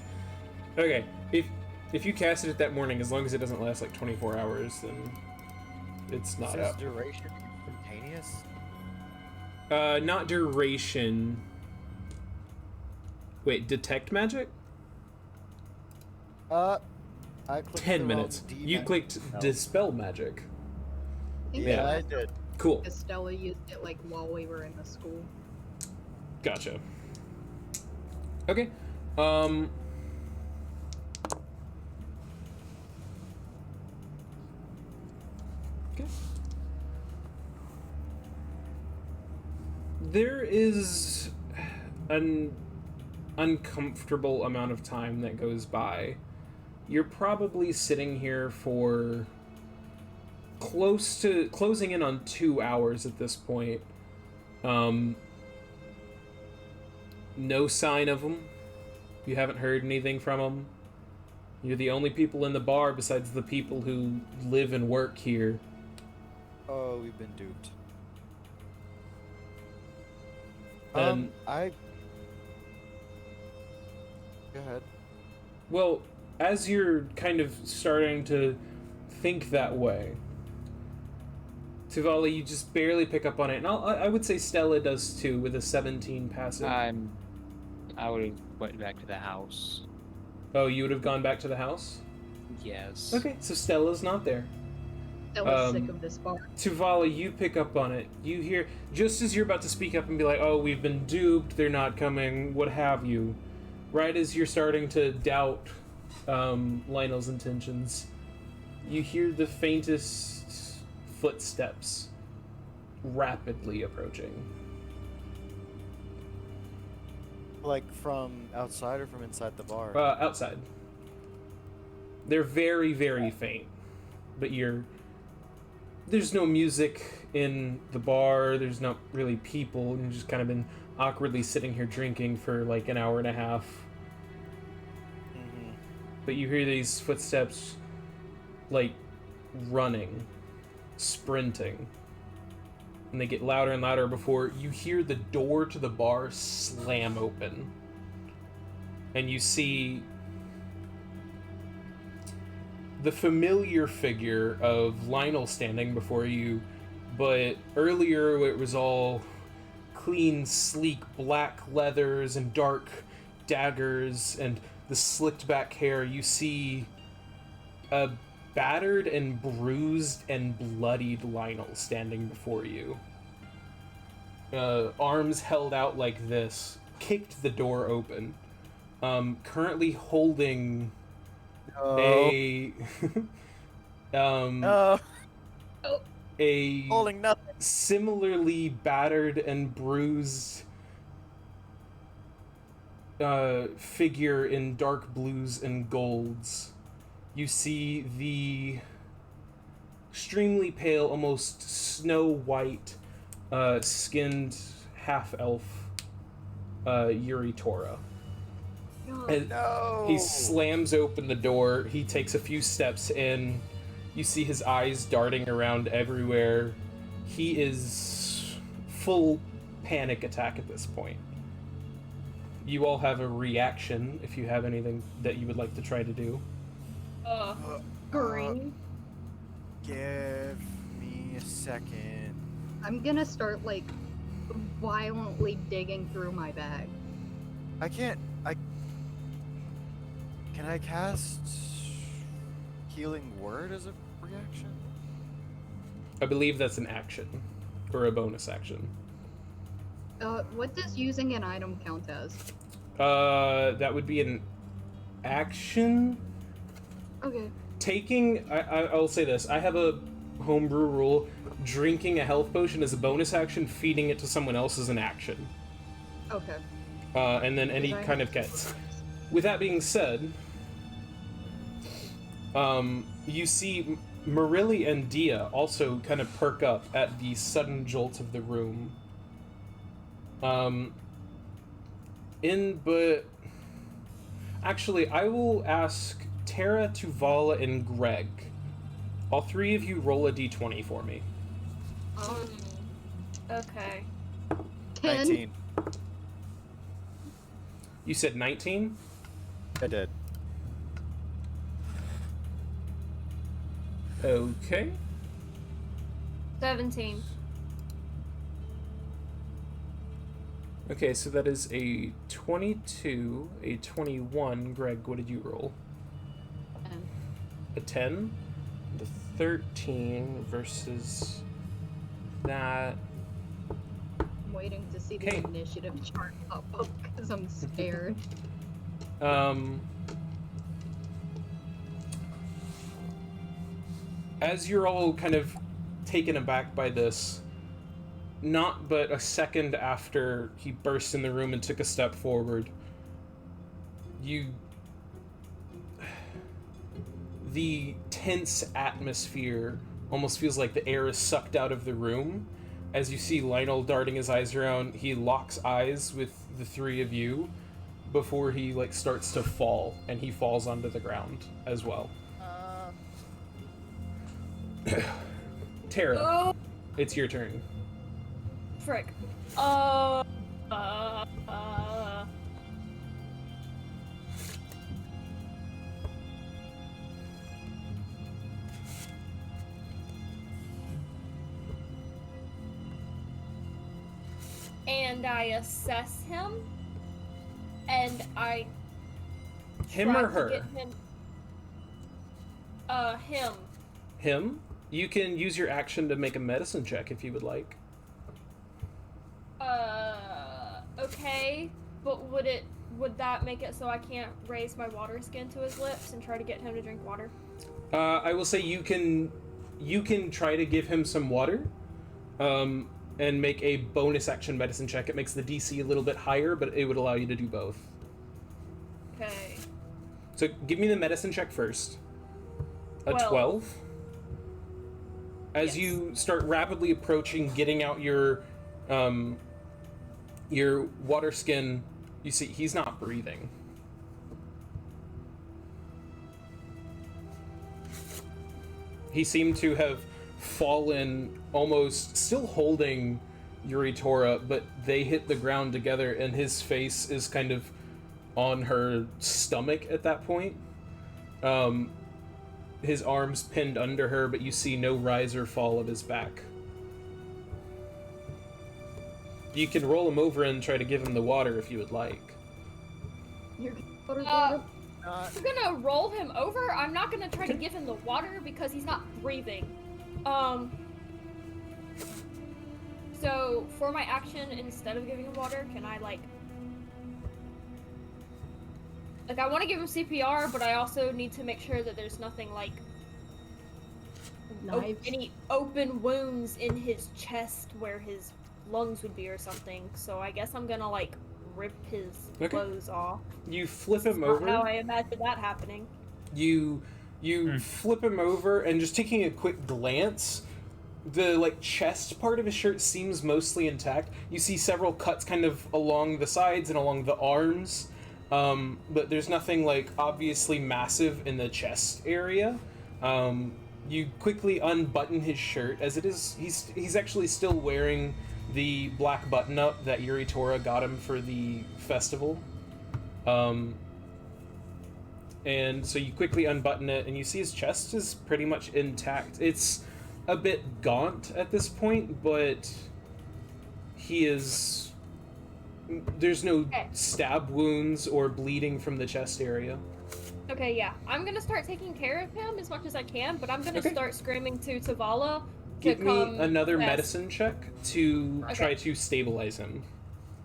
Okay, if you casted it that morning, as long as it doesn't last like 24 hours, then it's It not says up. duration instantaneous. Not duration. Wait, detect magic? I clicked 10 the minutes. wrong D You ma- clicked no. dispel magic. Yeah, Yeah. I did. Cool. Estella used it like while we were in the school. Gotcha. Okay. Okay. There is an uncomfortable amount of time that goes by. You're probably sitting here for close to closing in on 2 hours at this point. No sign of them. You haven't heard anything from them. You're the only people in the bar besides the people who live and work here. Oh, we've been duped. And I. Go ahead. well, as you're kind of starting to think that way, Tivali, you just barely pick up on it, and I would say Stella does too with a 17 passive. I would have went back to the house. Oh, you would have gone back to the house? Yes. Okay, so Stella's not there. Stella's sick of this bar. Tuvala, you pick up on it. You hear, just as you're about to speak up and be like, oh, we've been duped, they're not coming, what have you. Right as you're starting to doubt Lionel's intentions, you hear the faintest footsteps rapidly approaching. Like from outside or from inside the bar? Outside. They're very, very faint. But there's no music in the bar, there's not really people, and you've just kind of been awkwardly sitting here drinking for like an hour and a half. Mm-hmm. But you hear these footsteps, like, running, sprinting. And they get louder and louder before you hear the door to the bar slam open. And you see the familiar figure of Lionel standing before you, but earlier it was all clean, sleek black leathers and dark daggers and the slicked back hair. You see a battered and bruised and bloodied Lionel standing before you. Arms held out like this, kicked the door open. Currently holding a No. a Holding nothing. similarly battered and bruised figure in dark blues and golds. You see the extremely pale, almost snow white skinned half-elf Yuri Tora. And No. he slams open the door. He takes a few steps in. You see his eyes darting around everywhere. He is full panic attack at this point. You all have a reaction if you have anything that you would like to try to do. Green. Give me a second. I'm gonna start like violently digging through my bag. Can I cast Healing Word as a reaction? I believe that's an action, or a bonus action. What does using an item count as? That would be an action. Okay. I'll say this. I have a homebrew rule. Drinking a health potion is a bonus action. Feeding it to someone else is an action. Okay. And then any Did I kind of have gets. to- With that being said, you see Marilli and Dia also kind of perk up at the sudden jolt of the room. But actually, I will ask Tara, Tuvala, and Greg. All three of you roll a d20 for me. Okay. 10. 19. You said 19? I did. Okay. 17. Okay, so that is a 22, a 21. Greg, what did you roll? a 10. The 13 versus that. I'm waiting to see the Okay. initiative chart pop up because I'm scared. As you're all kind of taken aback by this, not but a second after he burst in the room and took a step forward, the tense atmosphere almost feels like the air is sucked out of the room. As you see Lionel darting his eyes around, he locks eyes with the three of you before he like starts to fall, and he falls onto the ground as well. Tara, Oh, it's your turn. frick. And I assess him, and I Him try or to her? get him. Him. Him? You can use your action to make a medicine check if you would like. Okay, but would that make it so I can't raise my water skin to his lips and try to get him to drink water? I will say you can try to give him some water, and make a bonus action medicine check. It makes the DC a little bit higher, but it would allow you to do both. Okay. So give me the medicine check first. A 12. As Yes. you start rapidly approaching, getting out your water skin, you see he's not breathing. He seemed to have fallen, almost still holding Yuritora, but they hit the ground together, and his face is kind of on her stomach at that point. His arms pinned under her, but you see no rise or fall of his back. You can roll him over and try to give him the water if you would like. You're I'm gonna roll him over. I'm not gonna try to give him the water because he's not breathing. So for my action, instead of giving him water, can I like I want to give him CPR, but I also need to make sure that there's nothing like knives. any open wounds in his chest where his lungs would be or something. So I guess I'm gonna like rip his clothes off. You flip him Not over. how I imagine that happening. You flip him over, and just taking a quick glance, the like chest part of his shirt seems mostly intact. You see several cuts kind of along the sides and along the arms, but there's nothing like obviously massive in the chest area. You quickly unbutton his shirt, as it is he's actually still wearing the black button-up that Yuritora got him for the festival. And so you quickly unbutton it, and you see his chest is pretty much intact. It's a bit gaunt at this point, but there's no stab wounds or bleeding from the chest area. Okay, yeah. I'm gonna start taking care of him as much as I can, but I'm gonna start screaming to Tavala Give to me come another best. medicine check to try to stabilize him.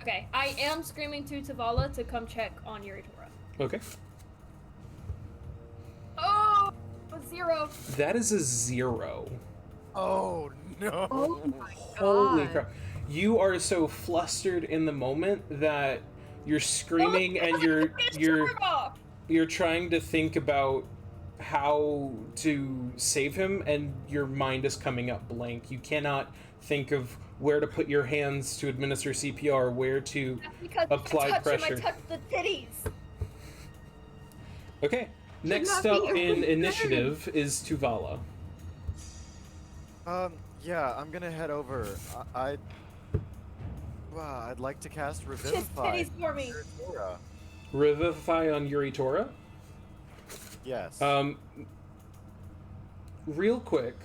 Okay, I am screaming to Tavala to come check on Yuritora. Okay. Oh, 0. That is a 0. Oh no! Oh my Holy god. crap. You are so flustered in the moment that you're screaming and you're trying to think about how to save him, and your mind is coming up blank. You cannot think of where to put your hands to administer CPR, where to apply pressure. I touched the titties. Okay, next not up be in rude. initiative is Tuvala. Yeah, I'm gonna head over. I'd like to cast Kiss Revivify. titties for me. Aura. Revivify on Yuritora. Yes. Real quick,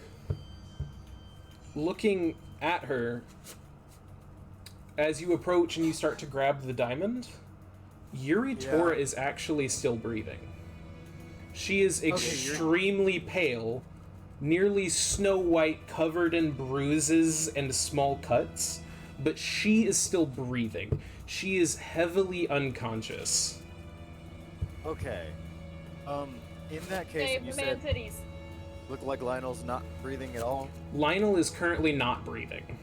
looking at her, as you approach and you start to grab the diamond, Yuritora is actually still breathing. She is extremely pale, nearly Snow White, covered in bruises and small cuts, but she is still breathing. She is heavily unconscious. Okay. In that case, Save you the said man titties. look like Lionel's not breathing at all. Lionel is currently not breathing.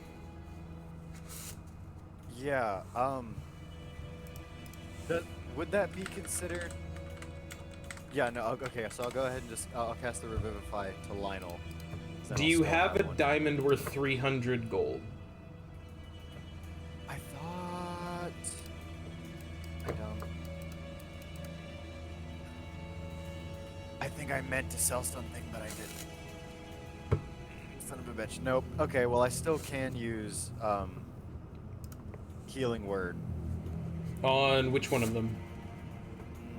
Yeah. Would that be considered? Yeah. No. Okay. So I'll go ahead and just I'll cast the Revivify to Lionel. Then Do I'll you still have a one. diamond worth 300 gold? I thought. I don't. I think I meant to sell something, but I didn't. Son of a bitch. Nope. Okay. Well, I still can use Healing Word. On which one of them?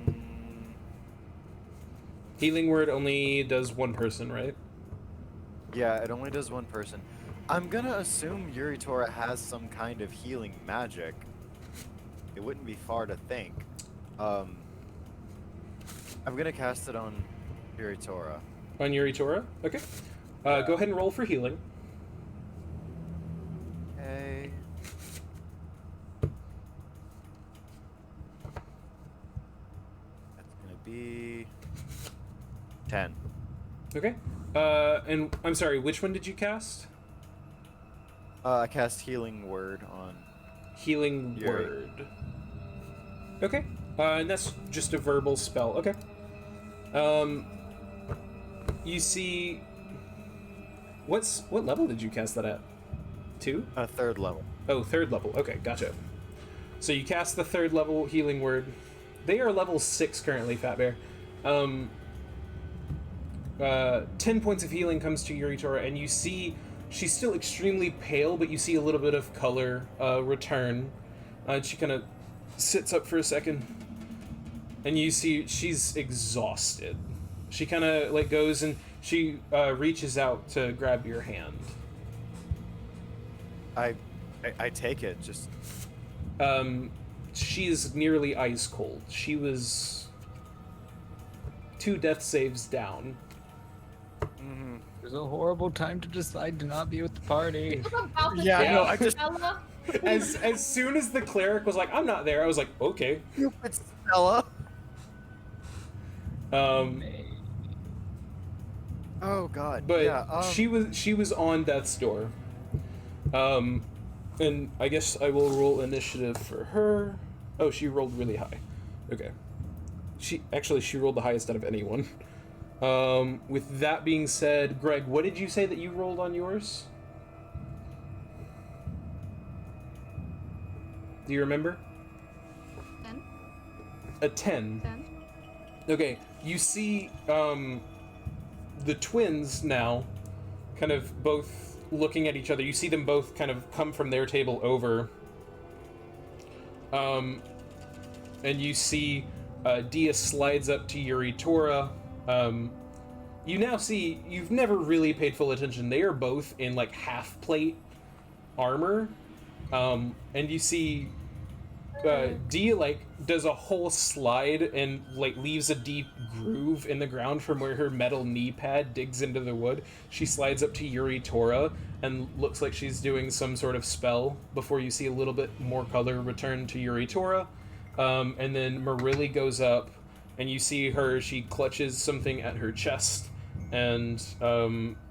Mm, Healing Word only does one person, right? Yeah, it only does one person. I'm gonna assume Yuritora has some kind of healing magic. It wouldn't be far to think. I'm gonna cast it on Yuritora. On Yuritora? Okay. Go ahead and roll for healing. Okay. That's gonna be 10. Okay. And I'm sorry, which one did you cast? I cast Healing Word on. Healing Yuri. Word. Okay. And that's just a verbal spell. Okay. You see... What level did you cast that at? 2? 3rd level. Oh, 3rd level. Okay, gotcha. So you cast the 3rd level Healing Word. They are level 6 currently, Fat Bear. 10 points of healing comes to Yuritora, and you see she's still extremely pale, but you see a little bit of color return. She kind of sits up for a second, and you see she's exhausted. She kind of like goes and she reaches out to grab your hand. I take it, just... She is nearly ice cold. She was 2 death saves down. Mhm. It was a horrible time to decide to not be with the party. Look about the Yeah, same, no, I just- Ella. As soon as the cleric was like, I'm not there, I was like, okay. Stupid Stella! Oh god, But yeah, she was on death's door. And I guess I will roll initiative for her. Oh, she rolled really high. Okay. She rolled the highest out of anyone. With that being said, Greg, what did you say that you rolled on yours? Do you remember? 10? A 10. 10? Okay, you see the twins now kind of both looking at each other. You see them both kind of come from their table over. And you see Dia slides up to Yuritora. You now see, you've never really paid full attention. They are both in like half plate armor. And you see Dia like does a whole slide and like leaves a deep groove in the ground from where her metal knee pad digs into the wood. She slides up to Yuritora and looks like she's doing some sort of spell before you see a little bit more color return to Yuritora. And then Marilli goes up and you see her, she clutches something at her chest and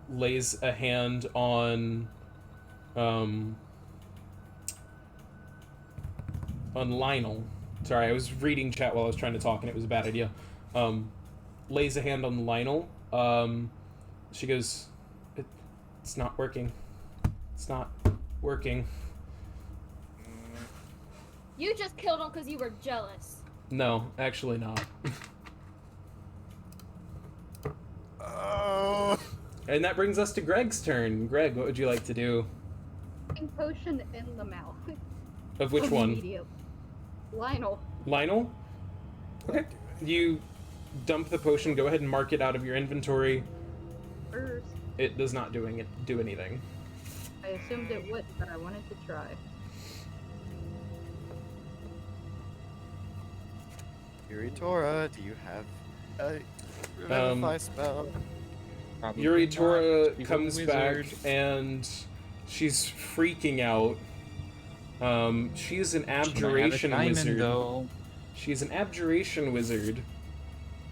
lays a hand on Lionel. Sorry, I was reading chat while I was trying to talk and it was a bad idea. Lays a hand on Lionel. She goes, it's not working. It's not working. You just killed him because you were jealous. No, actually not. Oh. And that brings us to Greg's turn. Greg, what would you like to do? Potion in the mouth. Of which one? Immediate. Lionel. Lionel? Okay. You dump the potion, go ahead and mark it out of your inventory. First. It does not do anything. I assumed it would, but I wanted to try. Yuritora, do you have Revivify spell. Probably Yuri not. Tora She's a comes back wizard. and she's freaking out. She's an She might have a abjuration diamond, wizard. though. She's an abjuration wizard.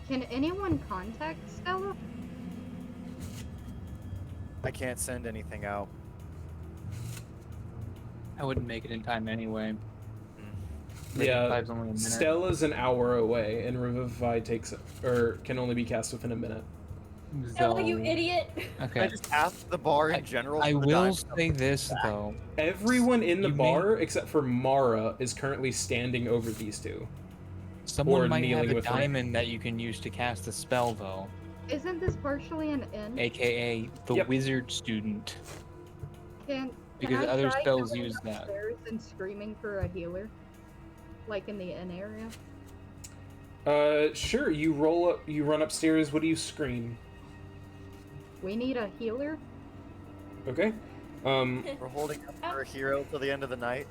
Can anyone contact Stella? I can't send anything out. I wouldn't make it in time anyway. Yeah, Five's only a minute. Stella's an hour away, and Revivify can only be cast within a minute. Stella, you So- idiot! I Okay. just asked the bar in general. I for the will diamond. say this though. Everyone in the You may- bar, except for Mara, is currently standing over these two. Someone Or might kneeling have a with her. diamond that you can use to cast a spell though, Isn't this partially an inn? aka the Yep. wizard student. Can Because I other try spells going use that. upstairs and screaming for a healer, like in the inn area? Sure. You roll up. You run upstairs. What do you scream? We need a healer. Okay. We're holding up for a hero till the end of the night.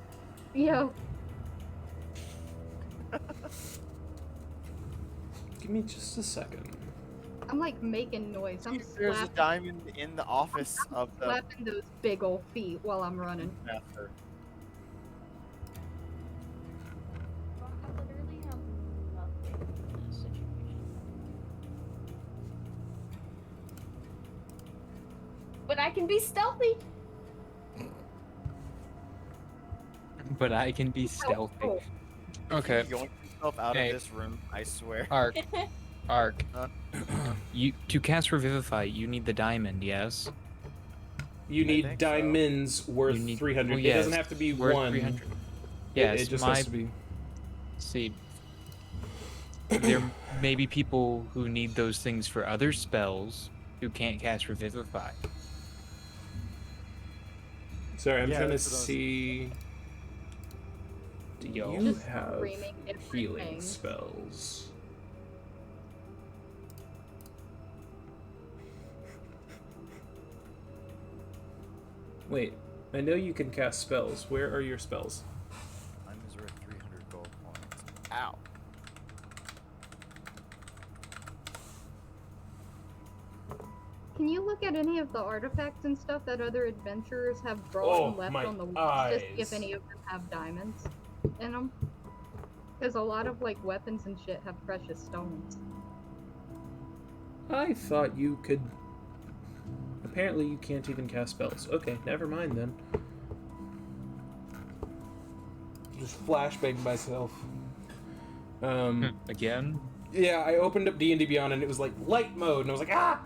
Yo, Give me just a second. I'm like making noise. I'm There's a slapping, diamond in the office of the slapping those big old feet while I'm running. master. I literally have nothing in this situation. But I can be stealthy. But I can be stealthy. Oh, Okay. Yoink yourself out Hey. of this room, I swear. Arc. Arc. Huh? You to cast Revivify, you need the diamond, yes? You I need think so. diamonds worth You need- 300. well, It doesn't yes, have to be worth one. 300. It- Yes, it just my has to be. see. There may be people who need those things for other spells who can't cast Revivify. Sorry, I'm Yeah, trying to that's what I was- see. Do Yo. you Just have screaming different healing things. spells? Wait, I know you can cast spells. Where are your spells? Mine is worth 300 gold points. Ow. Can you look at any of the artifacts and stuff that other adventurers have brought Oh, and left my on the walls, just see if eyes. any of them have diamonds in them? Because a lot of like weapons and shit have precious stones. I thought you could. Apparently, you can't even cast spells. Okay, never mind then. Just flashbang myself. Again? Yeah, I opened up D&D Beyond and it was like light mode, and I was like, ah.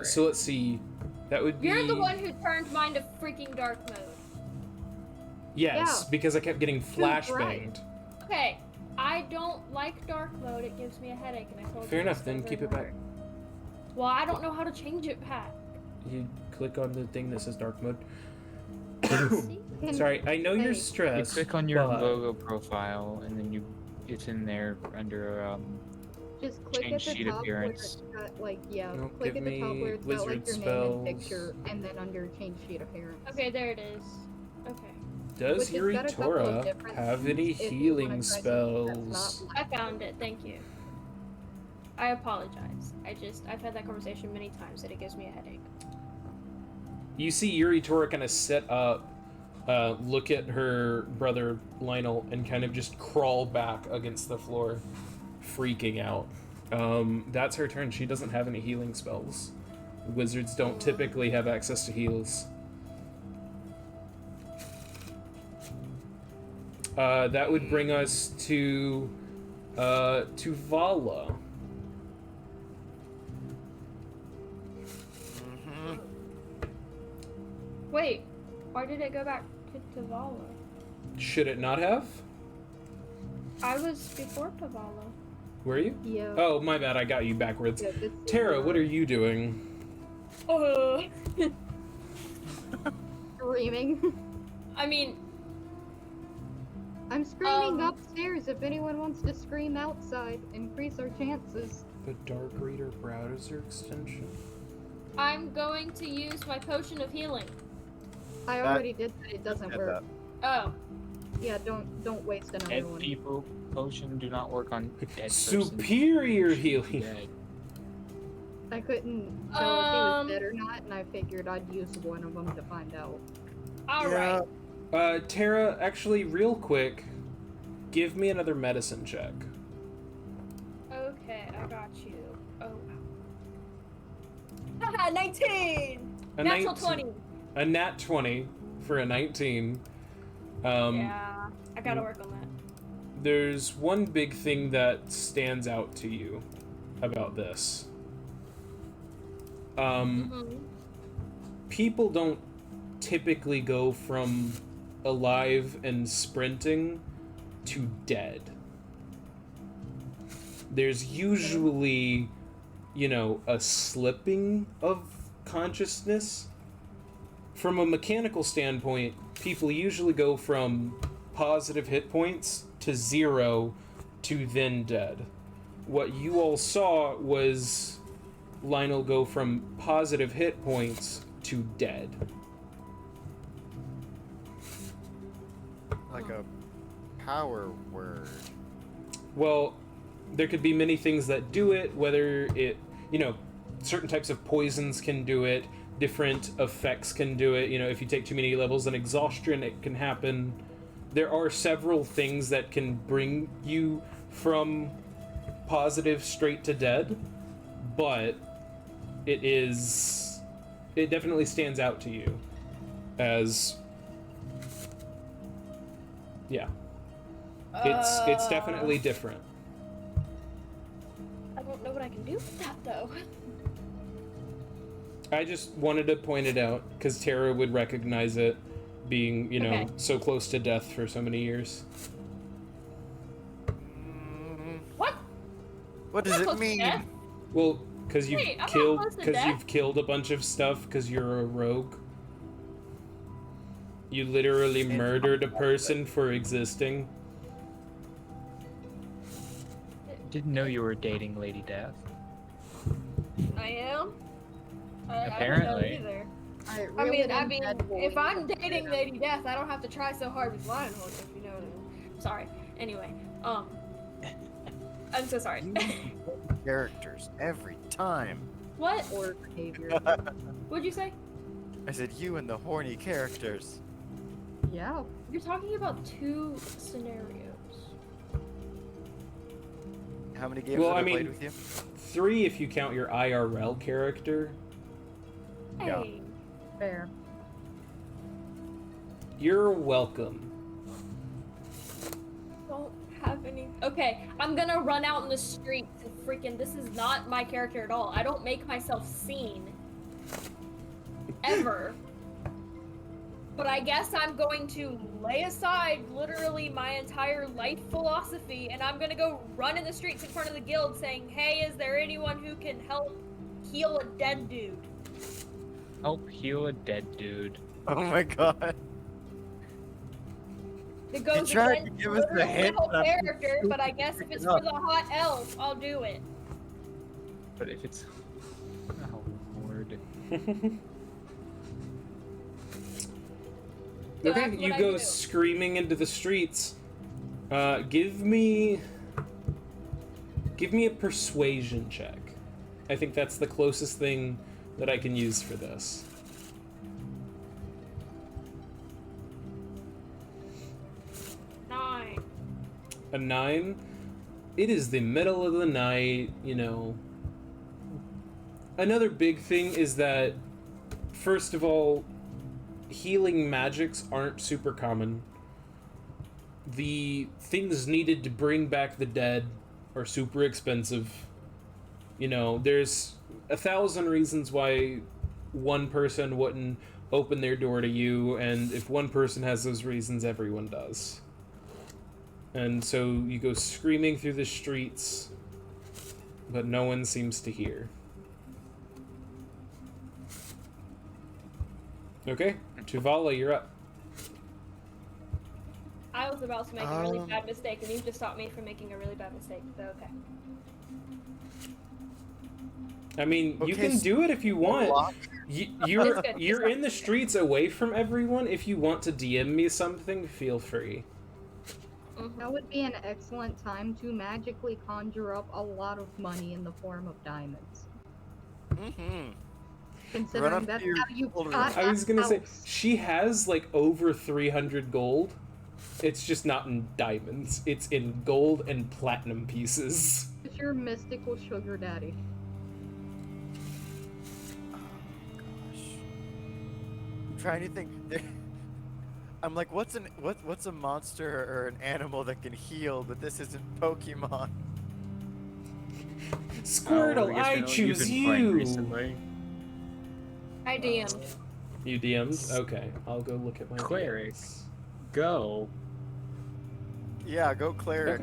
So let's see. That would be. You're the one who turned mine to freaking dark mode. Yes, Yeah. because I kept getting right. flashbanged. Okay, I don't like dark mode. It gives me a headache, and I told Fair you enough, this then over keep and it back. over. Well, I don't know how to change it, Pat. You click on the thing that says dark mode. See? Can- Sorry, I know you're Hey. You stressed. click on your but- logo profile, and then it's in there under Just click Change at the sheet top appearance. where it's got like Nope, click give at the top me where it's got like wizard your name spells. and picture, and then under change sheet appearance. Okay, there it is. Okay, Does Which has Yuri got a couple of Tora different have any things if you healing wanna try something that's spells? not I found it. Thank you. I apologize. I've had that conversation many times that it gives me a headache. You see Yuri Tora kind of set up, look at her brother Lionel, and kind of just crawl back against the floor, freaking out. That's her turn. She doesn't have any healing spells. Wizards don't typically have access to heals. That would bring us to Vala. Mm-hmm. Wait, why did it go back to Tavala? Should it not have? I was before Tavala. Were you? Yeah. Oh, my bad. I got you backwards. Yeah, this is, Tara, what are you doing? Oh. screaming? I mean, I'm screaming Um, upstairs. If anyone wants to scream outside, increase our chances. The Dark Reader browser extension. I'm going to use my potion of healing. I That- already did that. It doesn't Did work. that. Oh. Yeah, don't waste another Dead one. people potion do not work on dead persons. Superior healing. Dead. I couldn't tell if he was dead or not, and I figured I'd use one of them to find out. Alright. Tara, actually, real quick, give me another medicine check. Okay, I got you. Oh. Haha, 19! A Natural 19 20. A nat 20 for a 19. Yeah, I gotta work on that. There's one big thing that stands out to you about this. People don't typically go from alive and sprinting to dead. There's usually, a slipping of consciousness. From a mechanical standpoint, people usually go from positive hit points to 0 to then dead. What you all saw was Lionel go from positive hit points to dead. Like a power word. Well, there could be many things that do it, whether it, certain types of poisons can do it, different effects can do it. If you take too many levels of exhaustion, it can happen. There are several things that can bring you from positive straight to dead, but it definitely stands out to you as, yeah. It's definitely different. I don't know what I can do with that, though. I just wanted to point it out because Tara would recognize it, being, Okay. so close to death for so many years. What? What does Not it close to mean? death. Well, because Wait, I'm not close to death. you've killed a bunch of stuff because you're a rogue. You literally murdered a person for existing. Didn't know you were dating Lady Death. I am. Apparently. I don't know either. Alright, I reel mean, it in, bad boy. if I'm dating Lady Death, I don't have to try so hard with Lionel, if you know what I mean. Sorry. Anyway, I'm so sorry. Characters every time. What? Or behavior. What'd you say? I said you and the horny characters. Yeah. You're talking about 2 scenarios. How many games Well, have I I mean- played with you? 3 if you count your IRL character. Yeah. Hey. Fair. You're welcome. Don't have any. Okay, I'm gonna run out in the streets and freaking. This is not my character at all. I don't make myself seen. Ever. But I guess I'm going to lay aside literally my entire life philosophy and I'm gonna go run in the streets in front of the guild saying, hey, is there anyone who can help heal a dead dude? Help heal a dead dude. Oh my god. It goes tried against to give us a literally hint, the whole but I'm character, but I guess if it's for the hot elf, I'll do it. But if it's... Oh, Lord. So Okay, that's you what I go do. screaming into the streets. Give me a persuasion check. I think that's the closest thing that I can use for this. Nine. A 9. It is the middle of the night, Another big thing is that, first of all, healing magics aren't super common. The things needed to bring back the dead are super expensive. There's 1,000 reasons why one person wouldn't open their door to you, and if one person has those reasons, everyone does. And so you go screaming through the streets, but no one seems to hear. Okay, Tuvala, you're up. I was about to make a really bad mistake, and you just stopped me from making a really bad mistake, so okay. I mean, you Okay, can do it if you want. Lock. You're It's good. you're in the streets away from everyone. If you want to DM me something, feel free. That would be an excellent time to magically conjure up a lot of money in the form of diamonds. Mm-hmm. Considering up that's to your how you older got I was gonna say house. she has like over 300 gold. It's just not in diamonds. It's in gold and platinum pieces. It's your mystical sugar daddy. Gosh. I'm trying to think. I'm like, what's a monster or an animal that can heal, but this isn't Pokemon. Squirtle, I choose you. Recently. I DM'd. You DM'd? Okay, I'll go look at my Cleric. DMs. Go. Yeah, go cleric.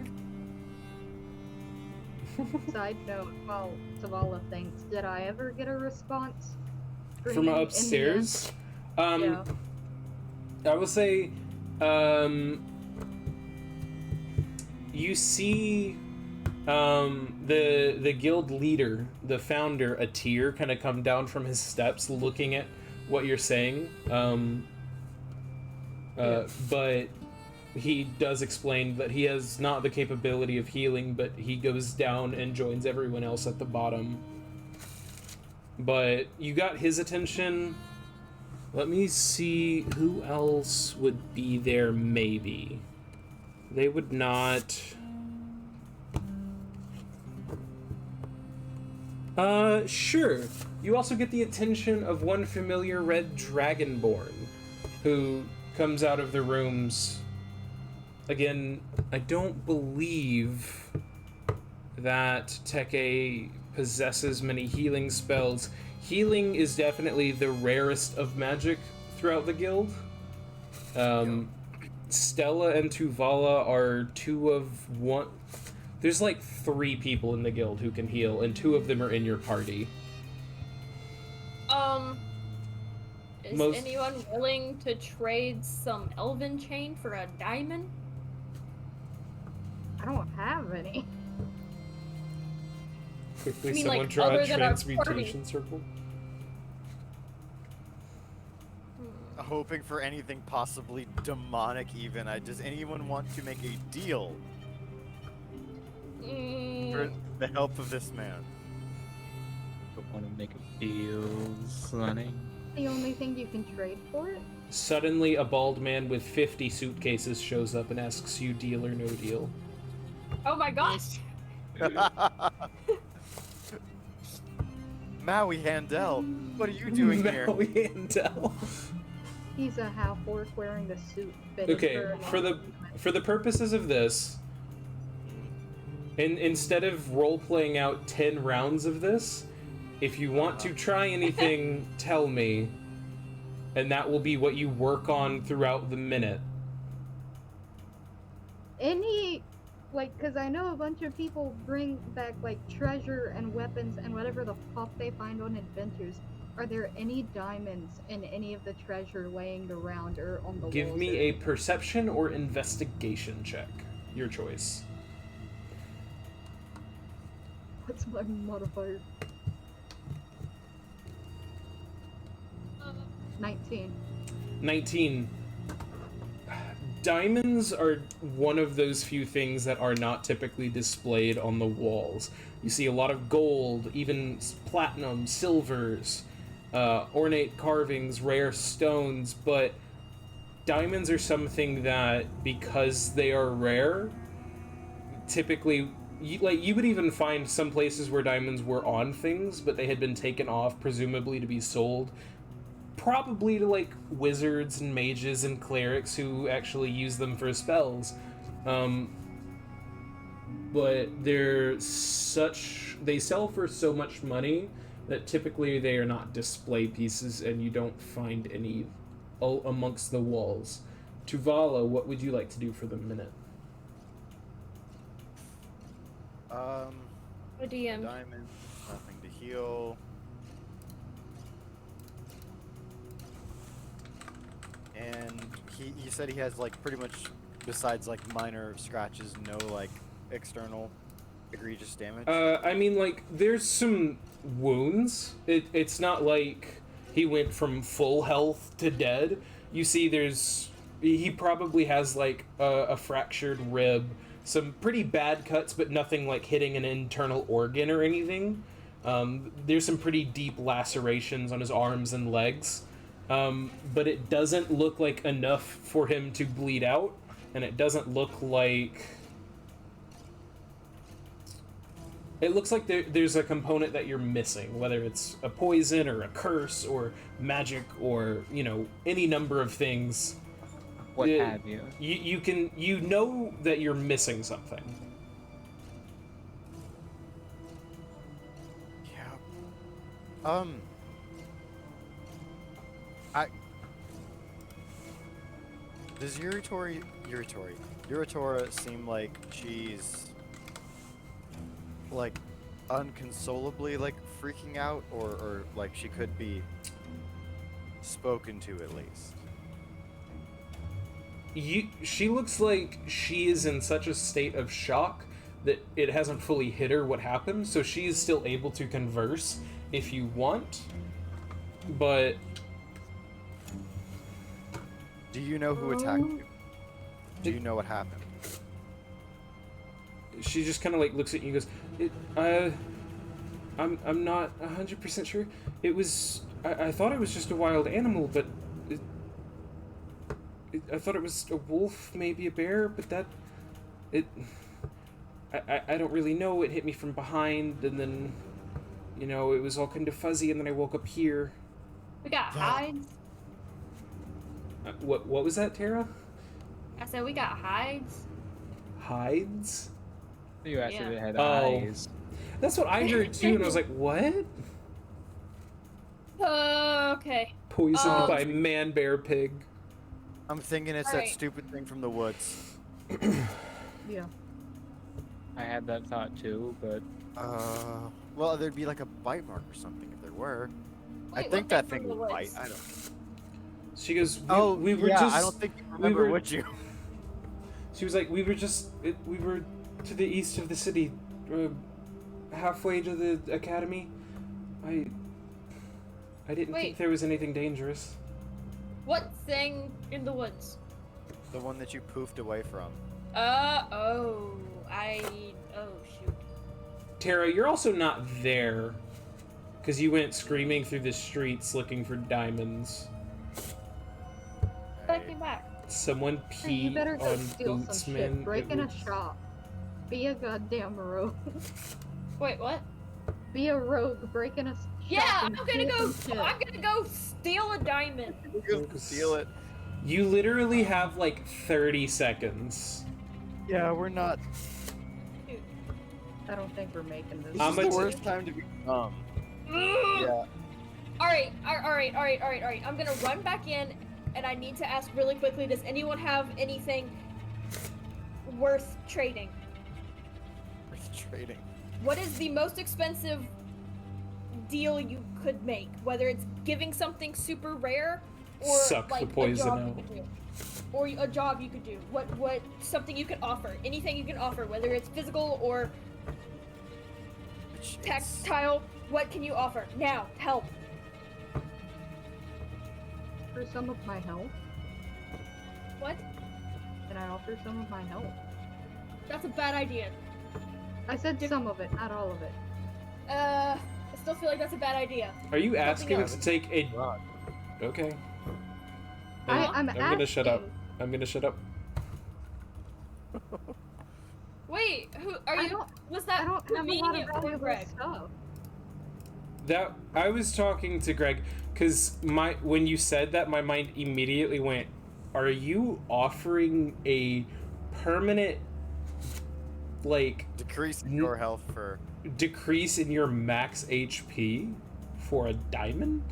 Side note, well, Zavala thinks, did I ever get a response? From Screaming in the upstairs? Yeah. I will say, you see, the guild leader, the founder, a tear kind of come down from his steps, looking at what you're saying. But he does explain that he has not the capability of healing, but he goes down and joins everyone else at the bottom. But you got his attention. Let me see who else would be there, maybe. They would not... Sure. You also get the attention of one familiar red dragonborn, who comes out of the rooms. Again, I don't believe that Teke possesses many healing spells. Healing is definitely the rarest of magic throughout the guild. Stella and Tuvala are two of one. There's like 3 people in the guild who can heal, and 2 of them are in your party. Is anyone willing to trade some elven chain for a diamond? I don't have any. Quickly, I mean, someone like, draw other a than our transmutation circle. Hoping for anything possibly demonic even. Does anyone want to make a deal for the help of this man? Don't want to make a deal, Sonny. The only thing you can trade for it? Suddenly, a bald man with 50 suitcases shows up and asks you deal or no deal. Oh my gosh! Maui Handel, what are you doing here? Maui Handel. He's a half-orc wearing the suit fitted Okay, for the purposes of this, instead of role-playing out 10 rounds of this, if you want to try anything, tell me, and that will be what you work on throughout the minute. Any, like, because I know a bunch of people bring back, like, treasure and weapons and whatever the fuck they find on adventures. Are there any diamonds in any of the treasure laying around or on the Give walls? me a perception or investigation check. Your choice. What's my modifier? 19. 19. Diamonds are one of those few things that are not typically displayed on the walls. You see a lot of gold, even platinum, silvers, ornate carvings, rare stones, but diamonds are something that, because they are rare, typically, you would even find some places where diamonds were on things, but they had been taken off, presumably to be sold. Probably to, like, wizards and mages and clerics who actually use them for spells. But they sell for so much money that typically they are not display pieces and you don't find any amongst the walls. Tuvala, what would you like to do for the minute? A DM. Diamond, nothing to heal. And he said he has, like, pretty much, besides, like, minor scratches, no, like, external egregious damage. I mean, like, there's some wounds. It's not like he went from full health to dead. You see there's he probably has like a fractured rib, some pretty bad cuts, but nothing like hitting an internal organ or anything. There's some pretty deep lacerations on his arms and legs, but it doesn't look like enough for him to bleed out, and it doesn't look like... It looks like there's a component that you're missing, whether it's a poison or a curse or magic or, you know, any number of things. What have you? You know that you're missing something. Yeah. Does Yuritora seem like she's like unconsolably like freaking out, or like she could be spoken to at least? She looks like she is in such a state of shock that it hasn't fully hit her what happened, so she is still able to converse if you want, but... Do you know who attacked you? Do you know what happened? She just kind of like looks at you and goes, I'm not 100% sure. It was... I thought it was just a wild animal, but... I thought it was a wolf, maybe a bear, but that... I don't really know. It hit me from behind, and then... You know, it was all kind of fuzzy, and then I woke up here. We got hides. What was that, Tara? I said we got hides. Hides? You asked if it had Oh. eyes. That's what I heard too, and I was like, what? Okay. Poisoned by man, bear, pig. I'm thinking it's Alright. that stupid thing from the woods. Yeah. I had that thought too, but Well, there'd be like a bite mark or something if there were. I Wait, think what that thing thing from the would bite. woods? I don't. She goes, We were yeah, just... I don't think you remember, would you? She was like, we were to the east of the city, halfway to the academy. I didn't Wait. think there was anything dangerous. What thing in the woods? The one that you poofed away from. Oh, shoot. Tara, you're also not there, because you went screaming through the streets looking for diamonds. But I came back. Someone Hey, you peed better go on steal Bootsman. some shit. Break in a It was- shop. Be a goddamn rogue. Wait, what? Be a rogue. Break in a shop. Yeah, I'm and gonna steal go. some shit. I'm gonna go steal a diamond. Steal it. You literally have like 30 seconds. Yeah, we're not. I don't think we're making this. This I'm is a the t- worst time to be dumb. Ugh. Yeah. All right. I'm gonna run back in, and I need to ask really quickly. Does anyone have anything worth trading? We're trading. What is the most expensive deal you could make? Whether it's giving something super rare, or Suck the like poison a job you out. could do, or a job you could do. What something you can offer? Anything you can offer, whether it's physical or It's- tactile. What can you offer now? Help. For some of my help. What? Can I offer some of my help? That's a bad idea. I said some of it, not all of it. I still feel like that's a bad idea. Are you asking else. to take a... God. Okay. I'm gonna shut up. asking. I'm gonna shut up. Wait, who are I you? don't- Was I that don't who have a meaning lot it of or valuable Greg? stuff. That I was talking to Greg because when you said that, my mind immediately went, "Are you offering a permanent, like, Decrease in your health for. decrease in your max HP for a diamond?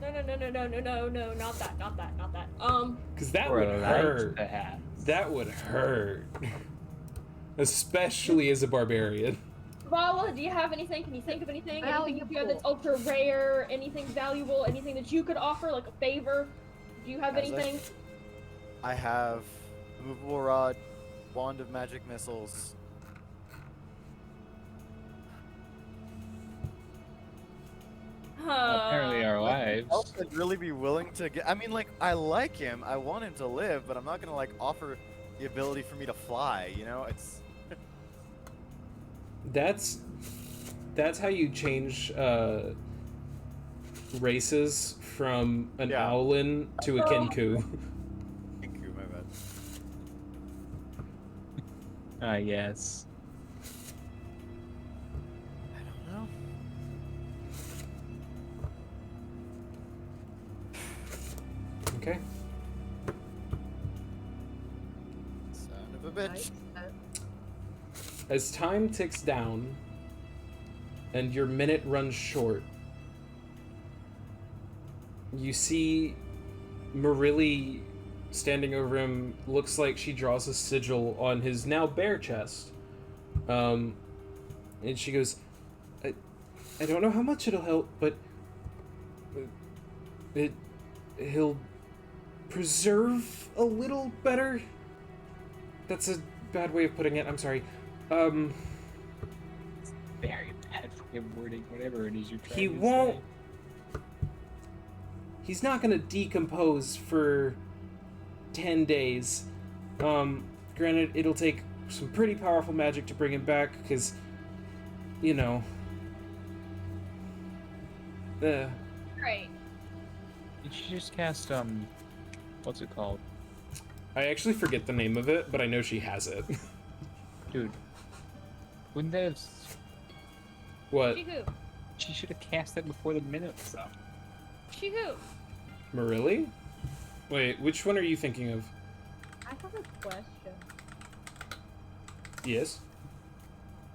No, not that. Because that Or would a hurt. light hat. That would hurt, especially as a barbarian." Vala, do you have anything? Can you think of anything? Anything you have that's ultra rare? Anything valuable? Anything that you could offer, like a favor? Do you have As anything? I have movable rod, wand of magic missiles. Apparently our lives. else I'd really be willing to get. I mean, like, I like him. I want him to live, but I'm not gonna like offer the ability for me to fly. You know, it's. That's how you change races from an Yeah. Owlin to a Kenku. Kinku, my bad. Yes. I don't know. Okay. Son of a bitch. As time ticks down and your minute runs short, you see Marilli standing over him. Looks like she draws a sigil on his now bare chest. And she goes, I don't know how much it'll help, but he'll preserve a little better. That's a bad way of putting it. I'm sorry. Very bad way of wording whatever it is you're trying He to won't. say. He's not gonna decompose for 10 days. Granted, it'll take some pretty powerful magic to bring him back, because, you know. Right. Did you just cast what's it called? I actually forget the name of it, but I know she has it. Dude. Wouldn't that have What? She who? she should have cast that before the minute was up. She who? Marilli? Wait, which one are you thinking of? I have a question. Yes?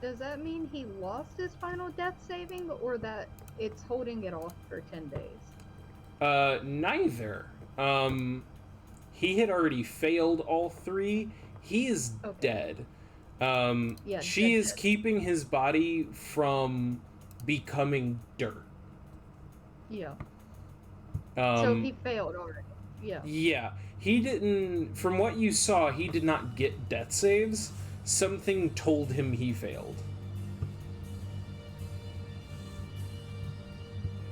Does that mean he lost his final death saving, or that it's holding it off for 10 days? Neither. He had already failed all three. He is Okay. dead. Yeah, she dead, is dead. keeping his body from becoming dirt. Yeah. So Um, he failed already. Yeah. yeah, he didn't. From what you saw, he did not get death saves. Something told him he failed.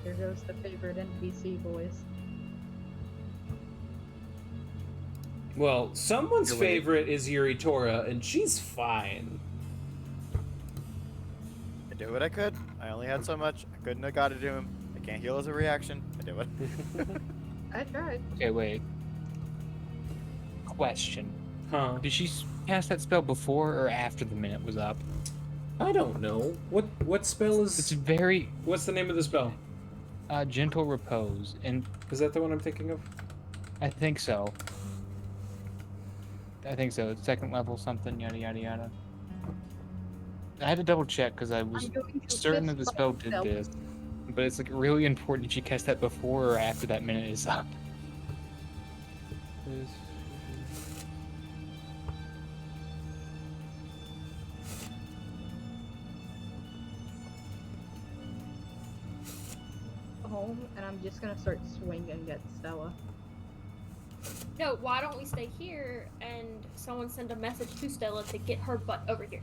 Here goes the favorite NPC voice. Well, someone's You're right. favorite is Yuritora, and she's fine. I did what I could. I only had so much. I couldn't have got it to him. I can't heal as a reaction. I did what. I tried. Okay, wait. Question. Huh? Did she cast that spell before or after the minute was up? I don't know. What spell It's is? very What's the name of the spell? gentle repose, and Is that the one I'm thinking of? I think so. I think so. It's second level something, yada yada yada. I had to double check because I was I'm going to certain that the fist spell bump did Stella. this, but it's like really important she cast that before or after that minute is up. Home, and I'm just gonna start swinging at Stella. No, why don't we stay here and someone send a message to Stella to get her butt over here?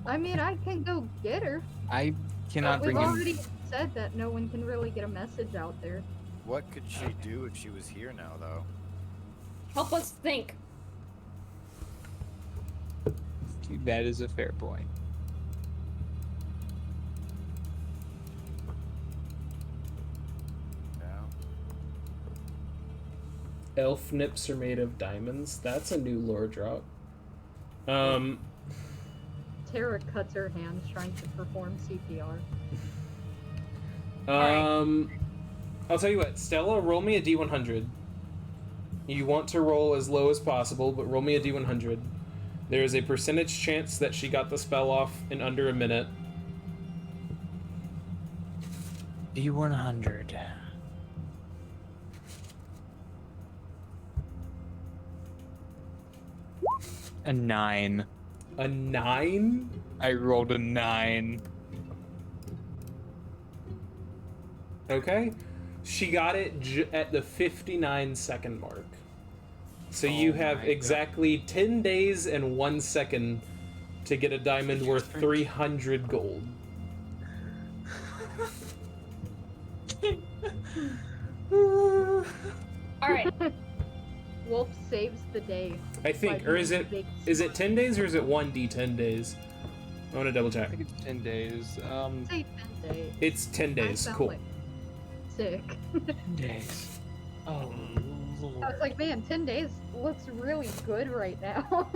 I mean, I can go get her. I cannot But we've bring in. already said that no one can really get a message out there. What could she do if she was here now, though? Help us think. That is a fair point. Yeah. Elf nips are made of diamonds. That's a new lore drop. Tara cuts her hands trying to perform CPR. I'll tell you what, Stella, roll me a D100. You want to roll as low as possible, but roll me a D100. There is a percentage chance that she got the spell off in under a minute. D100. A 9. A 9? I rolled a 9. Okay. She got it at the 59-second mark. So you Oh have my exactly 10 days and 1 second to get a diamond worth 300 gold. All right. Wolf saves the day. I think, by or is being it big 10 days or is it 1d10 days? I want to double I check. think it's 10 days. Say 10 days. It's 10 I days. sound Cool. like sick. 10 days. Oh, Lord. I was like, man, 10 days looks really good right now.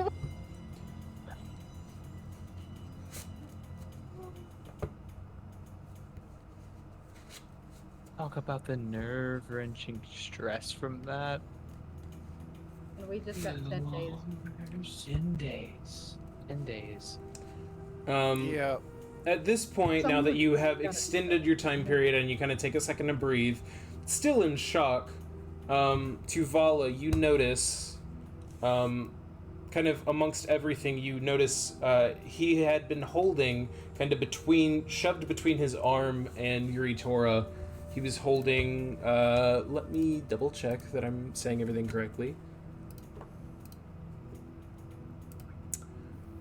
Talk about the nerve-wrenching stress from that. And we just got 10 days. 10 days. 10 days. Yeah. At this point, now that you have extended your time period and you kind of take a second to breathe, still in shock, Tuvala, you notice, kind of amongst everything, you notice he had been holding, kind of shoved between his arm and Yuritora. He was holding, let me double check that I'm saying everything correctly.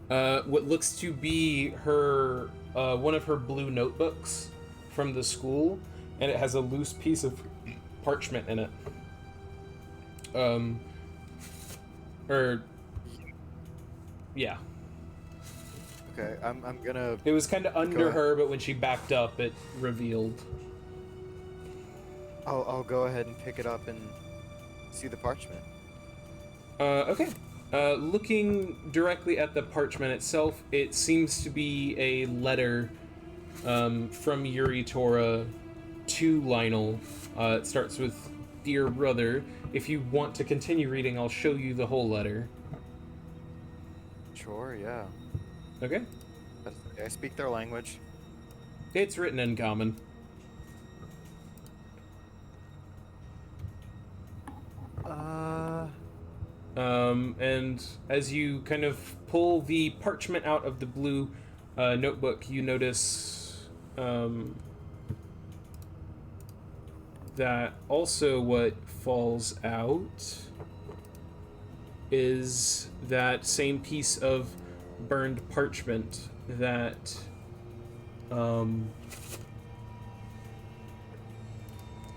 What looks to be her, one of her blue notebooks from the school, and it has a loose piece of parchment in it. Yeah. Okay, I'm gonna. It was kind of Go under ahead. her, but when she backed up, it revealed. I'll go ahead and pick it up and see the parchment. Okay. Looking directly at the parchment itself, it seems to be a letter from Yuritora to Lionel. It starts with, "Dear brother." If you want to continue reading, I'll show you the whole letter. Sure, yeah. Okay? I speak their language. It's written in common. And as you kind of pull the parchment out of the blue notebook, you notice that also what falls out is that same piece of burned parchment that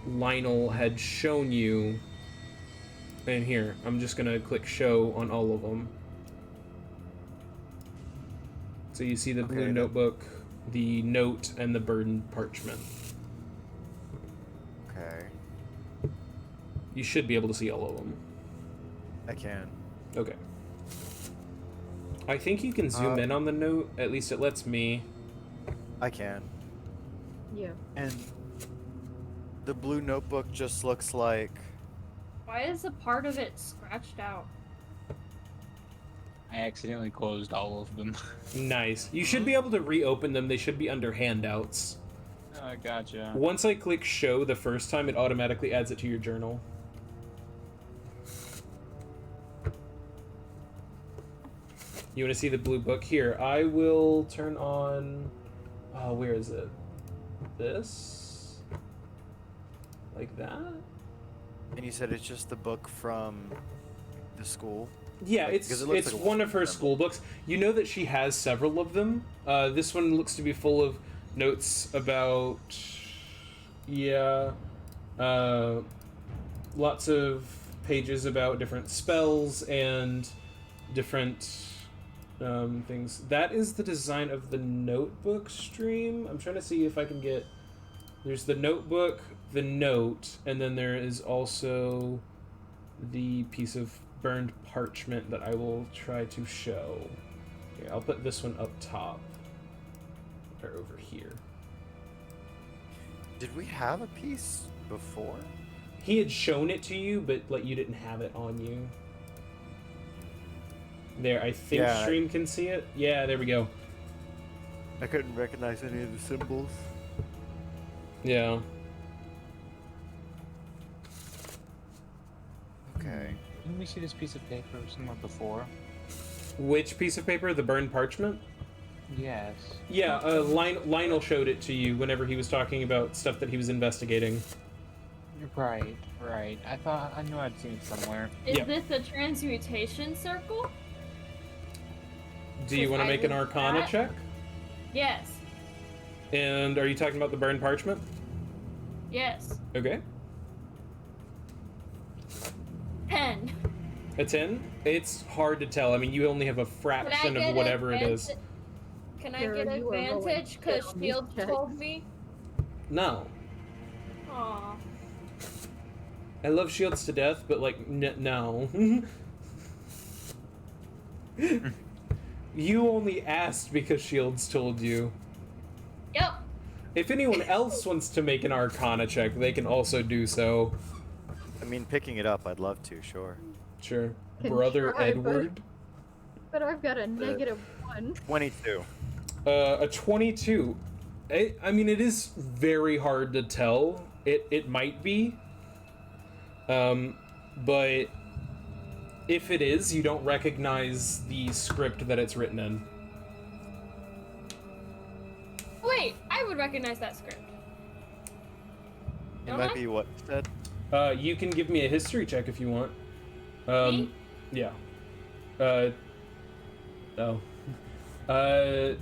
Lionel had shown you. And here, I'm just gonna click show on all of them. So you see the blue Okay, notebook, the note, and the burned parchment. Okay, You should be able to see all of them. I can. Okay. I think you can zoom in on the note, at least it lets me. I can. Yeah. And the blue notebook just looks like. Why is a part of it scratched out? I accidentally closed all of them. Nice. You should be able to reopen them, they should be under handouts. Oh, gotcha. Once I click show the first time, it automatically adds it to your journal. You want to see the blue book? Here, I will turn on... Oh, where is it? This? Like that? And you said it's just the book from the school? Yeah, Like, it's 'cause it looks it's like a one of her Walmart school books. You know that she has several of them. This one looks to be full of notes about... Yeah. Lots of pages about different spells and different... things. That is the design of the notebook stream. I'm trying to see if I can get... There's the notebook, the note, and then there is also the piece of burned parchment that I will try to show. Here, I'll put this one up top. Or over here. Did we have a piece before? He had shown it to you, but like you didn't have it on you. There, I think Yeah. stream can see it. Yeah, there we go. I couldn't recognize any of the symbols. Yeah. Okay. Didn't we see this piece of paper somewhere before? Which piece of paper? The burned parchment? Yes. Yeah, Lionel showed it to you whenever he was talking about stuff that he was investigating. Right, right. I knew I'd seen it somewhere. Is Yeah. this a transmutation circle? Do you want to I make an need Arcana that. check? Yes. And are you talking about the burned parchment? Yes. Okay. 10. A 10? It's hard to tell. I mean, you only have a Can I fraction get of whatever it is. Can I Kara, get you are rolling advantage shit because on these Shield checks. told me? No. Aw. I love shields to death, but like, no. You only asked because shields told you. Yep. If anyone else wants to make an Arcana check, they can also do so. I mean, picking it up, I'd love to, sure. Sure. Can Brother try, Edward. But I've got a -1. 22. A 22. I mean, it is very hard to tell. It might be. But if it is, you don't recognize the script that it's written in. Wait, I would recognize that script. It Don't might I? be what you said. You can give me a history check if you want. Me? Yeah. Oh.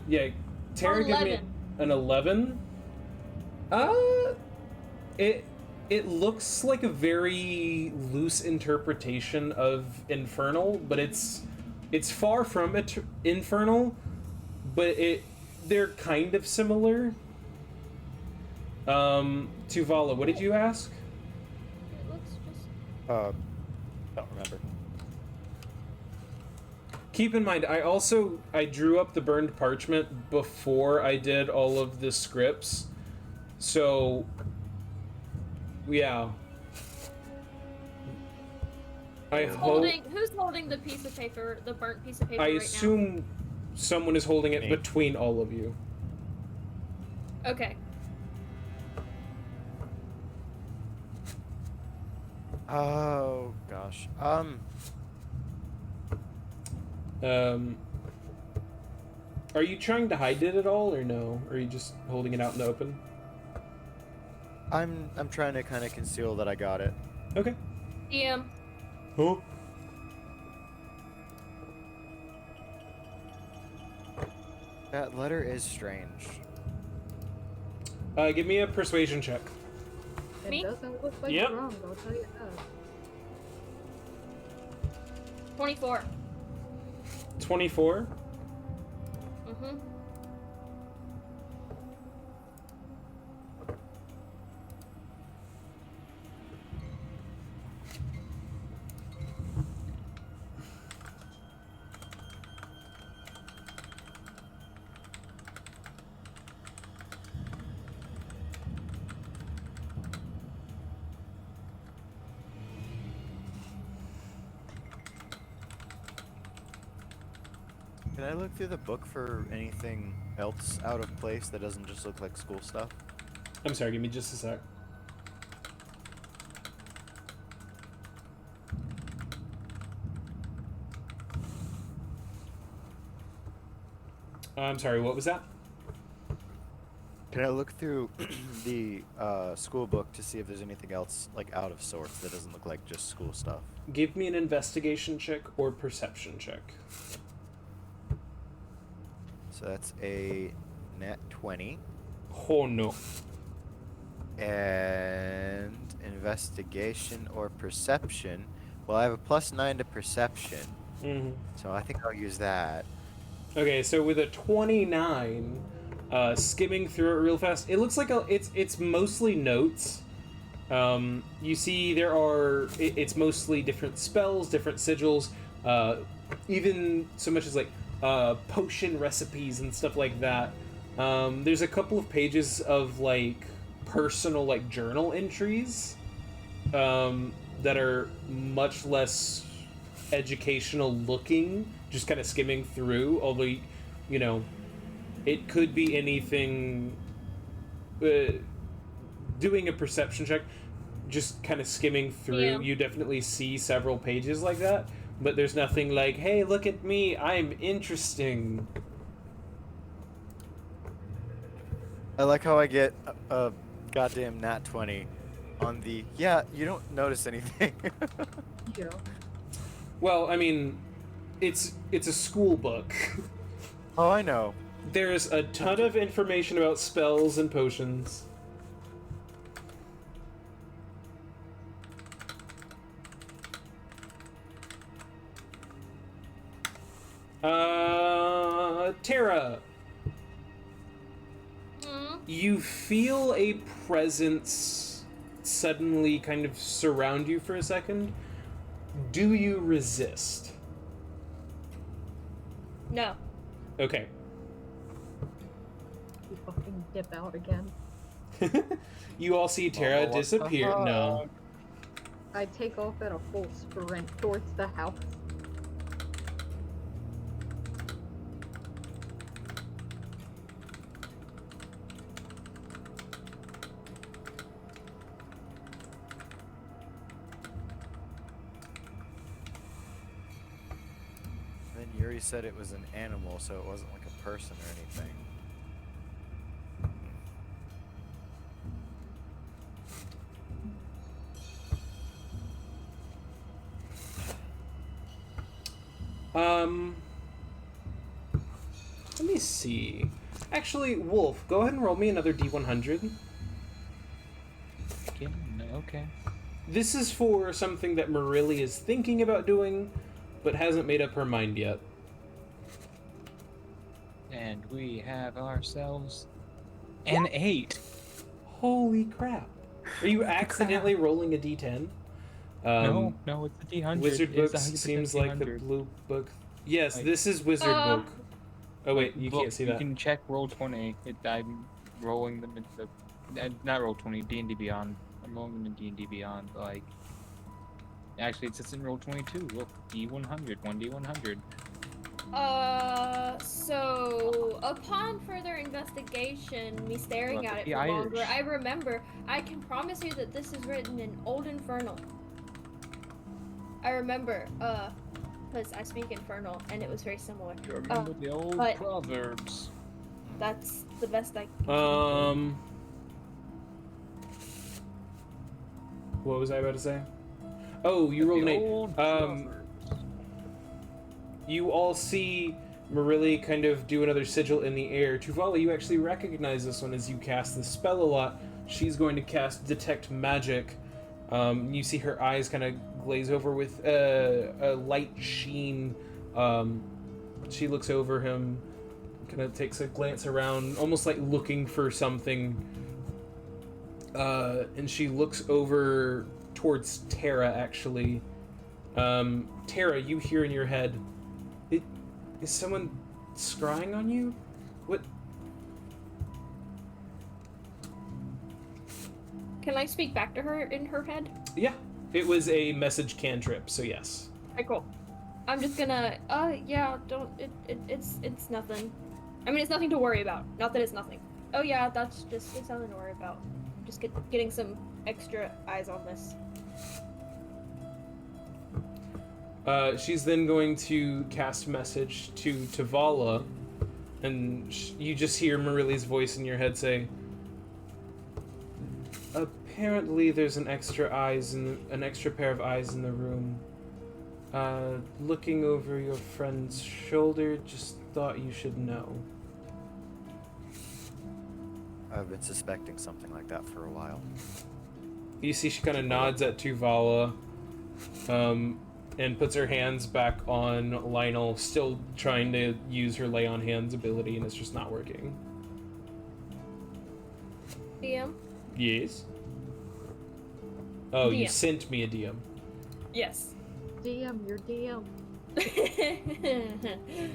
Yeah. Tara, give me 11. an 11. It looks like a very loose interpretation of Infernal, but it's far from Infernal, but they're kind of similar. Tuvala, what did you ask? It looks just. Don't remember. Keep in mind, I drew up the burned parchment before I did all of the scripts, so yeah. I hope. Who's holding the piece of paper, the burnt piece of paper I right assume someone is holding it Me. between all of you. now? Okay. Oh gosh. Are you trying to hide it at all, or no? Or are you just holding it out in the open? I'm trying to kind of conceal that I got it. Okay. DM. Huh? That letter is strange. Give me a persuasion check. It Me? doesn't look like Yep. you're wrong, I'll tell you that. 24. 24. Mm-hmm. Can I look through the book for anything else out of place that doesn't just look like school stuff? I'm sorry, give me just a sec. I'm sorry, what was that? Can I look through the school book to see if there's anything else like out of sorts that doesn't look like just school stuff? Give me an investigation check or perception check. So that's a nat 20 Oh no. and investigation or perception. Well, I have a +9 to perception, Mm-hmm. so I think I'll use that. Okay, so with a 29, skimming through it real fast, it looks like it's mostly notes. You see it's mostly different spells, different sigils, even so much as like potion recipes and stuff like that. There's a couple of pages of like personal like journal entries that are much less educational looking, just kind of skimming through, although you know it could be anything. Doing a perception check, just kind of skimming through, Yeah. you definitely see several pages like that, but there's nothing like, hey, look at me, I'm interesting. I like how I get a goddamn nat 20 on the, yeah, you don't notice anything. Yeah. Well, I mean, it's a school book. Oh, I know. There's a ton of information about spells and potions. Tara, Hmm? you feel a presence suddenly kind of surround you for a second. Do you resist? No. Okay. You fucking dip out again. You all see Tara Oh, what the disappear. No. fuck? I take off at a full sprint towards the house. Then Yuri said it was an animal, so it wasn't like a person or anything. Let me see. Actually, Wolf, go ahead and roll me another D100. Okay. This is for something that Marilli is thinking about doing, but hasn't made up her mind yet. And we have ourselves an 8. Holy crap. Are you accidentally rolling a D10? No, it's the D100. Wizard It's books 100% seems like the D100. blue book. Yes, Like- this is Wizard book. Oh wait, you Look, can't see You that. can check roll 20. I'm rolling them into not roll 20, D&D Beyond. I'm rolling them in D&D Beyond. Like, actually, it sits in roll 22. Look, D100, 1D100. So upon further investigation, me staring Look at at it the for longer, Irish. I remember. I can promise you that this is written in Old Infernal. I remember, because I speak Infernal, and it was very similar. You remember the old but- proverbs. That's the best I can. What was I about to say? Oh, you rolled an The 8. old proverbs. You all see Marilli kind of do another sigil in the air. Tuvala, you actually recognize this one as you cast the spell a lot. She's going to cast Detect Magic. You see her eyes kind of glaze over with a light sheen. She looks over him, kind of takes a glance around, almost like looking for something. And she looks over towards Tara, actually. Tara, you hear in your head, is someone scrying on you? What? Can I speak back to her in her head? Yeah, it was a message cantrip, so yes. Okay, cool. I'm just gonna. Yeah. Don't. It's nothing. I mean, it's nothing to worry about. Not that it's nothing. Oh yeah, it's nothing to worry about. Just getting some extra eyes on this. She's then going to cast message to Tuvala, and you just hear Marilli's voice in your head say, "Apparently, there's an extra pair of eyes in the room. Looking over your friend's shoulder, just thought you should know." I've been suspecting something like that for a while. You see, she kind of nods at Tuvala, and puts her hands back on Lionel, still trying to use her lay on hands ability, and it's just not working. DM. Yes. Oh, you DM. sent me a DM. Yes. DM, your DM.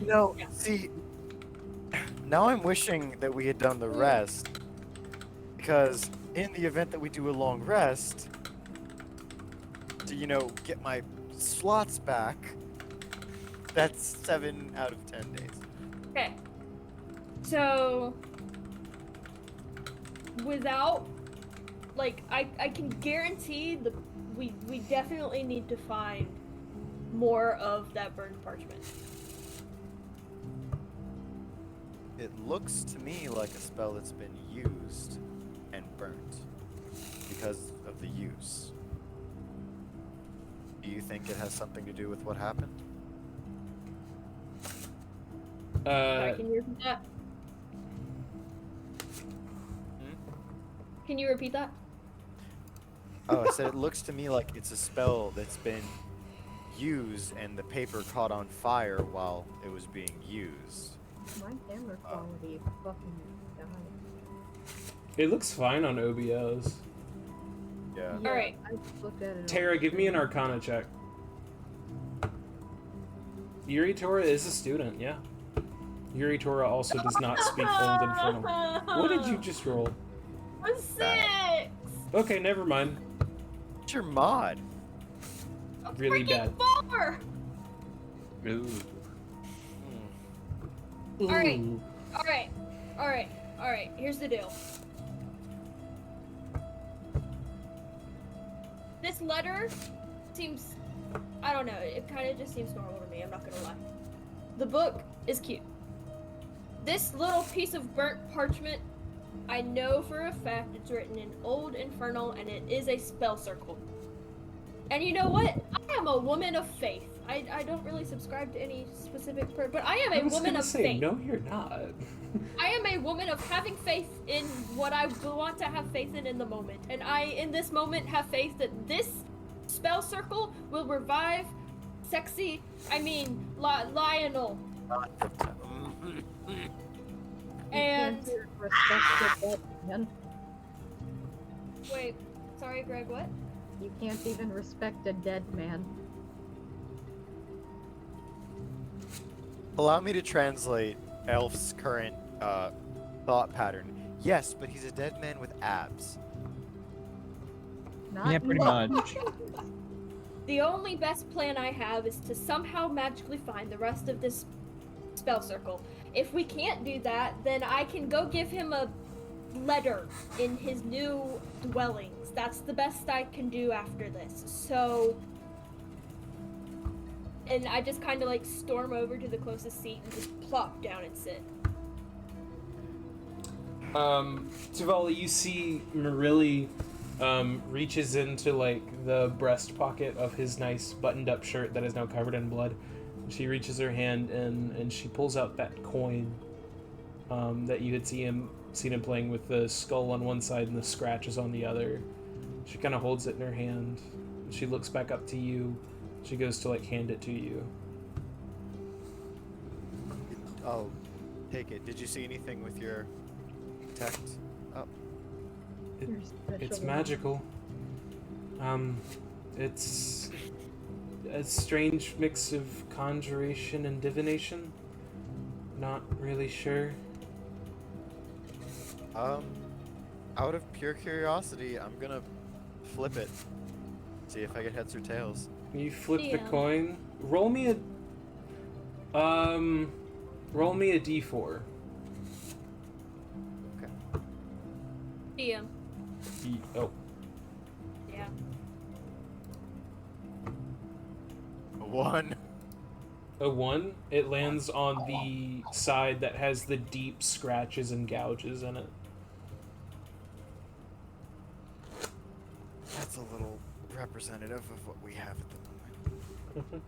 No, see, now I'm wishing that we had done the rest, because in the event that we do a long rest, to, get my slots back, that's 7 out of 10 days. Okay. So, without, I can guarantee we definitely need to find more of that burned parchment. It looks to me like a spell that's been used and burnt because of the use. Do you think it has something to do with what happened? Sorry, can you repeat that? Can you repeat that? Oh, I said it looks to me like it's a spell that's been used and the paper caught on fire while it was being used. My camera quality fucking died. It looks fine on OBS. Yeah. Alright. I just looked at it. Tara, give me an Arcana check. Yuri Tora is a student, yeah. Yuri Tora also does not speak Old Infernal. What did you just roll? A 6! Okay, never mind. What's your mod? A Really freaking bad. 4! Ooh. Alright. Ooh. Alright, here's the deal. This letter seems, I don't know, it kind of just seems normal to me, I'm not gonna lie. The book is cute. This little piece of burnt parchment, I know for a fact it's written in Old Infernal and it is a spell circle. And you know what? I am a woman of faith. I don't really subscribe to any specific but I am a woman of faith. No, you're not. I am a woman of having faith in what I want to have faith in the moment. And I, in this moment, have faith that this spell circle will revive Lionel. And, Respect the dead man. wait, sorry, Greg, what? You can't even respect a dead man. Allow me to translate Elf's current thought pattern. Yes, but he's a dead man with abs. Not Yeah, pretty anymore. much. The only best plan I have is to somehow magically find the rest of this spell circle. If we can't do that, then I can go give him a letter in his new dwellings. That's the best I can do after this. So, and I just kind of like storm over to the closest seat and just plop down and sit. Tavali, you see Marilli reaches into like the breast pocket of his nice buttoned up shirt that is now covered in blood. She reaches her hand in and she pulls out that coin that you had seen him playing with the skull on one side and the scratches on the other. She kind of holds it in her hand. She looks back up to you. She goes to like hand it to you. I'll take it. Did you see anything with your text? Oh, You're It's special. magical. It's a strange mix of conjuration and divination. Not really sure. out of pure curiosity, I'm gonna flip it. See if I get heads or tails. You flip the Yeah. coin. Roll me a d4. Okay. DM. Oh, Yeah. A 1. a 1. It lands on the side that has the deep scratches and gouges in it. That's a little representative of what we have at the moment.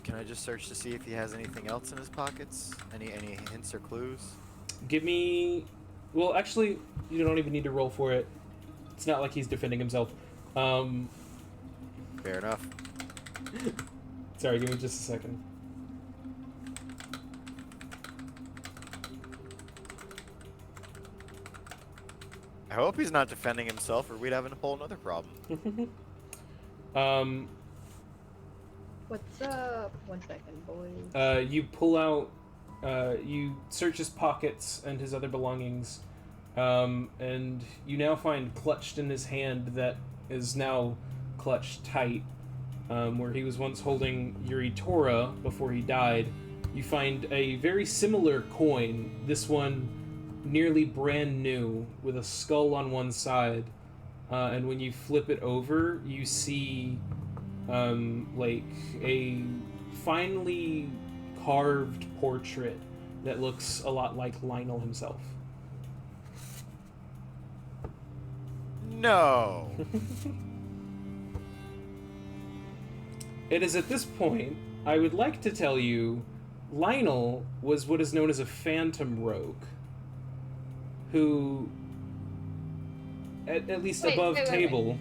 Can I just search to see if he has anything else in his pockets? Any hints or clues? Give me... Well, actually, you don't even need to roll for it. It's not like he's defending himself. Fair enough. Sorry, give me just a second. I hope he's not defending himself, or we'd have a whole nother problem. What's up? 1 second, boys. You pull out, you search his pockets and his other belongings, and you now find clutched in his hand that is now clutched tight, where he was once holding Yuri Tora before he died. You find a very similar coin, this one nearly brand new, with a skull on one side, and when you flip it over, you see like a finely carved portrait that looks a lot like Lionel himself. No. It is at this point I would like to tell you Lionel was what is known as a phantom rogue, who, at least Wait, above wait. table.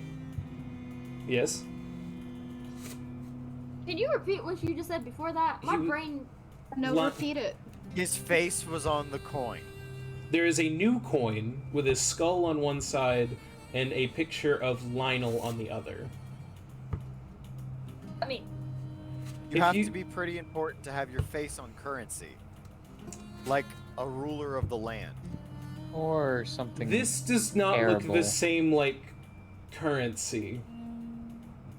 Yes. Can you repeat what you just said before that? My He- brain. No, Li- repeat it. His face was on the coin. There is a new coin with a skull on one side and a picture of Lionel on the other. I mean, You If have you- to be pretty important to have your face on currency. Like a ruler of the land. Or something. This does not look Terrible. the same like currency.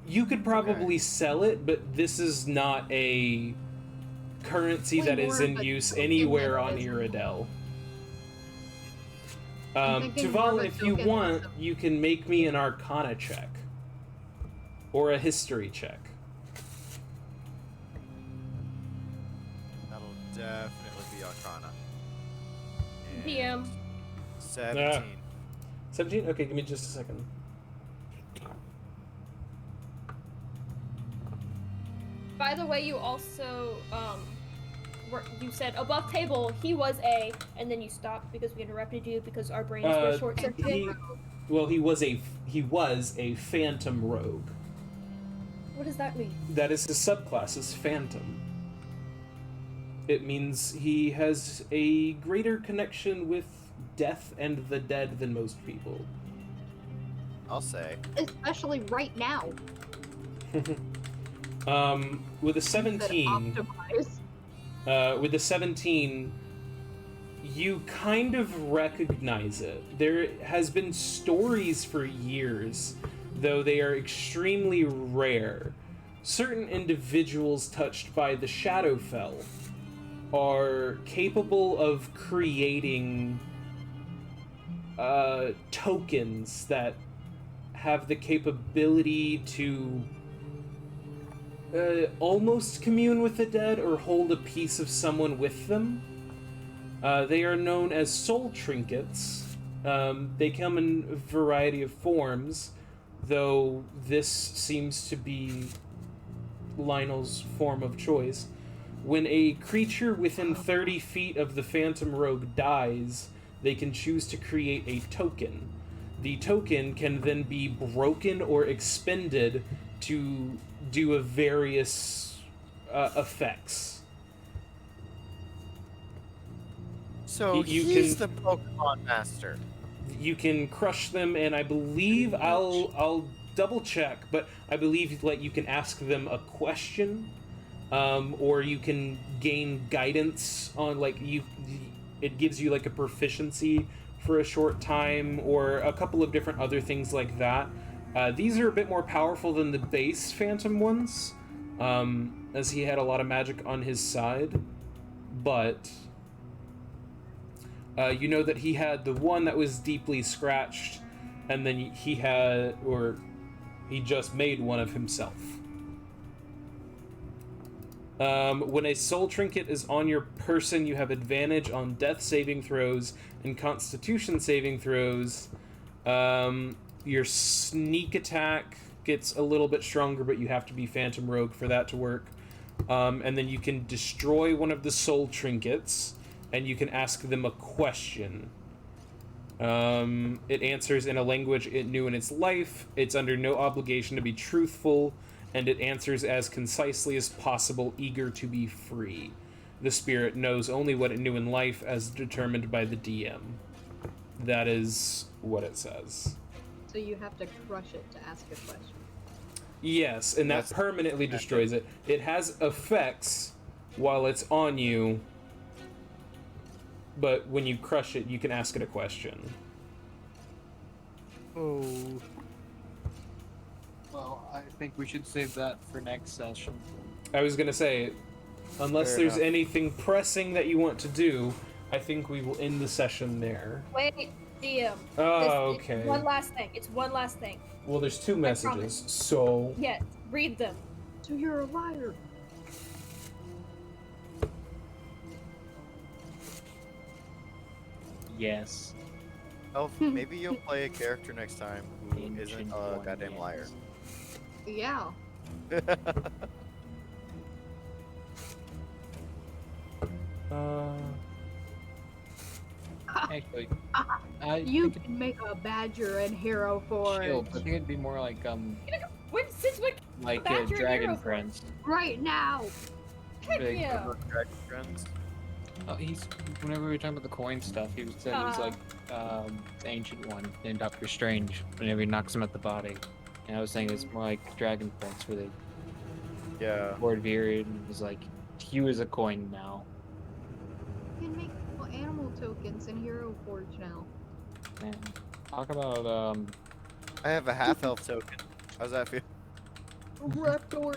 You could probably sell it, but this is not a currency Way that is more in of a use token anywhere than on it is- Iredell. I'm thinking more of Tuval, a if you token want, than you can make me an Arcana check. Or a History check. That'll definitely be Arcana. And DM. 17. 17? Okay, give me just a second. By the way, you also you said above table he was a, and then you stopped because we interrupted you because our brains were short circuited. He was a Phantom Rogue. What does that mean? That is his subclass, is Phantom. It means he has a greater connection with death and the dead than most people. I'll say. Especially right now. With a That 17, optimize. with a 17, you kind of recognize it. There has been stories for years, though they are extremely rare. Certain individuals touched by the Shadowfell are capable of creating tokens that have the capability to almost commune with the dead or hold a piece of someone with them. They are known as soul trinkets. They come in a variety of forms, though this seems to be Lionel's form of choice. When a creature within 30 feet of the Phantom Rogue dies, they can choose to create a token. The token can then be broken or expended to do a various effects. So You he's can- the Pokemon Master. You can crush them, and I believe I'll double check, but I believe like you can ask them a question, or you can gain guidance on it gives you like a proficiency for a short time, or a couple of different other things like that. These are a bit more powerful than the base Phantom ones, as he had a lot of magic on his side, but you know that he had the one that was deeply scratched, and then he just made one of himself. When a soul trinket is on your person, you have advantage on death saving throws and constitution saving throws. Your sneak attack gets a little bit stronger, but you have to be Phantom Rogue for that to work. And then you can destroy one of the soul trinkets, and you can ask them a question. It answers in a language it knew in its life. It's under no obligation to be truthful, and it answers as concisely as possible, eager to be free. The spirit knows only what it knew in life as determined by the DM. That is what it says. So you have to crush it to ask a question. Yes, and that That's- permanently destroys it. It has effects while it's on you, but when you crush it, you can ask it a question. Oh. Well, I think we should save that for next session. I was gonna say, unless Fair there's enough. anything pressing that you want to do, I think we will end the session there. Wait, DM. Oh, This- okay. One last thing. It's one last thing. Well, there's two promise. messages, so... Yes, read them. So you're a liar. Yes. Elf, maybe you'll play a character next time who isn't Ancient a one, goddamn liar. Yeah. Actually, I You think can make a badger and hero it's forge chill. I think it'd be more like Since when like Badger and Dragon Hero Forge. Prince. right now. Heck Big yeah. Dragon friends. Oh, whenever we were talking about the coin stuff, he said he's like the ancient one named Doctor Strange. Whenever he knocks him at the body, and I was saying it's more like Dragon Prince, where they Yeah. board Virion and was like he was a coin now. You can make animal tokens in Hero Forge now. Man, talk about I have a half health token. How's that feel? Raptor.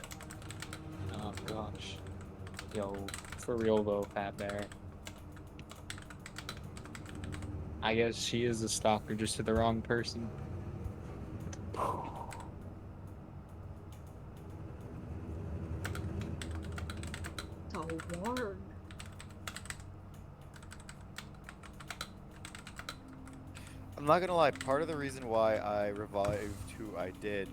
oh gosh, yo, for real though, Fat Bear. I guess she is a stalker just to the wrong person. It's a warg. I'm not gonna lie, part of the reason why I revived who I did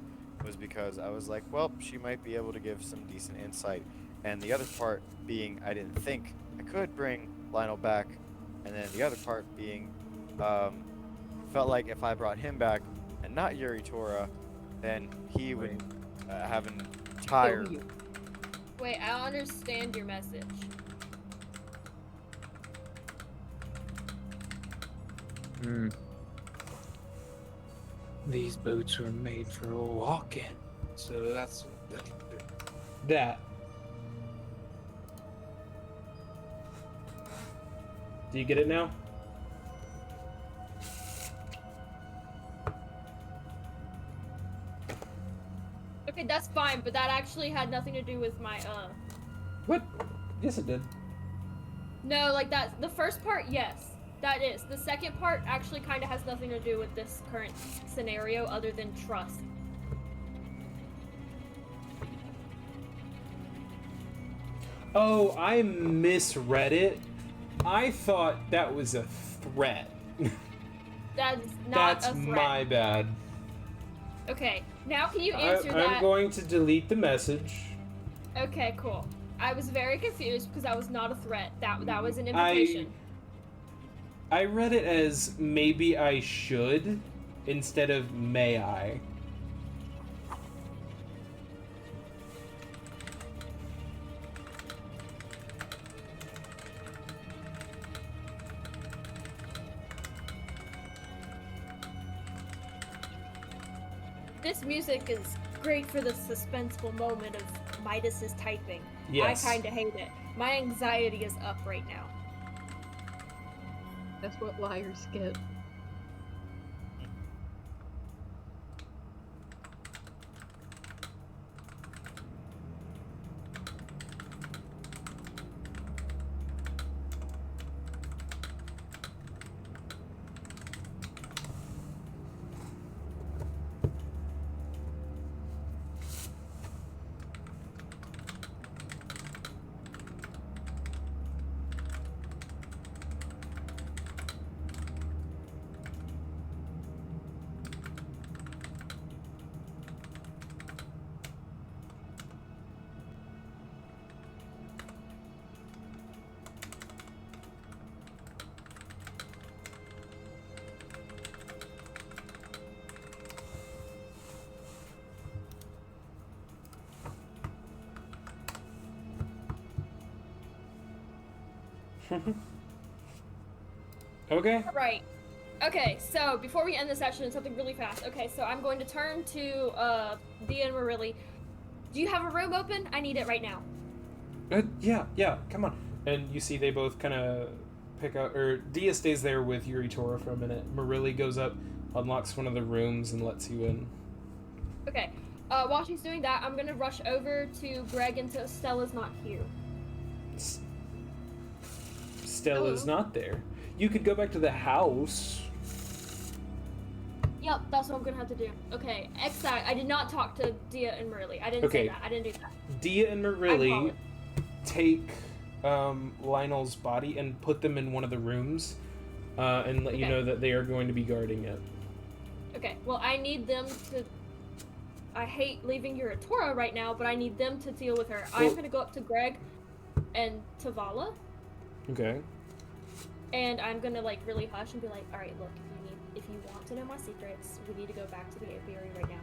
was because I was like, well, she might be able to give some decent insight. And the other part being I didn't think I could bring Lionel back. And then the other part being felt like if I brought him back and not Yuri Tora, then he would have an entire... Wait, I don't understand your message. Hmm. These boots were made for walking, so that's That. Do you get it now? Okay, that's fine, but that actually had nothing to do with my What? Yes, it did. No, like that. The first part, yes, that is. The second part actually kind of has nothing to do with this current scenario, other than trust. Oh, I misread it. I thought that was a threat. That's not That's a threat. my bad. Okay, now can you answer I'm that? going to delete the message. Okay, cool. I was very confused because that was not a threat. That was an invitation. I read it as maybe I should instead of may I. This music is great for the suspenseful moment of Midas's typing. Yes. I kinda hate it. My anxiety is up right now. That's what liars get. Okay. Right. Okay, so before we end the session, something really fast. Okay, so I'm going to turn to Dia and Marilli. Do you have a room open? I need it right now. Yeah, come on. And you see they both kind of pick up, or Dia stays there with Yuri Tora for a minute. Marilli goes up, unlocks one of the rooms, and lets you in. Okay, while she's doing that, I'm gonna rush over to Greg until Stella's not here. Stella's Hello? not there. You could go back to the house. Yep, that's what I'm gonna have to do. Okay, exact. I did not talk to Dia and Marilli. I didn't Okay. say that. I didn't do that. Dia and I Marilli apologize. take Lionel's body and put them in one of the rooms, and let you Okay. know that they are going to be guarding it. Okay, well, I need them to. I hate leaving Yuratora right now, but I need them to deal with her. I'm Well- gonna go up to Greg and Tavala. Okay. And I'm gonna like really hush and be like, all right, look, if you want to know my secrets, we need to go back to the apiary right now.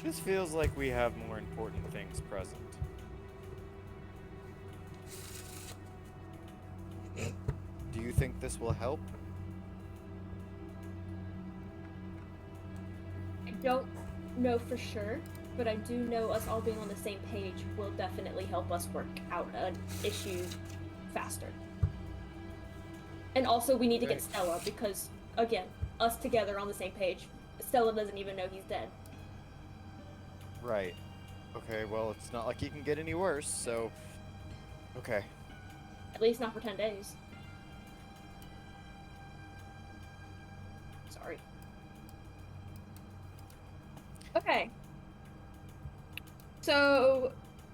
This feels like we have more important things present. Do you think this will help? I don't know for sure, but I do know us all being on the same page will definitely help us work out an issue faster. And also, we need to get Right. Stella because, again, us together on the same page. Stella doesn't even know he's dead. Right. Okay, well, it's not like he can get any worse, so... Okay. At least not for 10 days. Sorry. Okay. So,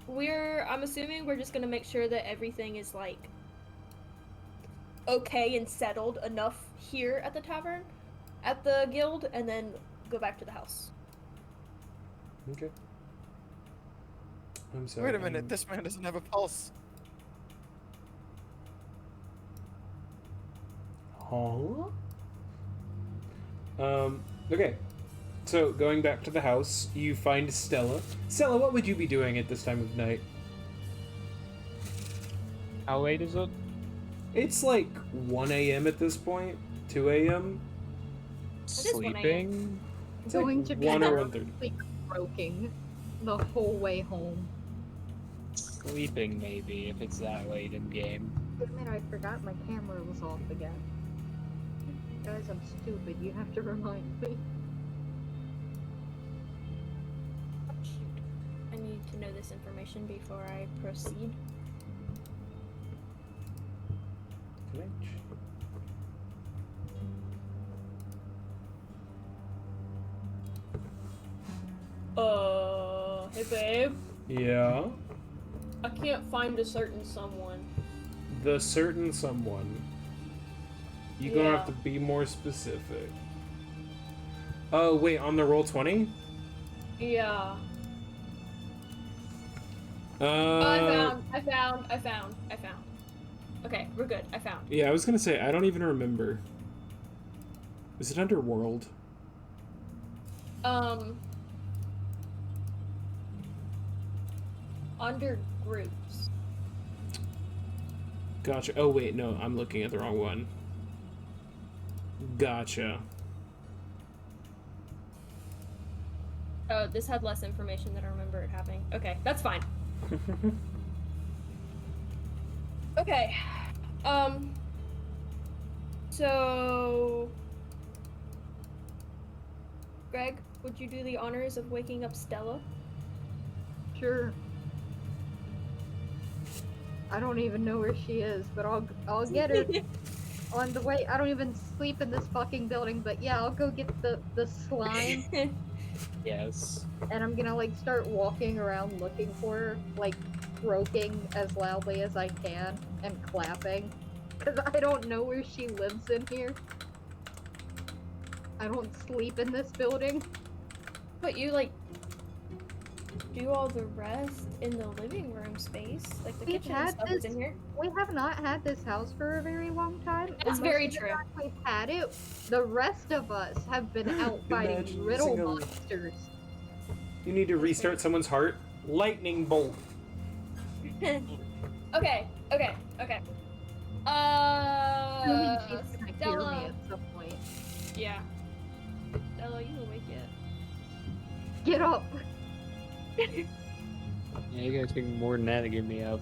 I'm assuming we're just gonna make sure that everything is, like, okay and settled enough here at the tavern, at the guild, and then go back to the house. Okay. I'm sorry. Wait a minute, this man doesn't have a pulse. Huh? Okay. So, going back to the house, you find Stella. Stella, what would you be doing at this time of night? How late is it? It's like 1 a.m. at this point. 2 a.m. is 1 a.m. Sleeping? It's Going like to be 1 or thoroughly croaking the whole way home. Sleeping, maybe, if it's that late in game. Damn it, I forgot my camera was off again. Guys, I'm stupid. You have to remind me. Oh, shoot. I need to know this information before I proceed. Hey babe, Yeah. I can't find a certain someone. The certain someone. You're gonna have Yeah. to be more specific. Oh, wait, on the roll 20? Yeah. I found. Okay, we're good. I found. Yeah, I was gonna say, I don't even remember. Is it Underworld? Under groups. Gotcha. Oh, wait, no, I'm looking at the wrong one. Gotcha. Oh, this had less information than I remember it having. Okay, that's fine. Okay. So... Greg, would you do the honors of waking up Stella? Sure. I don't even know where she is, but I'll get her on the way. I don't even sleep in this fucking building, but yeah, I'll go get the slime, Yes. and I'm gonna like start walking around looking for her, like croaking as loudly as I can and clapping, because I don't know where she lives in here. I don't sleep in this building. But you, like, do all the rest in the living room space. Like, the We've kitchen and had stuff is this- in here. We have not had this house for a very long time. That's and very most of the true. time We've had it. The rest of us have been out fighting Imagine riddle using a- monsters. You need to restart someone's heart. Lightning bolt. Okay. Assuming she's gonna hear me Stella. at some point. Yeah. Stella, you awake yet? Get up! Yeah, you gotta take more than that to get me up.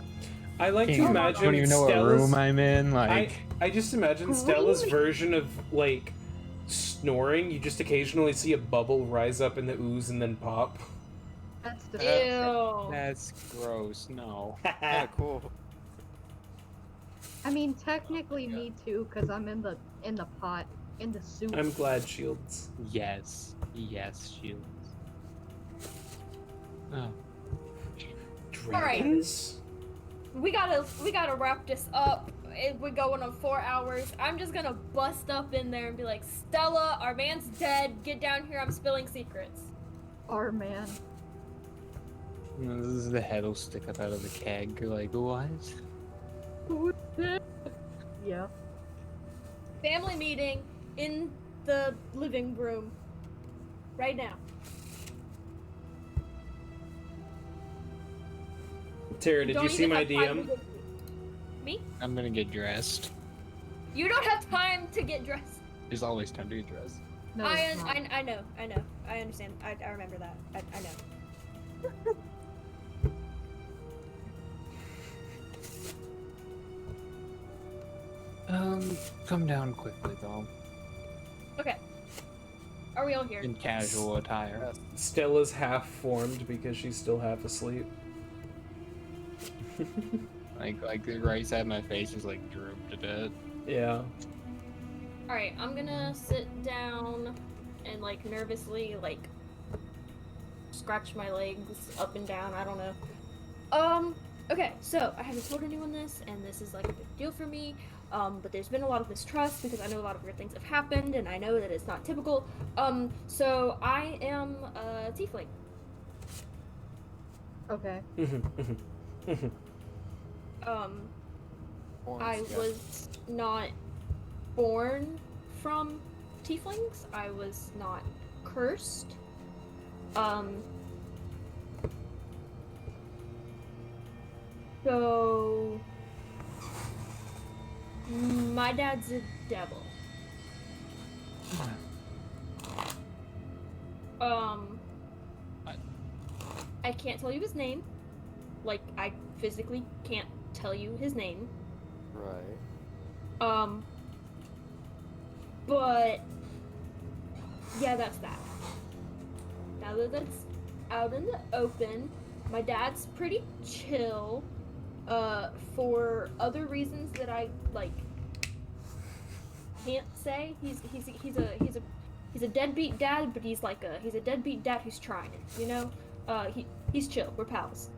I like to Can't- imagine don't even know what Stella's... room I'm in, like... I just imagine Stella's version of, like, snoring. You just occasionally see a bubble rise up in the ooze and then pop. That's disgusting. Ew. That's gross, no. Kinda cool. I mean, technically me too, because I'm in the pot, in the soup. I'm glad, Shields. Yes. Yes, Shields. Oh. Dragons? We gotta wrap this up. We're going on 4 hours. I'm just gonna bust up in there and be like, Stella, our man's dead. Get down here. I'm spilling secrets. Our man. This is the head will stick up out of the keg. You're like, what? Who's dead? Yeah. Family meeting in the living room. Right now. Tara, did Don't you see even my have time to DM? get- Me? I'm gonna get dressed. You don't have time to get dressed. There's always time to get dressed. No, I it's not. know. I understand. I remember that. I know. Come down quickly though. Okay. Are we all here? In casual attire. Yes. Stella's half formed because she's still half asleep. Like the right side of my face is like drooped a bit. Yeah. Alright, I'm gonna sit down and like nervously like scratch my legs up and down, I don't know. Okay, so I haven't told anyone this, and this is like a big deal for me. But there's been a lot of mistrust because I know a lot of weird things have happened, and I know that it's not typical. So I am a tiefling. Okay. I was not born from tieflings. I was not cursed. So my dad's a devil. I can't tell you his name. Like, I physically can't tell you his name. Right. But yeah, that's that. Now that that's out in the open, my dad's pretty chill. For other reasons that I like can't say. He's a deadbeat dad, but he's a deadbeat dad who's trying, you know? He's chill. We're pals.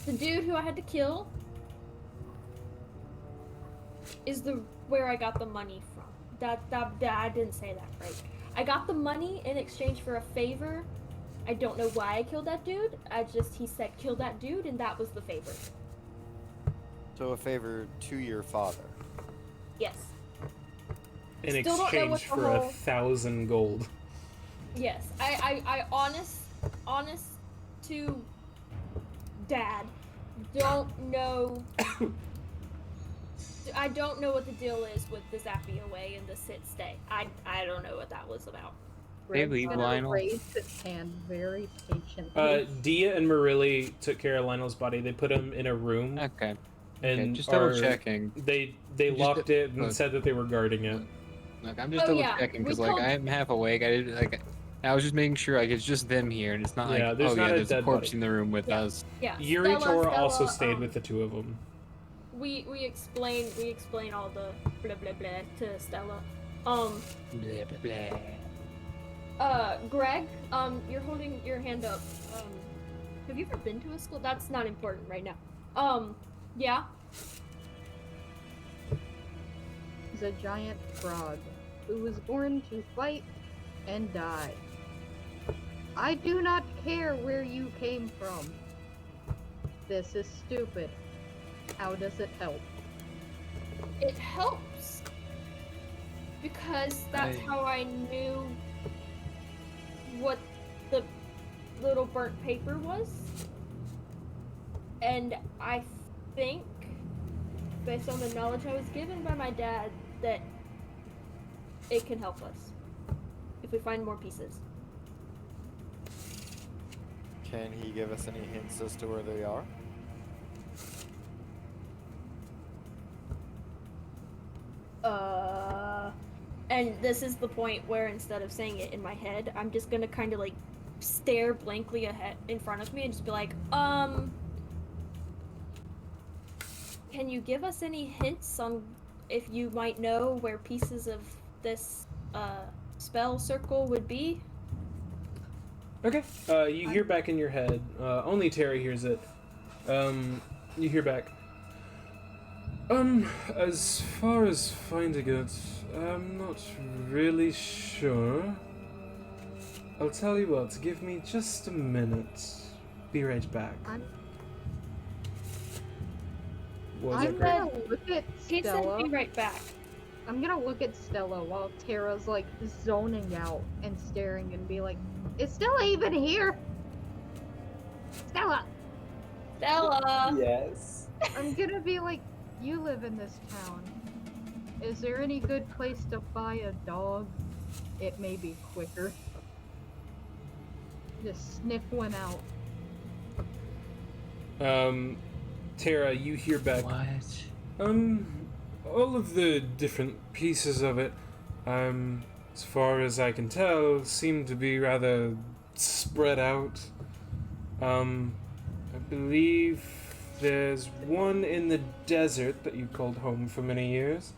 The dude who I had to kill is where I got the money from. That I didn't say that right. I got the money in exchange for a favor. I don't know why I killed that dude. He said kill that dude, and that was the favor. So a favor to your father. Yes. In Still don't know what exchange the for whole- 1,000 gold. Yes. I honest to dad, don't know. I don't know what the deal is with the Zappy away and the sit stay. I don't know what that was about. Hey, Greg's leave gonna Lionel. raise his hand very patiently. Dia and Marilli took care of Lionel's body. They put him in a room, Okay. and Okay, just double checking. They Just locked it and look. said that they were guarding it. Look, I'm just Oh, double yeah, checking we because like told- I'm half awake. I was just making sure like it's just them here, and it's not Yeah, like there's oh not yeah, a there's a dead corpse body. in the room with Yeah. us. Yeah. Yuri Tor Stella, also stayed with the two of them. We explain all the blah blah blah to Stella. Blah, blah, blah. Greg, you're holding your hand up. Have you ever been to a school? That's not important right now. Yeah. He's a giant frog who was born to fight and die. I do not care where you came from. This is stupid. How does it help? It helps because that's how I knew what the little burnt paper was, and I think, based on the knowledge I was given by my dad, that it can help us if we find more pieces. Can he give us any hints as to where they are? And this is the point where instead of saying it in my head, I'm just gonna kind of like stare blankly ahead in front of me and just be like, can you give us any hints on if you might know where pieces of this spell circle would be? Okay. You hear back in your head. Only Terry hears it. You hear back. As far as finding it, I'm not really sure. I'll tell you what, give me just a minute. Be right back. Was I'm it? gonna look at He sent Stella. me right back. I'm gonna look at Stella while Tara's like zoning out and staring and be like, "Is Stella even here? Stella!" Stella! Yes. I'm gonna be like, "You live in this town. Is there any good place to buy a dog? It may be quicker. Just sniff one out." Tara, you hear back. What? All of the different pieces of it, as far as I can tell, seem to be rather spread out. I believe there's one in the desert that you called home for many years.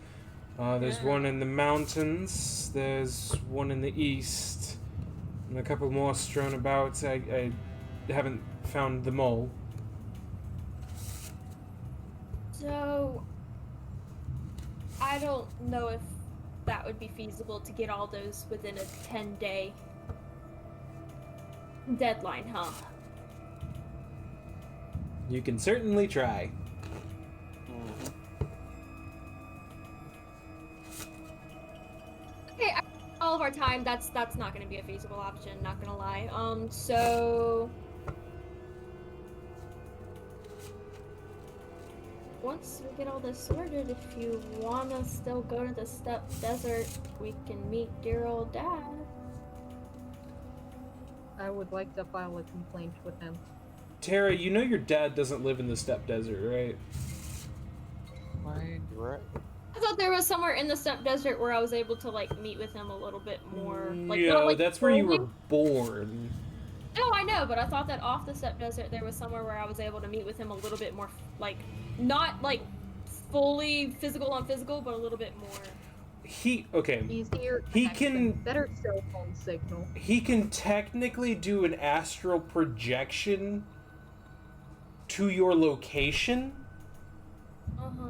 There's one in the mountains. There's one in the east. And a couple more strewn about. I haven't found them all. So, I don't know if that would be feasible to get all those within a 10-day deadline, huh? You can certainly try. Okay, all of our time, that's not gonna be a feasible option, not gonna lie. So... Once we get all this sorted, if you wanna still go to the steppe desert, we can meet dear old dad. I would like to file a complaint with him. Tara, you know your dad doesn't live in the steppe desert, right? Why? Right. I thought there was somewhere in the steppe desert where I was able to like meet with him a little bit more. Like, Yeah, not, like, that's where you were fully. born. No, I know, but I thought that off the steppe desert there was somewhere where I was able to meet with him a little bit more, like, not like fully physical on physical, but a little bit more. Okay. Easier He connection, can- better cell phone signal. He can technically do an astral projection to your location, Uh-huh.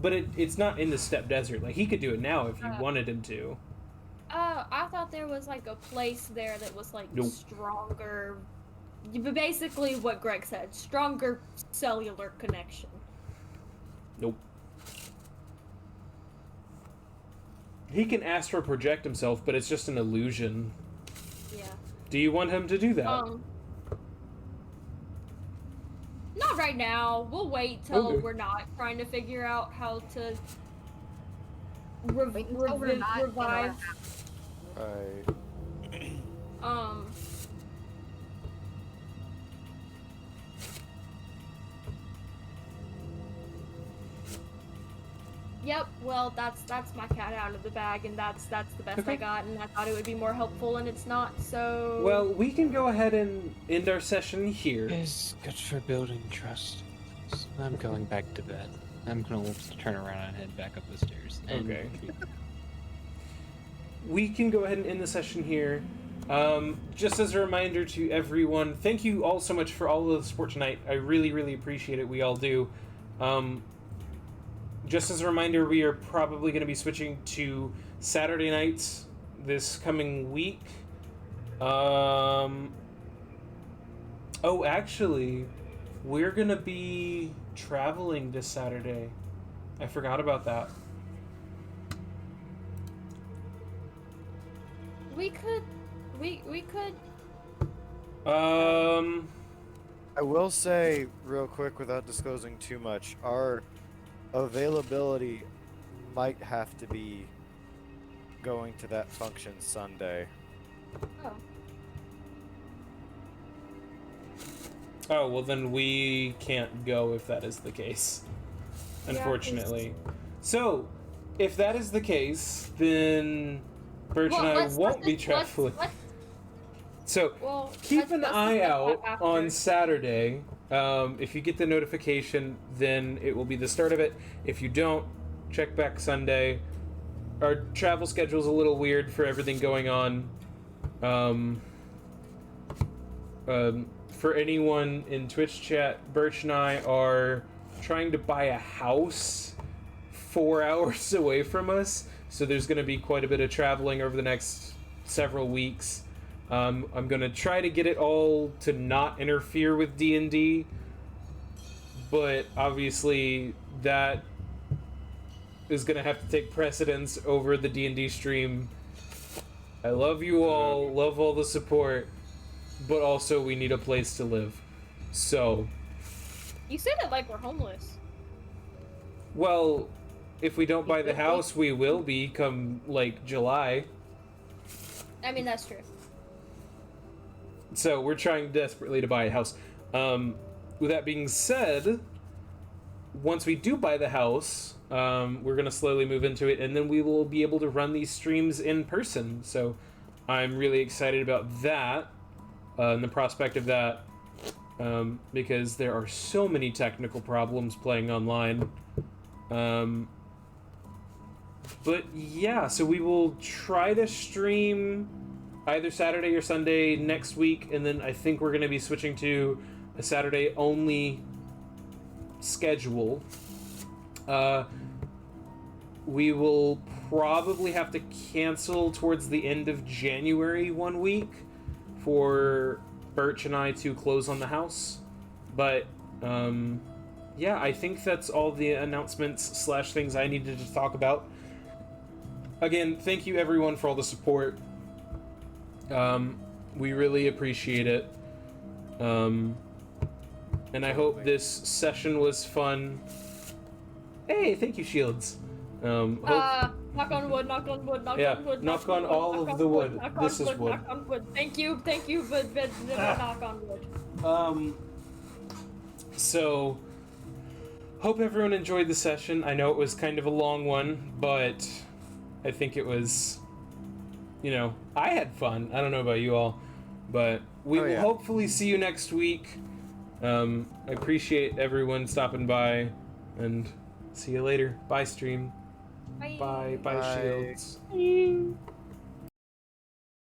but it's not in the steppe desert. Like, he could do it now if you wanted him to. I thought there was like a place there that was like Nope. stronger. But basically, what Greg said, stronger cellular connection. Nope. He can astral project himself, but it's just an illusion. Yeah. Do you want him to do that? Not right now. We'll wait till Okay. we're not trying to figure out how to Wait until we're not in our revive. Right. Yep. Well, that's my cat out of the bag, and that's the best Okay. I got, and I thought it would be more helpful, and it's not. So. Well, we can go ahead and end our session here. Is good for building trust. I'm going back to bed. I'm gonna turn around and head back up the stairs. And Okay. We can go ahead and end the session here. Just as a reminder to everyone, thank you all so much for all of the support tonight. I really, really appreciate it. We all do. Just as a reminder, we are probably going to be switching to Saturday nights this coming week. Oh, actually, we're going to be traveling this Saturday. I forgot about that. We could. I will say, real quick, without disclosing too much, our availability might have to be going to that function Sunday. Oh, well then we can't go if that is the case. Unfortunately. So, if that is the case, then Birch and I won't be traveling. So, keep an eye out on Saturday. If you get the notification, then it will be the start of it. If you don't, check back Sunday. Our travel schedule's a little weird for everything going on. For anyone in Twitch chat, Birch and I are trying to buy a house 4 hours away from us, so there's going to be quite a bit of traveling over the next several weeks. I'm going to try to get it all to not interfere with D&D, but obviously that is gonna have to take precedence over the D&D stream. I love you all, love all the support, but also we need a place to live. So, You say that like we're homeless. well, if we don't buy the house, we will be come like July. I mean, that's true. So we're trying desperately to buy a house. With that being said, once we do buy the house, we're gonna slowly move into it, and then we will be able to run these streams in person. So I'm really excited about that, and the prospect of that, because there are so many technical problems playing online. But yeah, so we will try to stream either Saturday or Sunday next week, and then I think we're going to be switching to a Saturday only schedule. We will probably have to cancel towards the end of January 1 week for Birch and I to close on the house. But yeah, I think that's all the announcements / things I needed to talk about. Again, thank you everyone for all the support. We really appreciate it. And I hope this session was fun. Hey, thank you, Shields. Knock on wood, knock on wood, knock Yeah, on wood. knock on all of the wood. This is wood. Knock on wood. Thank you, but knock on wood. So, hope everyone enjoyed the session. I know it was kind of a long one, but I think it was, I had fun. I don't know about you all, but we will hopefully see you next week. I appreciate everyone stopping by, and see you later. Bye, stream. Bye. Bye, Bye. Shields.